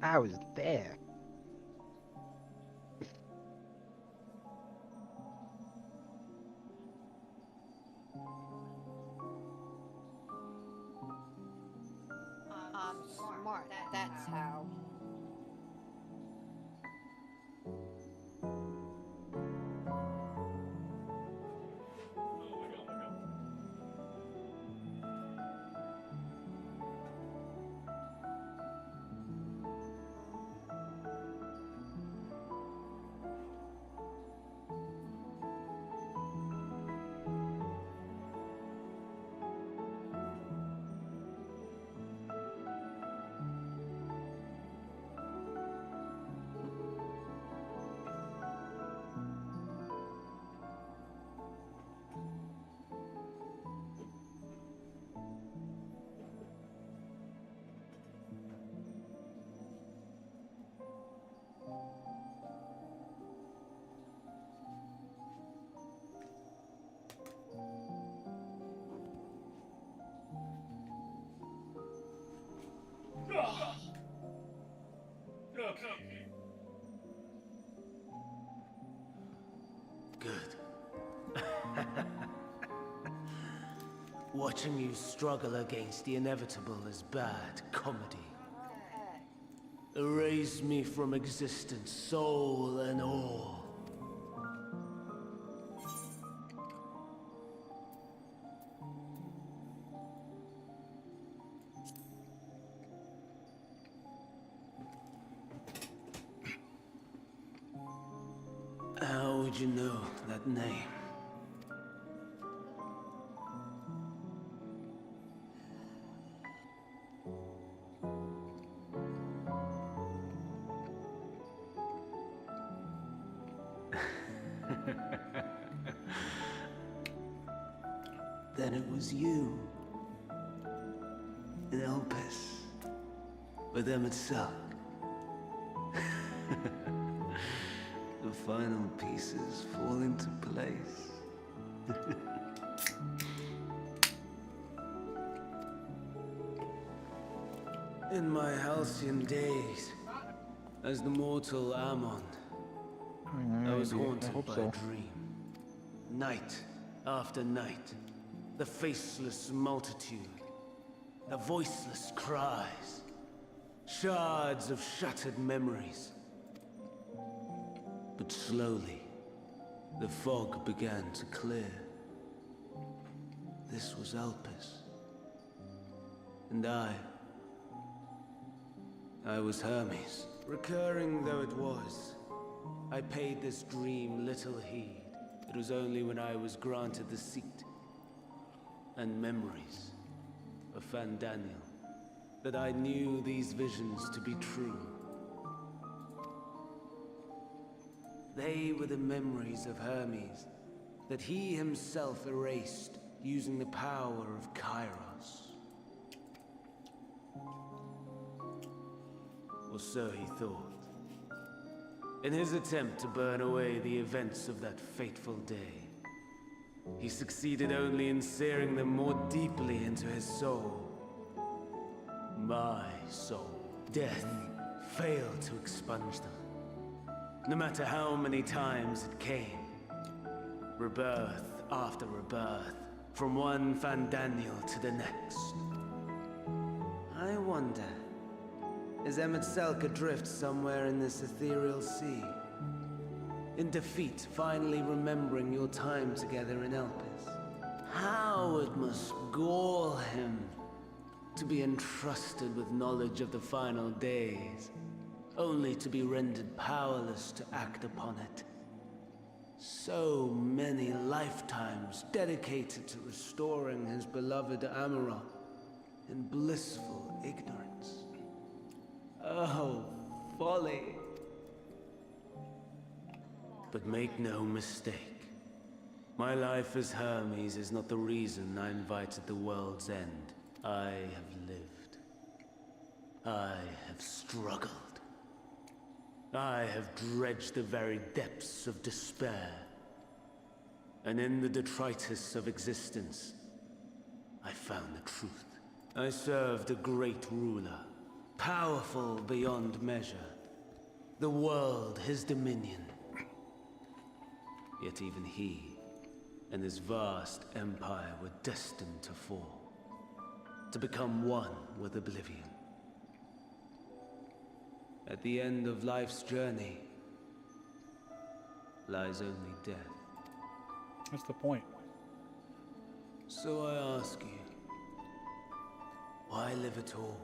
I was there. Smart. That's how. Good. Watching you struggle against the inevitable is bad comedy. Erase me from existence, soul and all. How would you know that name? Then it was you. In Elpis. With Emmet-Selk. The final pieces fall into place. In my halcyon days, as the mortal Ammon, I was haunted by a dream. Night after night, the faceless multitude, the voiceless cries, shards of shattered memories. But slowly, the fog began to clear. This was Elpis. And I was Hermes. Recurring though it was, I paid this dream little heed. It was only when I was granted the seat and memories of Fandaniel that I knew these visions to be true. They were the memories of Hermes that he himself erased using the power of Kairos. Or so he thought. In his attempt to burn away the events of that fateful day, he succeeded only in searing them more deeply into his soul. My soul. Death failed to expunge them. No matter how many times it came. Rebirth after rebirth, from one Fandaniel to the next. I wonder, is Emmet-Selk adrift somewhere in this ethereal sea? In defeat, finally remembering your time together in Elpis? How it must gall him To be entrusted with knowledge of the final days, only to be rendered powerless to act upon it. So many lifetimes dedicated to restoring his beloved Amarok in blissful ignorance. Oh, folly. But make no mistake, my life as Hermes is not the reason I invited the world's end. I have lived. I have struggled. I have dredged the very depths of despair. And in the detritus of existence, I found the truth. I served a great ruler, powerful beyond measure. The world, his dominion. Yet even he and his vast empire were destined to fall, to become one with oblivion. At the end of life's journey lies only death. That's the point. So I ask you, why live at all?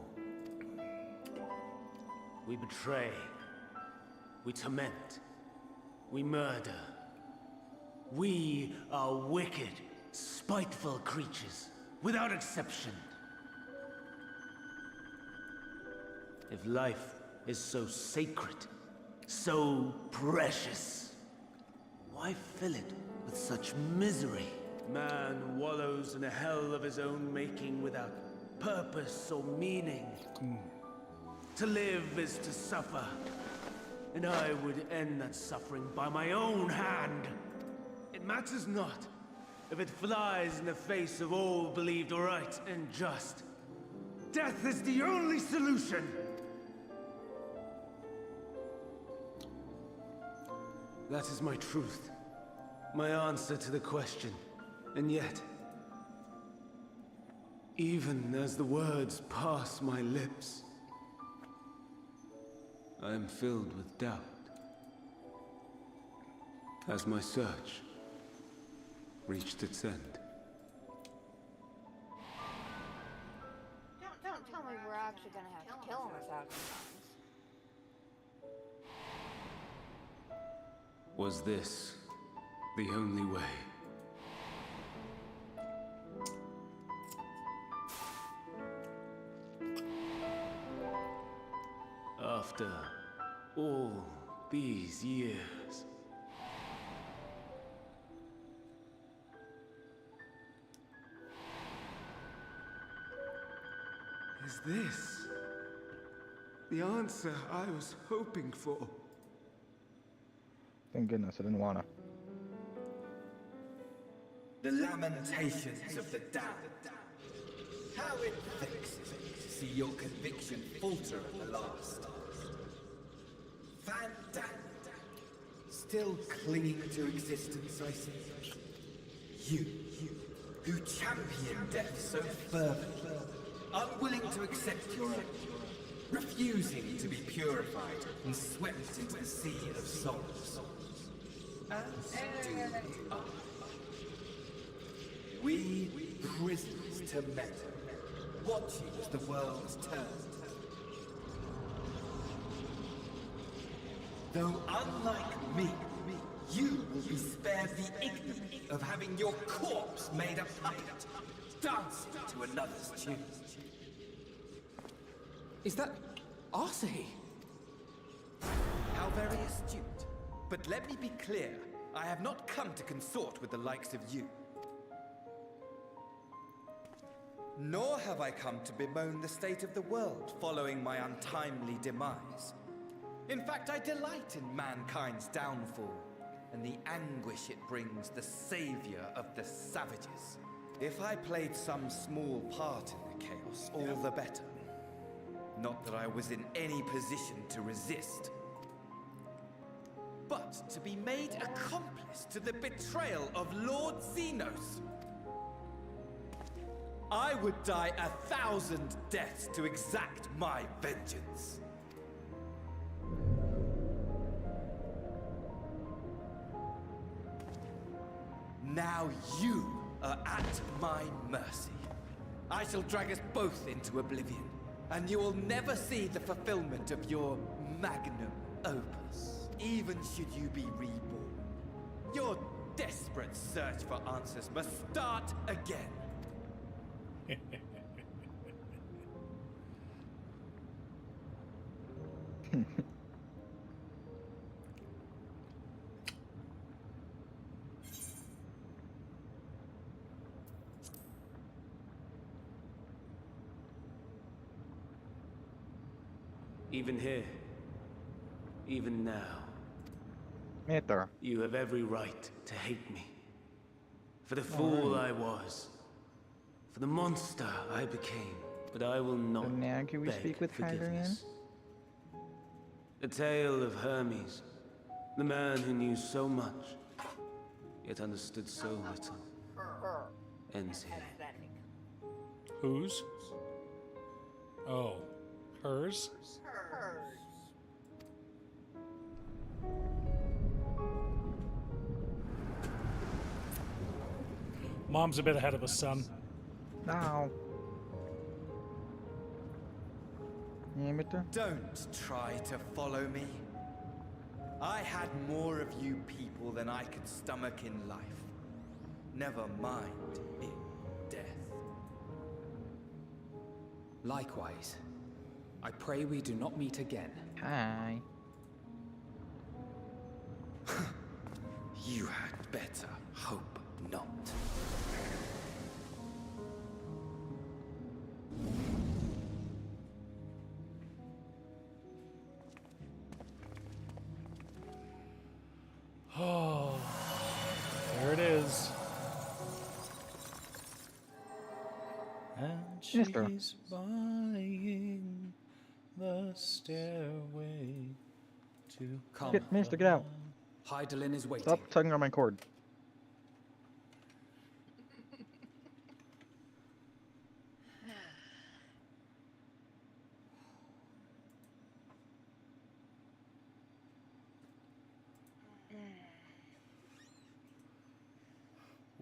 We betray, we torment, we murder. We are wicked, spiteful creatures, without exception. If life is so sacred, so precious, why fill it with such misery? Man wallows in a hell of his own making without purpose or meaning. To live is to suffer, and I would end that suffering by my own hand. It matters not if it flies in the face of all believed right and just. Death is the only solution! That is my truth, my answer to the question. And yet, even as the words pass my lips, I am filled with doubt. As my search reached its end. Don't tell me we're actually gonna have to kill him a thousand times. Was this the only way? After all these years, is this the answer I was hoping for? Thank goodness I didn't wanna. The lamentations of the damned. How it vexes me to see your conviction falter at the last. Van Damme, still clinging to existence, I see. You, who champion death so fervently, unwilling to accept your own, refusing to be purified and swept into the sea of souls. As do I. We prisoners to men, watching as the world turns. Though unlike me, you will be spared the ignominy of having your corpse made a puppet, dancing to another's tune. Is that Arsahi? How very astute. But let me be clear, I have not come to consort with the likes of you. Nor have I come to bemoan the state of the world following my untimely demise. In fact, I delight in mankind's downfall, and the anguish it brings the savior of the savages. If I played some small part in the chaos, all the better. Not that I was in any position to resist. But to be made accomplice to the betrayal of Lord Xenos. I would die 1,000 deaths to exact my vengeance. Now you are at my mercy. I shall drag us both into oblivion, and you will never see the fulfillment of your magnum opus, even should you be reborn. Your desperate search for answers must start again. Even here, even now, Meter. you have every right to hate me. For the fool I was, for the monster I became, but I will not So now can we beg speak with forgiveness. The tale of Hermes, the man who knew so much, yet understood so little, ends here. Whose? Oh, hers? Mom's a bit ahead of us, son. No. Meter. Don't try to follow me. I had more of you people than I could stomach in life. Never mind in death. Likewise. I pray we do not meet again. Hi. You had better hope not. Oh, there it is. And she's buying the stairway to Get Mister, get out. Heidelin is waiting. Stop tugging on my cord.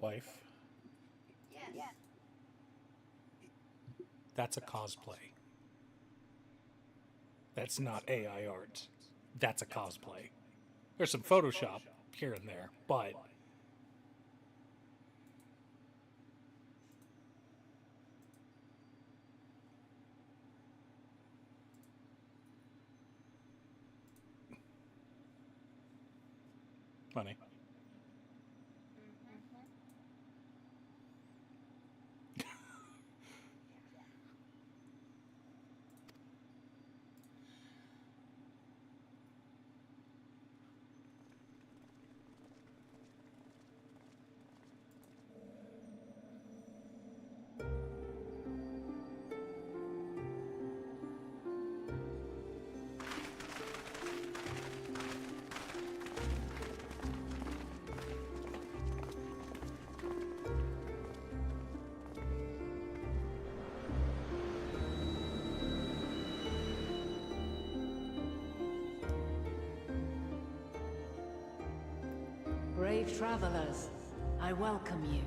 Wife. Yes. That's a cosplay. That's not AI art. That's a cosplay. There's some Photoshop here and there, but funny. Brave travelers, I welcome you.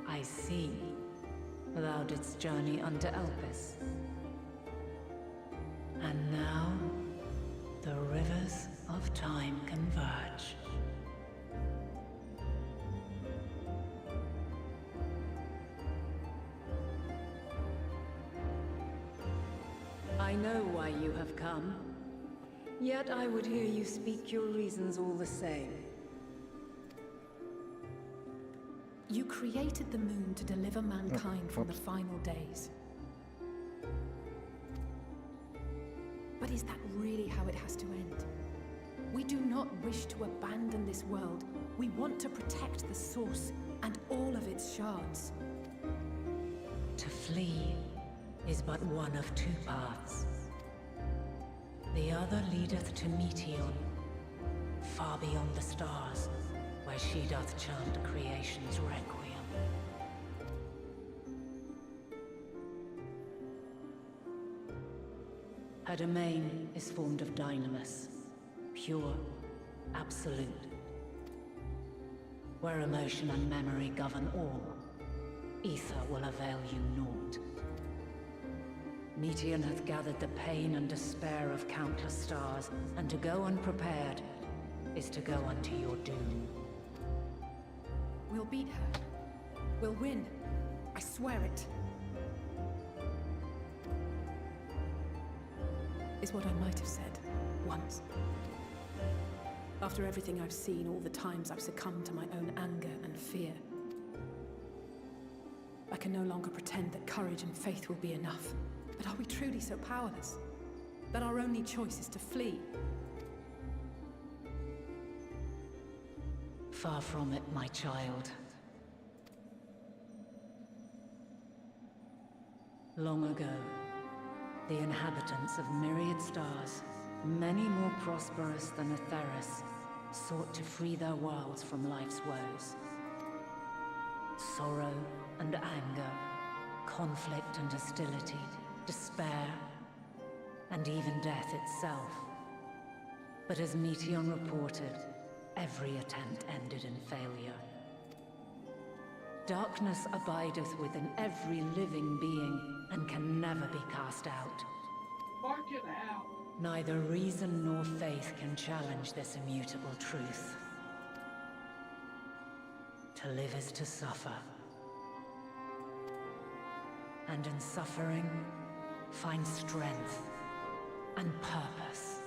I see. Thou didst journey unto Elpis. And now, the rivers of time converge. I know why you have come. Yet I would hear you speak your reasons all the same. You created the moon to deliver mankind from the final days. But is that really how it has to end? We do not wish to abandon this world. We want to protect the source and all of its shards. To flee is but one of two paths. The other leadeth to Meteon, far beyond the stars, where she doth chant creation's requiem. Her domain is formed of dynamis, pure, absolute. Where emotion and memory govern all, ether will avail you naught. Meteon hath gathered the pain and despair of countless stars, and to go unprepared is to go unto your doom. We'll beat her. We'll win. I swear it. Is what I might have said once. After everything I've seen, all the times I've succumbed to my own anger and fear. I can no longer pretend that courage and faith will be enough. But are we truly so powerless? That our only choice is to flee? Far from it, my child. Long ago, the inhabitants of myriad stars, many more prosperous than Atheris, sought to free their worlds from life's woes. Sorrow and anger, conflict and hostility, despair, and even death itself. But as Meteon reported, every attempt ended in failure. Darkness abideth within every living being and can never be cast out. Neither reason nor faith can challenge this immutable truth. To live is to suffer. And in suffering, find strength and purpose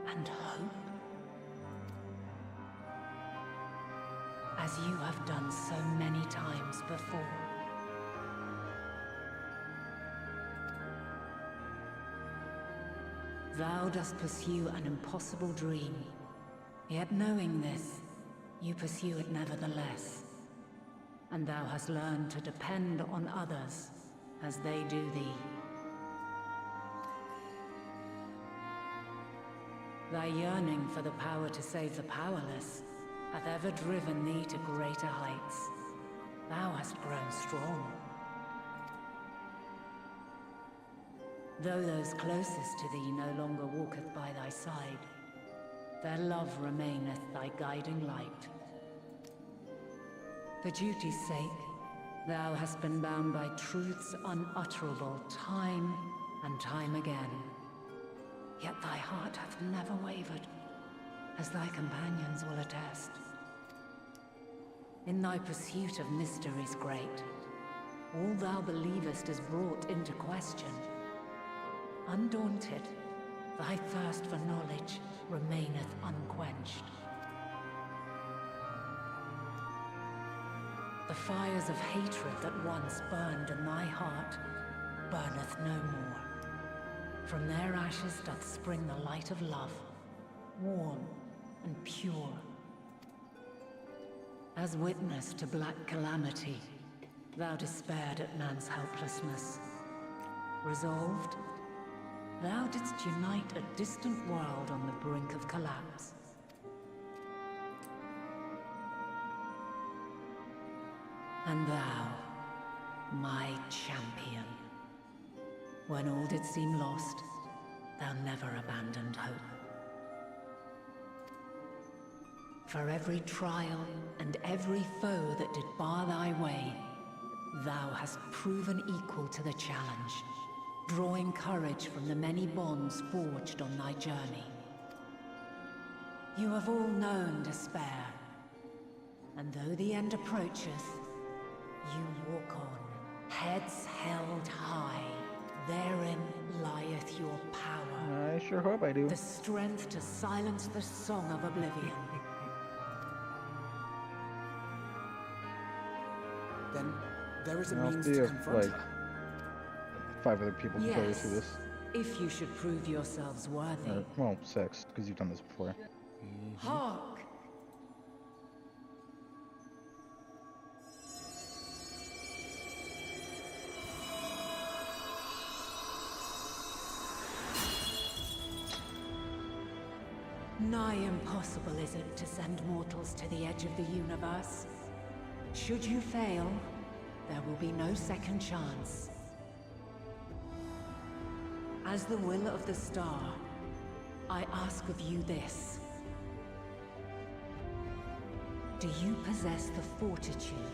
and hope. As you have done so many times before. Thou dost pursue an impossible dream, yet knowing this, you pursue it nevertheless. And thou hast learned to depend on others as they do thee. Thy yearning for the power to save the powerless hath ever driven thee to greater heights. Thou hast grown strong. Though those closest to thee no longer walketh by thy side, their love remaineth thy guiding light. For duty's sake, thou hast been bound by truths unutterable time and time again. Yet thy heart hath never wavered, as thy companions will attest. In thy pursuit of mysteries great, all thou believest is brought into question. Undaunted, thy thirst for knowledge remaineth unquenched. The fires of hatred that once burned in thy heart burneth no more. From their ashes doth spring the light of love, warm and pure. As witness to black calamity, thou despaired at man's helplessness. Resolved, thou didst unite a distant world on the brink of collapse. And thou, my champion, when all did seem lost, thou never abandoned hope. For every trial and every foe that did bar thy way, thou hast proven equal to the challenge, drawing courage from the many bonds forged on thy journey. You have all known despair, and though the end approacheth, you walk on, heads held high. Therein lieth your power. I sure hope I do. The strength to silence the song of oblivion. Then there is a I'll means see to if, confront like, her. 5 other people can carry Yes, through this. if you should prove yourselves worthy. Or, well, 6, because you've done this before. Hark! Nigh impossible is it to send mortals to the edge of the universe. Should you fail, there will be no second chance. As the will of the star, I ask of you this. Do you possess the fortitude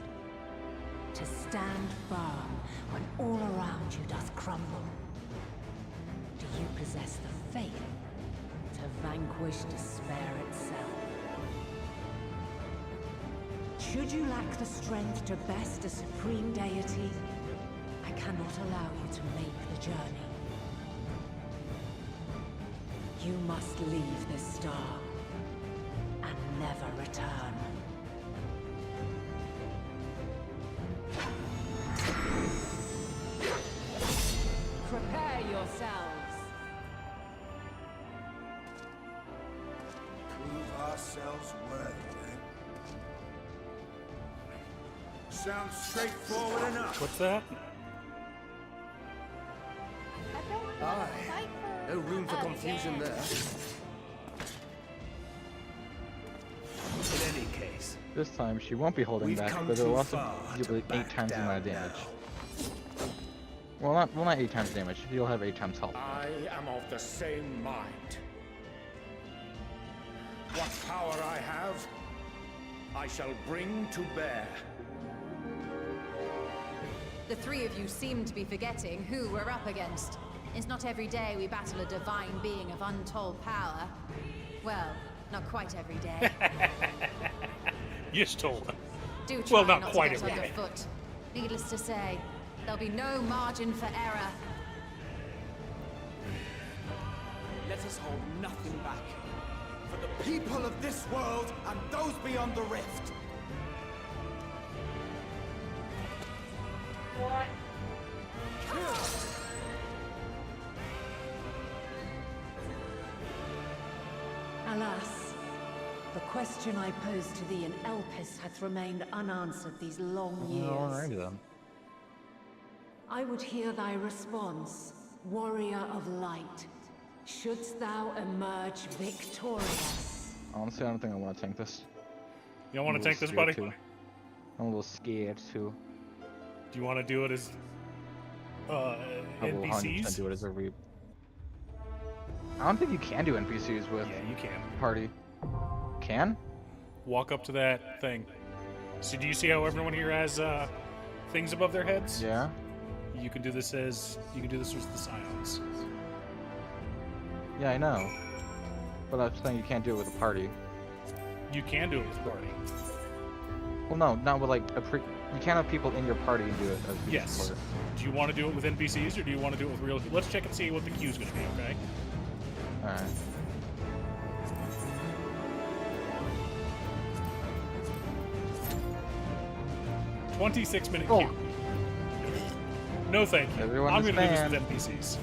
to stand firm when all around you doth crumble? Do you possess the faith to vanquish despair itself? Should you lack the strength to best a supreme deity, I cannot allow you to make the journey. You must leave this star and never return. Prepare yourselves. Prove ourselves worthy, then. Sounds straightforward enough. What's that? Aye. No room for confusion there. In any case, This time she won't be holding back, but it'll also deal with 8 times the amount of damage. Well, not 8 times damage. You'll have 8 times health. I am of the same mind. What power I have, I shall bring to bear. The three of you seem to be forgetting who we're up against. It's not every day we battle a divine being of untold power. Well, not quite every day. You stole it. Do try Well, not not quite to get every day. underfoot. Needless to say, there'll be no margin for error. Let us hold nothing back. For the people of this world and those beyond the rift. What? Alas, the question I posed to thee in Elpis hath remained unanswered these long years. Alrighty then. I would hear thy response, warrior of light. Shouldst thou emerge victorious? Honestly, I don't think I want to tank this. You don't want I'm to a tank this, little buddy? scared, too. I'm a little scared too. Do you want to do it as I will 100% NPCs? do it as a re. I don't think you can do NPCs with. Yeah, you can. Party. Can? Walk up to that thing. So do you see how everyone here has things above their heads? Yeah. You can do this as the Scions. Yeah, I know. But I'm saying you can't do it with a party. You can do it with a party. Well, no, not with like a pre. You can't have people in your party and do it as a Yes. player. Do you want to do it with NPCs or do you want to do it with real? Let's check and see what the queue's going to be. Okay. All right. $26-minute queue. No, thank you. Everyone I'm is going to do this banned. with NPCs.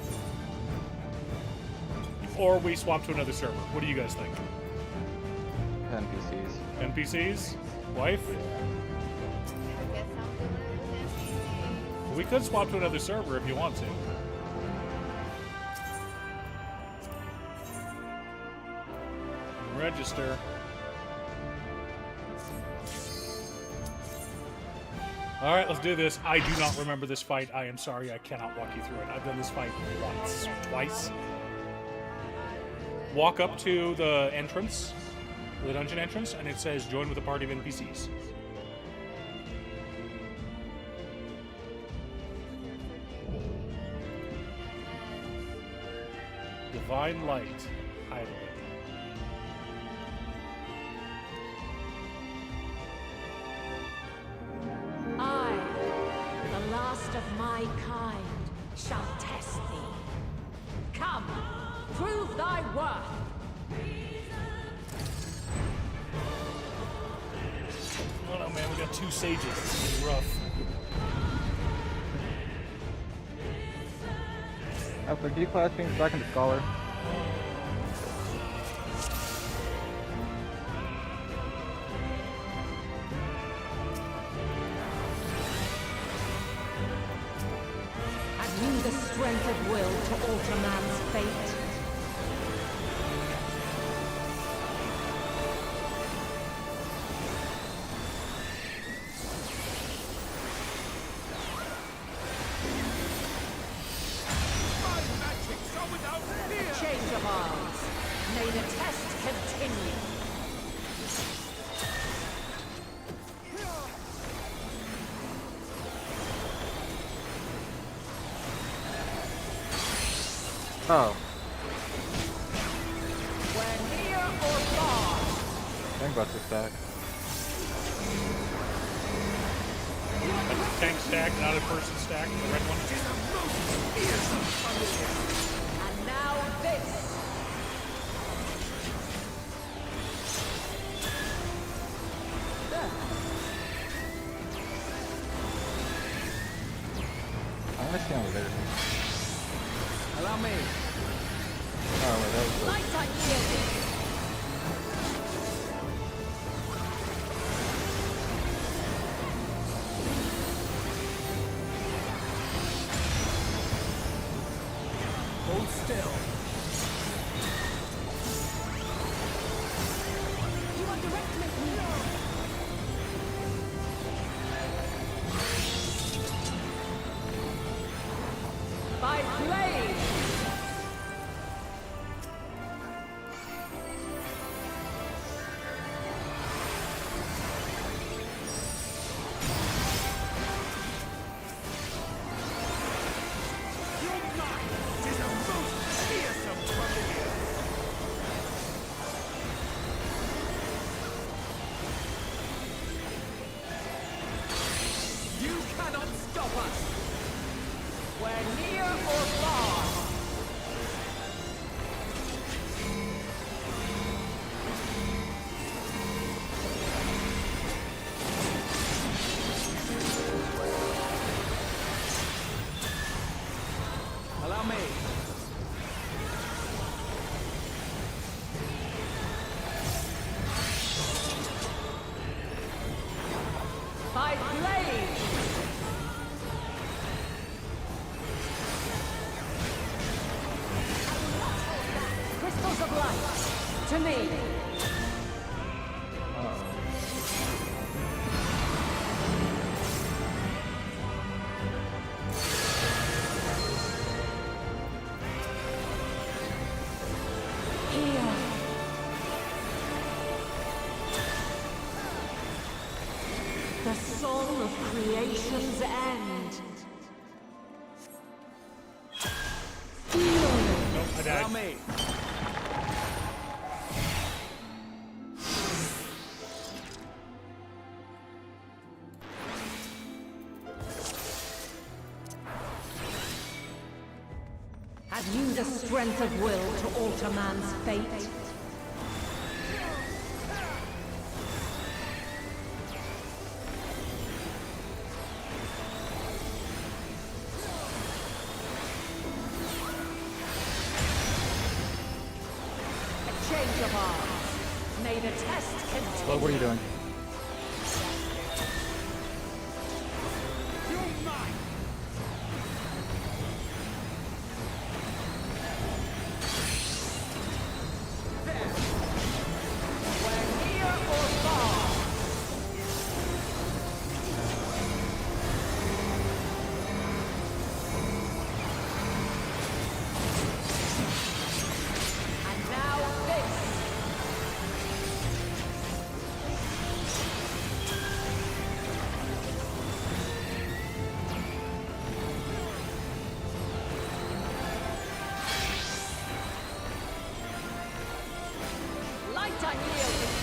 Or we swap to another server. What do you guys think? NPCs. NPCs? Wife? We could swap to another server if you want to. Register. Alright, let's do this. I do not remember this fight. I am sorry, I cannot walk you through it. I've done this fight once, twice. Walk up to the entrance, the dungeon entrance, and it says join with a party of NPCs. Divine Light, Highlight. I, the last of my kind, shall test thee. Come, prove thy worth. Oh no, man, we got 2 sages. This is rough. After D-class being back into Scholar. Have you the strength of will to alter man's fate? Oh. When near or far. Gangbuster stack. That's a tank stack, not a person stack. The red one. And now this. I want to see on the video. Allow me. Oh, wait, that was the... Light on you. Hold still. You underestimate me. By blade. You cannot stop us. When near or far. Allow me. By blade. Crystals of light. To me. Here. The song of creation's end. Nope, I died. Allow me. Have you the strength of will to alter man's fate? A change of arms. May the test continue. What are you doing? Light unyielding.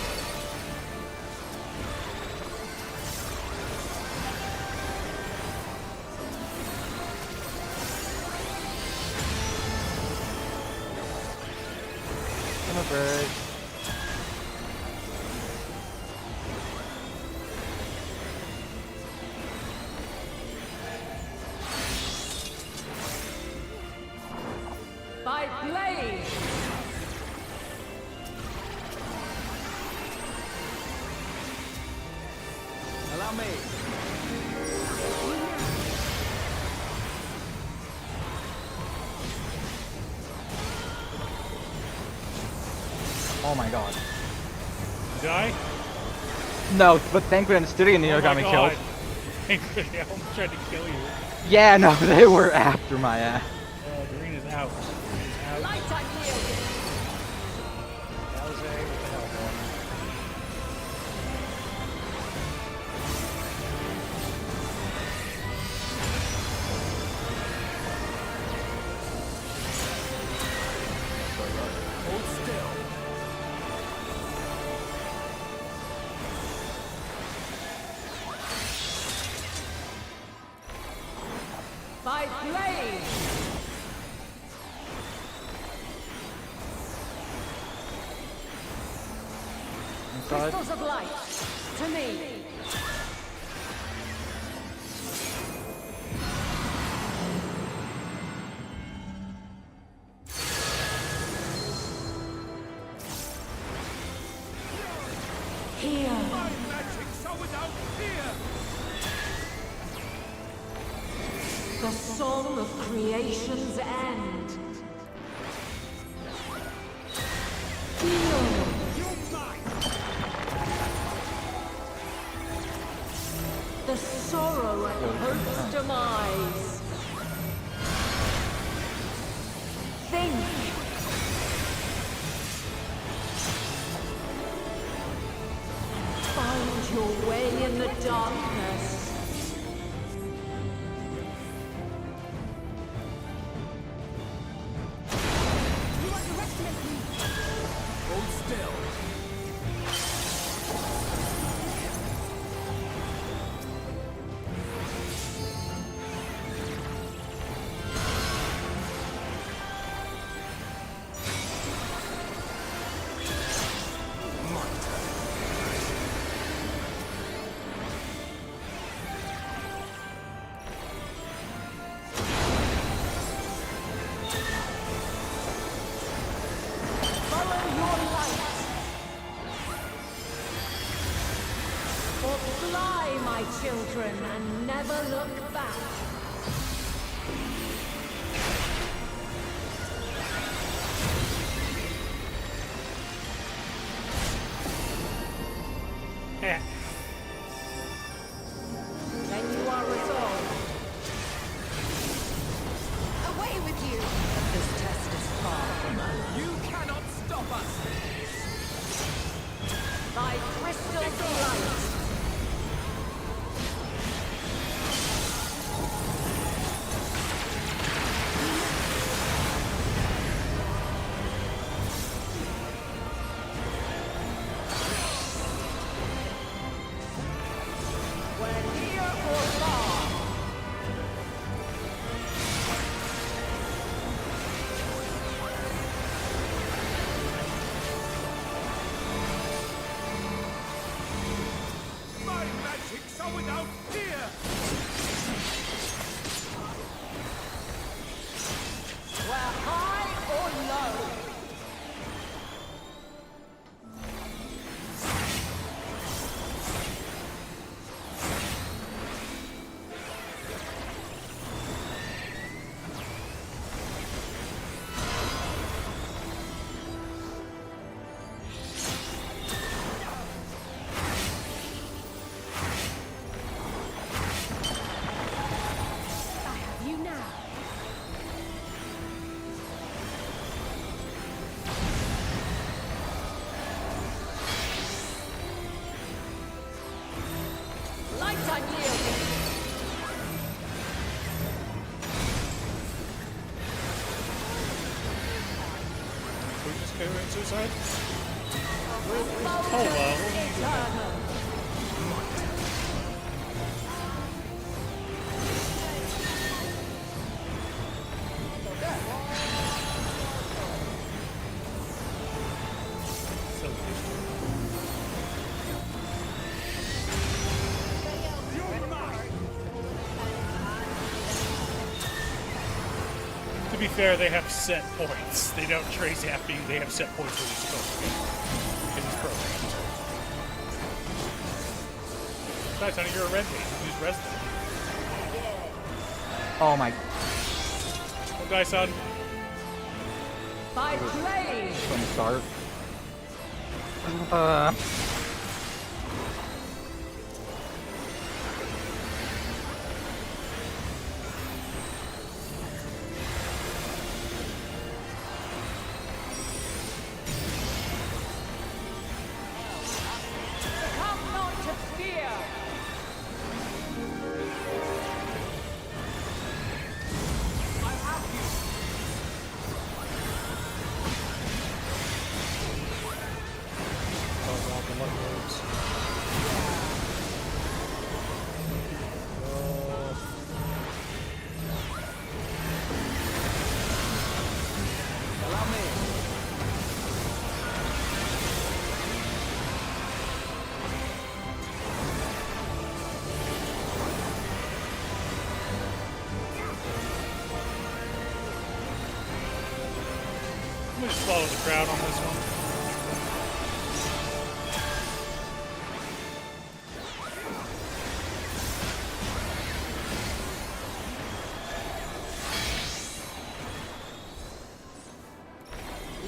Come on, bird. By blade. Allow me. Oh my god. Did I? No, but thankfully the studio Neo got me killed. Thankfully, I almost tried to kill you. Yeah, no, they were after my ass. Green is out. Green is out. Light unyielding. Jose, what the hell, bro? blade! Inside. Crystals of light, to me! Here! My magic so without fear! The song of creation's end! Feel! The sorrow at hope's demise. Think. Find your way in the darkness. You underestimate me! Hold still. Fly, my children, and never look back. Yeah. Then you are resolved. Away with you! This test is far from over. You cannot stop us! Thy crystals of light. We're near or far! My magic so without fear! We're high or low. I have you now. Light unyielding. We just go into suicide? With Oh well, what are you doing? eternal. To be fair, they have set points. They don't trace after you. They have set points where you're supposed to go. Because it's programmed. Besides, honey, you're a red bait. Use resident. Oh my. Don't die, son. By blade. From the start. Succumb not to fear. I have you! Oh, well, good luck me just follow the crowd on this one.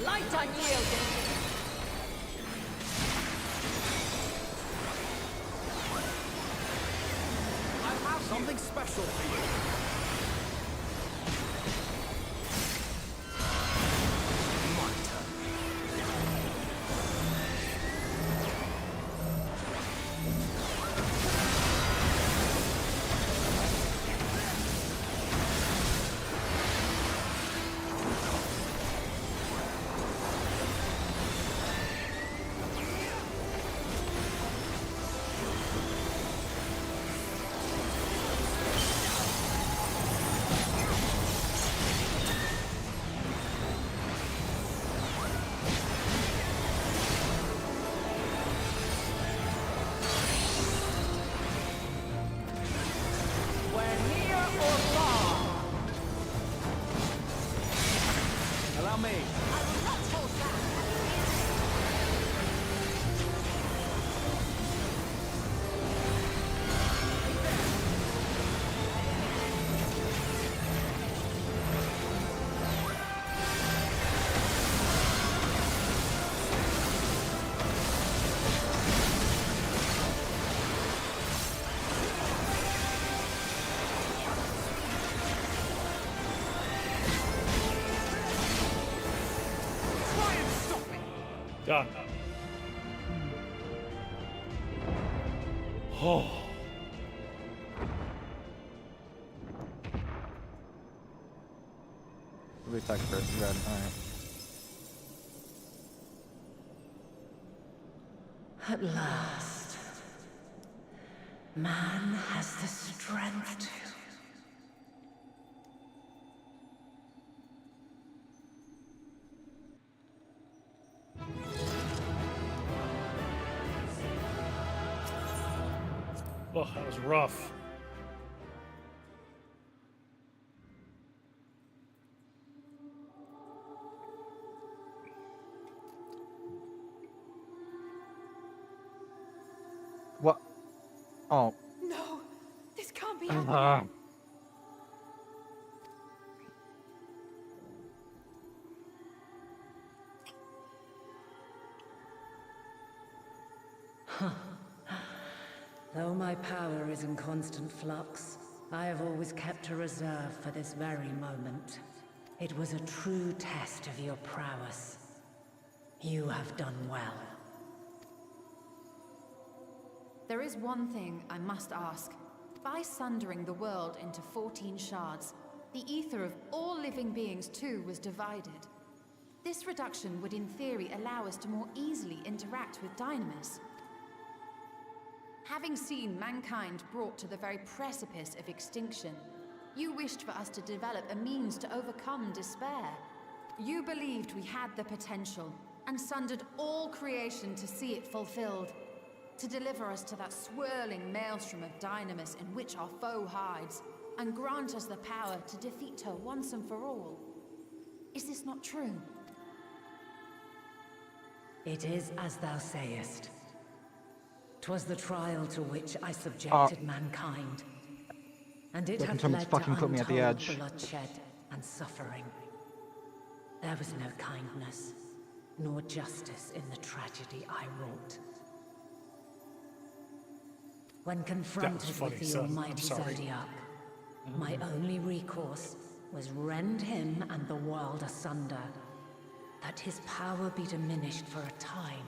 Light unyielding. I have something special for you. Done. Oh. We attack first, red. Alright. At last, man has the strength to. Oh, that was rough. What? Oh. No, this can't be happening. Though my power is in constant flux, I have always kept a reserve for this very moment. It was a true test of your prowess. You have done well. There is one thing I must ask. By sundering the world into 14 shards, the ether of all living beings too was divided. This reduction would in theory allow us to more easily interact with Dynamis. Having seen mankind brought to the very precipice of extinction, you wished for us to develop a means to overcome despair. You believed we had the potential, and sundered all creation to see it fulfilled. To deliver us to that swirling maelstrom of Dynamis in which our foe hides, and grant us the power to defeat her once and for all. Is this not true? It is as thou sayest. 'Twas the trial to which I subjected mankind, and it hath led to put me at the untold edge. bloodshed and suffering. There was no kindness, nor justice in the tragedy I wrought. When confronted funny, with the son. I'm almighty sorry. Zodiac, my only recourse was rend him and the world asunder, that his power be diminished for a time.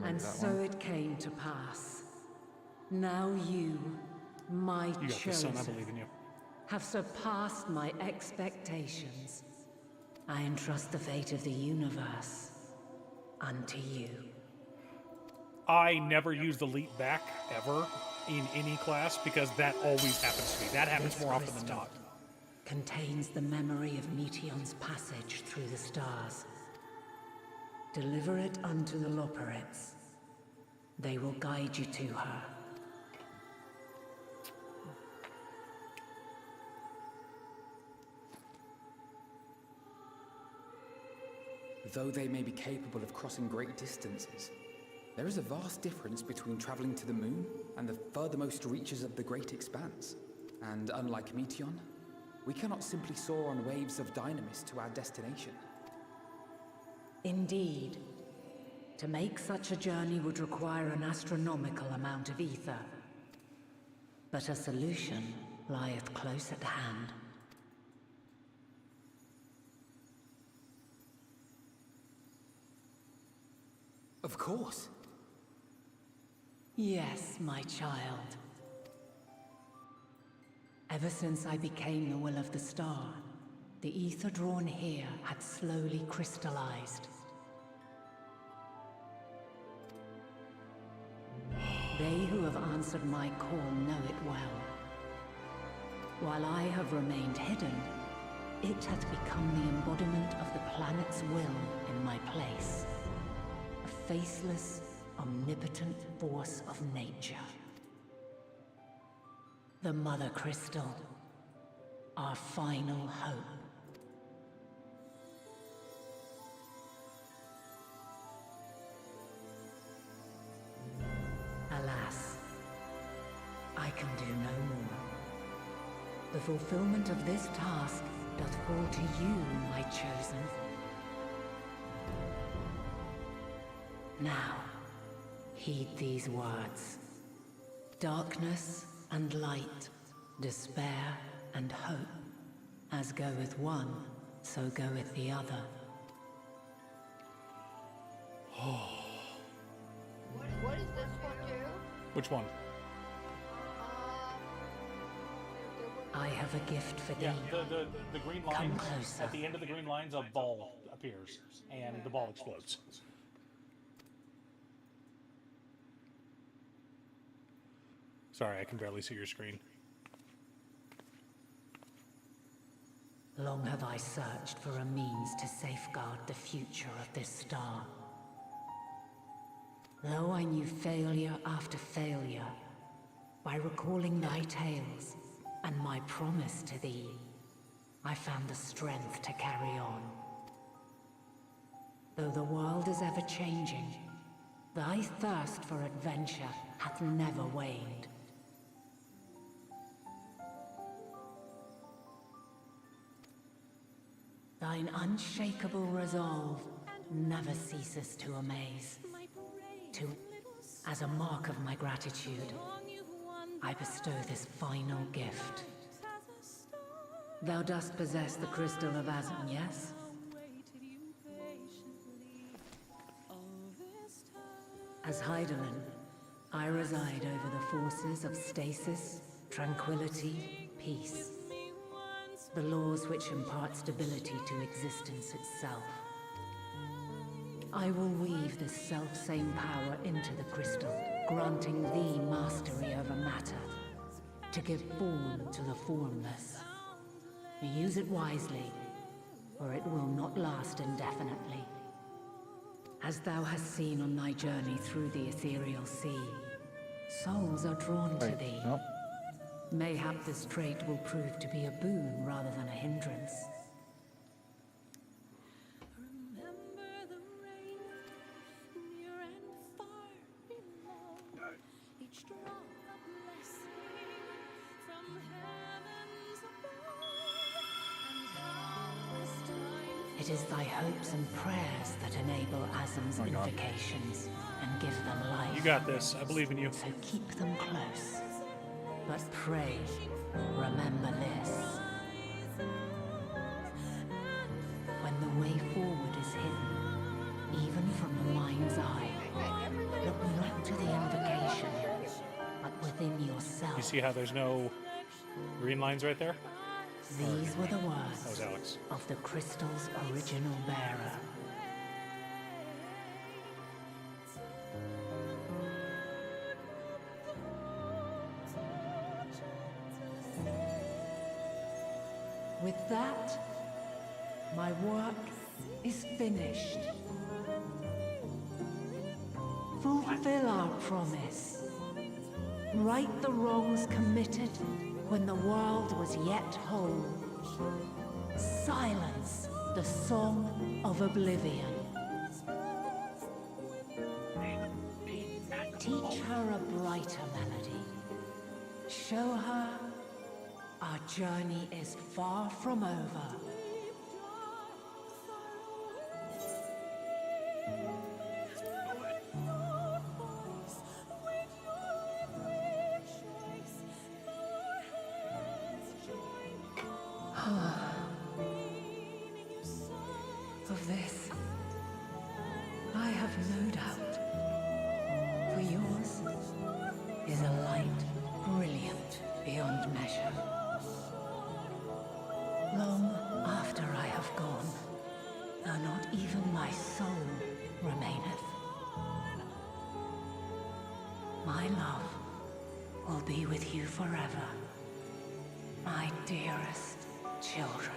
And so it came to pass. Now you, my You got this, son. I chosen, believe in you. have surpassed my expectations. I entrust the fate of the universe unto you. I never use the leap back ever in any class because that always happens to me. That happens This more often than crystal not. contains the memory of Meteion's passage through the stars. Deliver it unto the Loporrits. They will guide you to her. Though they may be capable of crossing great distances, there is a vast difference between traveling to the moon and the furthermost reaches of the great expanse. And unlike Meteion, we cannot simply soar on waves of dynamis to our destination. Indeed. To make such a journey would require an astronomical amount of ether. But a solution lieth close at hand. Of course. Yes, my child. Ever since I became the will of the star, the ether drawn here had slowly crystallized. They who have answered my call know it well. While I have remained hidden, it has become the embodiment of the planet's will in my place. A faceless, omnipotent force of nature. The Mother Crystal, our final hope. Alas, I can do no more. The fulfillment of this task doth fall to you, my chosen. Now, heed these words. Darkness and light, despair and hope. As goeth one, so goeth the other. What does this one do? Which one? I have a gift for Yeah, thee. the green Come lines. closer. At the end of the green lines, a ball appears, and the ball explodes. Sorry, I can barely see your screen. Long have I searched for a means to safeguard the future of this star. Though I knew failure after failure, by recalling thy tales and my promise to thee, I found the strength to carry on. Though the world is ever changing, thy thirst for adventure hath never waned. Thine unshakable resolve never ceases to amaze. As a mark of my gratitude, I bestow this final gift. Thou dost possess the crystal of Azan, yes? As Hydaelyn, I reside over the forces of stasis, tranquility, peace. The laws which impart stability to existence itself. I will weave this self-same power into the crystal, granting thee mastery over matter, to give form to the formless. Use it wisely, or it will not last indefinitely. As thou hast seen on thy journey through the ethereal sea, souls are drawn to thee. Nope. Mayhap this trait will prove to be a boon rather than a hindrance. It is thy hopes and prayers that enable Azam's invocations and give them life. You got this. I believe in you. So keep them close. But pray, remember this. When the way forward is hidden, even from the mind's eye, look not to the invocation, but within yourself. You see how there's no green lines right there? These were the words That was Alex. of the crystal's original bearer. With that, my work is finished. Fulfill our promise. Right the wrongs committed when the world was yet whole. Silence the song of oblivion. Teach her a brighter melody. Show her our journey is far from over. Of this, I have no doubt. For yours is a light brilliant beyond measure. Long after I have gone, though not even my soul remaineth, my love will be with you forever, my dearest children.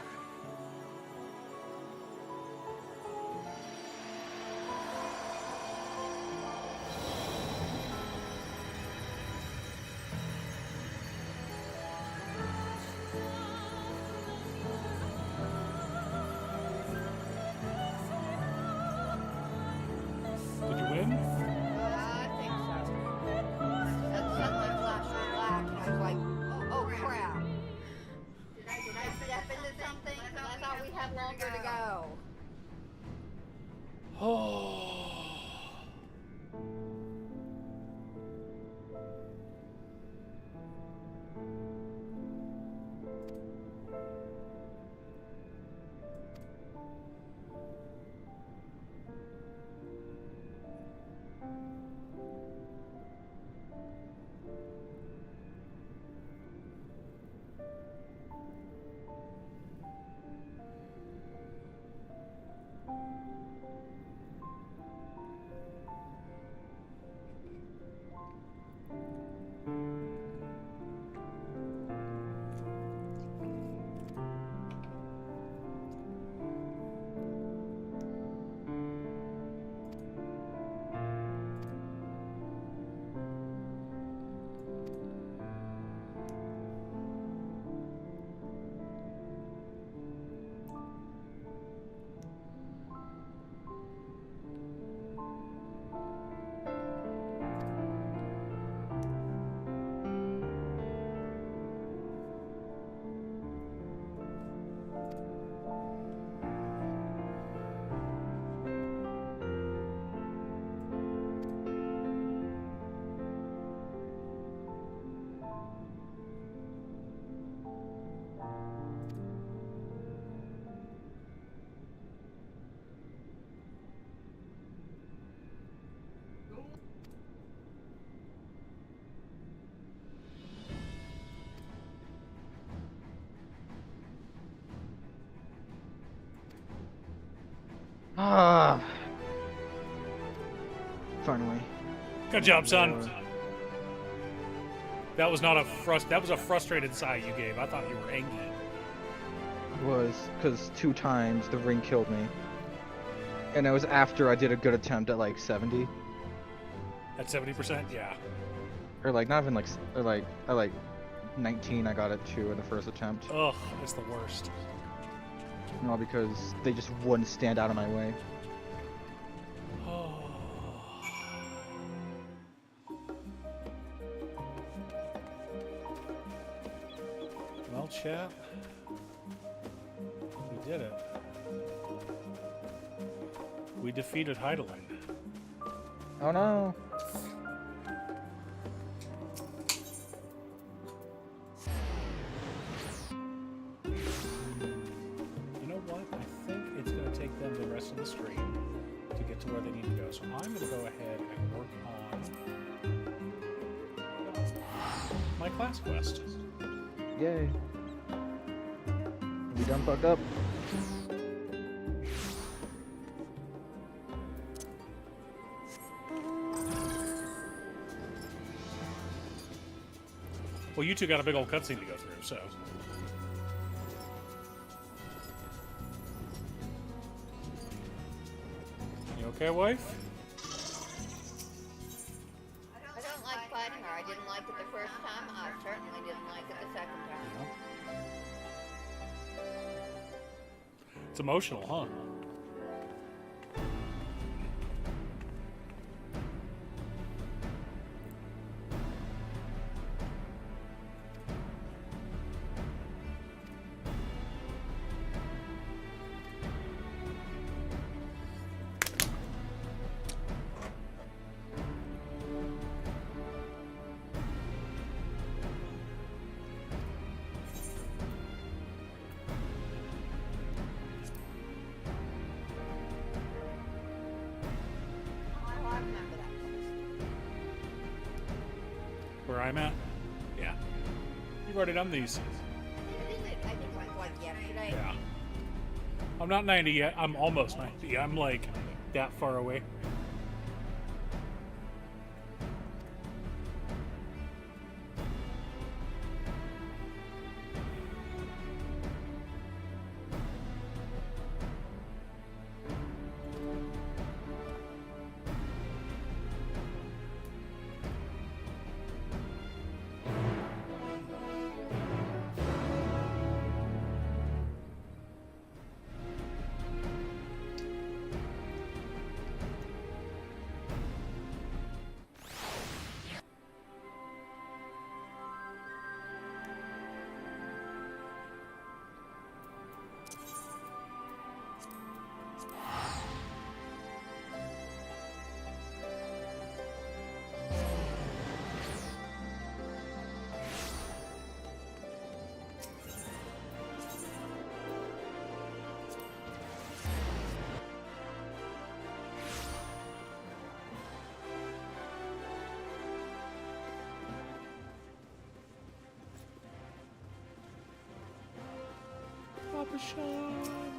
Did you win? I think so. That suddenly flashed black, and I was like, oh crap. Did I step into something? 'Cause I thought we had longer to go. Oh. Ah. Finally. Good job, son. That was not a that was a frustrated sigh you gave. I thought you were angry. It was, because 2 times the ring killed me. And it was after I did a good attempt at like 70. At 70%? Yeah. Or like, not even like, at like 19 I got it too in the first attempt. Ugh, it's the worst. No, because they just wouldn't stand out of my way. Well, chat, we did it. We defeated Heidelin. Oh no! You know what? I think it's going to take them the rest of the stream to get to where they need to go. So I'm going to go ahead and work on my class quest. Yay. We done fucked up. Well, you two got a big old cutscene to go through, so. You okay, wife? I don't like fighting her. I didn't like it the first time. I certainly didn't like it the second time. It's emotional, huh? where I'm at? Yeah. You've already done these. I think like yesterday. Yeah. I'm not 90 yet. I'm almost 90. I'm like that far away. Papa Sean.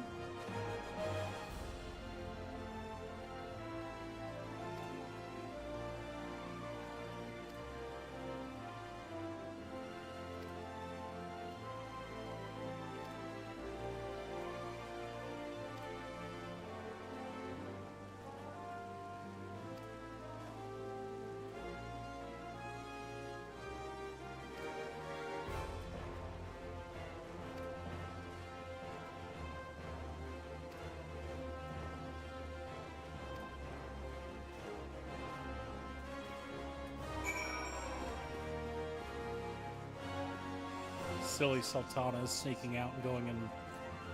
Silly sultanas sneaking out and going and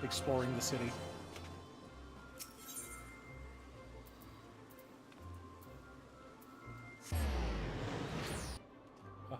exploring the city. Okay.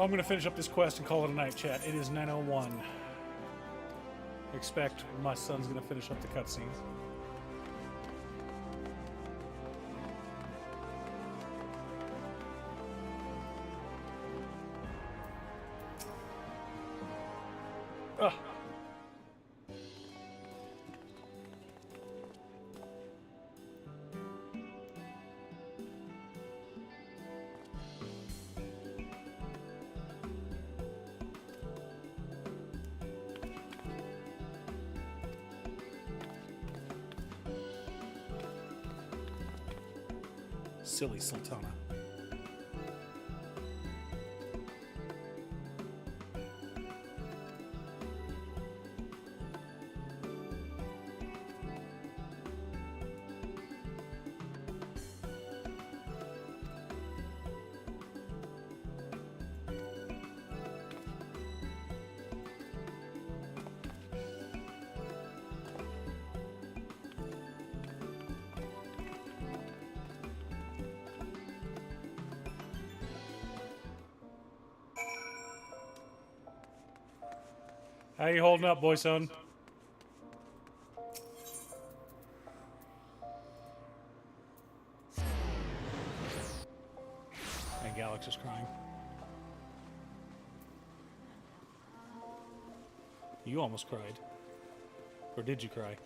I'm gonna finish up this quest and call it a night, chat. It is 9:01. Expect my son's gonna finish up the cutscene. Ugh. Silly Sultana. How you holding up, boy son? And Galax is crying. You almost cried. Or did you cry?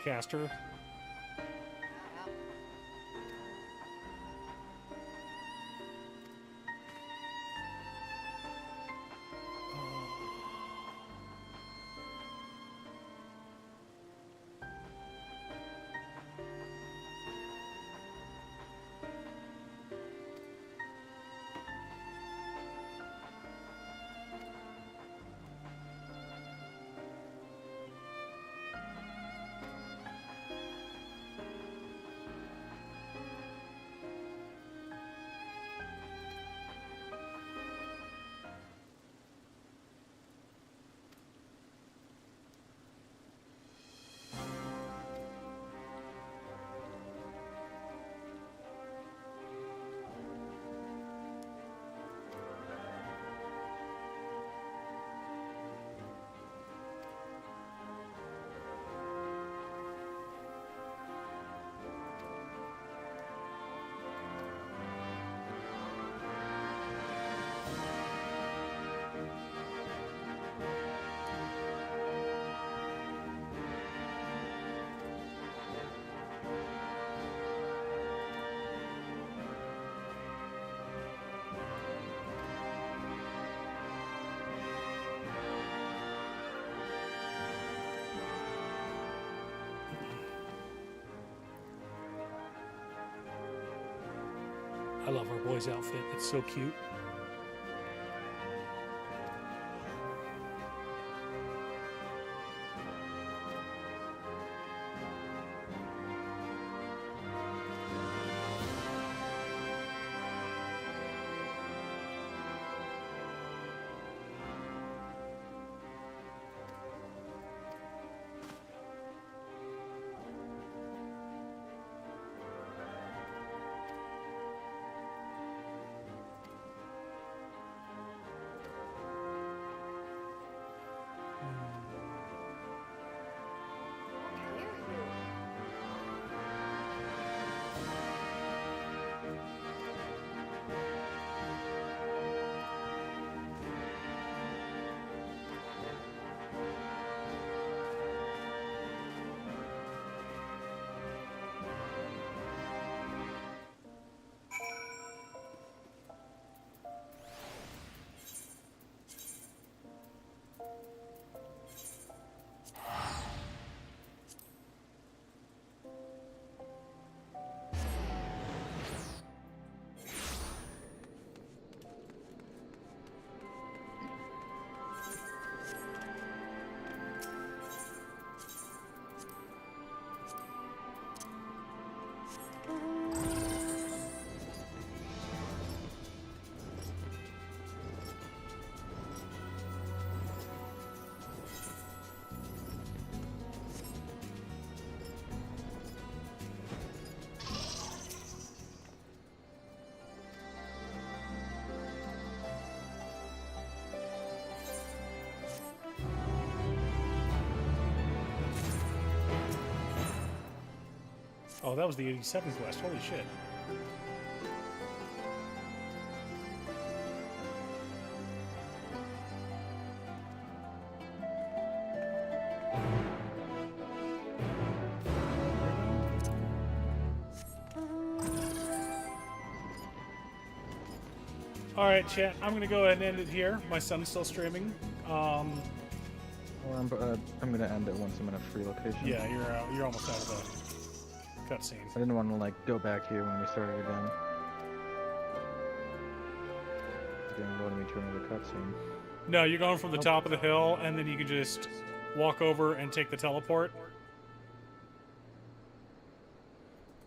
Caster. I love our boy's outfit. It's so cute. Oh, that was the 87th quest. Holy shit. Alright, chat, I'm gonna go ahead and end it here. My son's still streaming. Well, I'm gonna end it once I'm in a free location. Yeah, you're almost out of the cutscene. I didn't want to like go back here when we started again. Didn't load me to another cutscene. No, you're going from the top of the hill, and then you can just walk over and take the teleport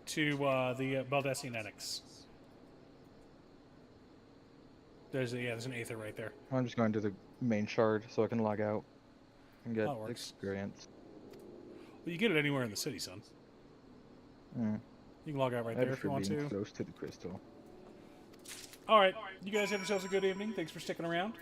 to the Baldessian Annex. There's an Aether right there. I'm just going to the main shard so I can log out and get That works. experience. Well, you get it anywhere in the city, son. Mm. You can log out right there if you want to. Close to the crystal. All right, you guys have yourselves a good evening. Thanks for sticking around.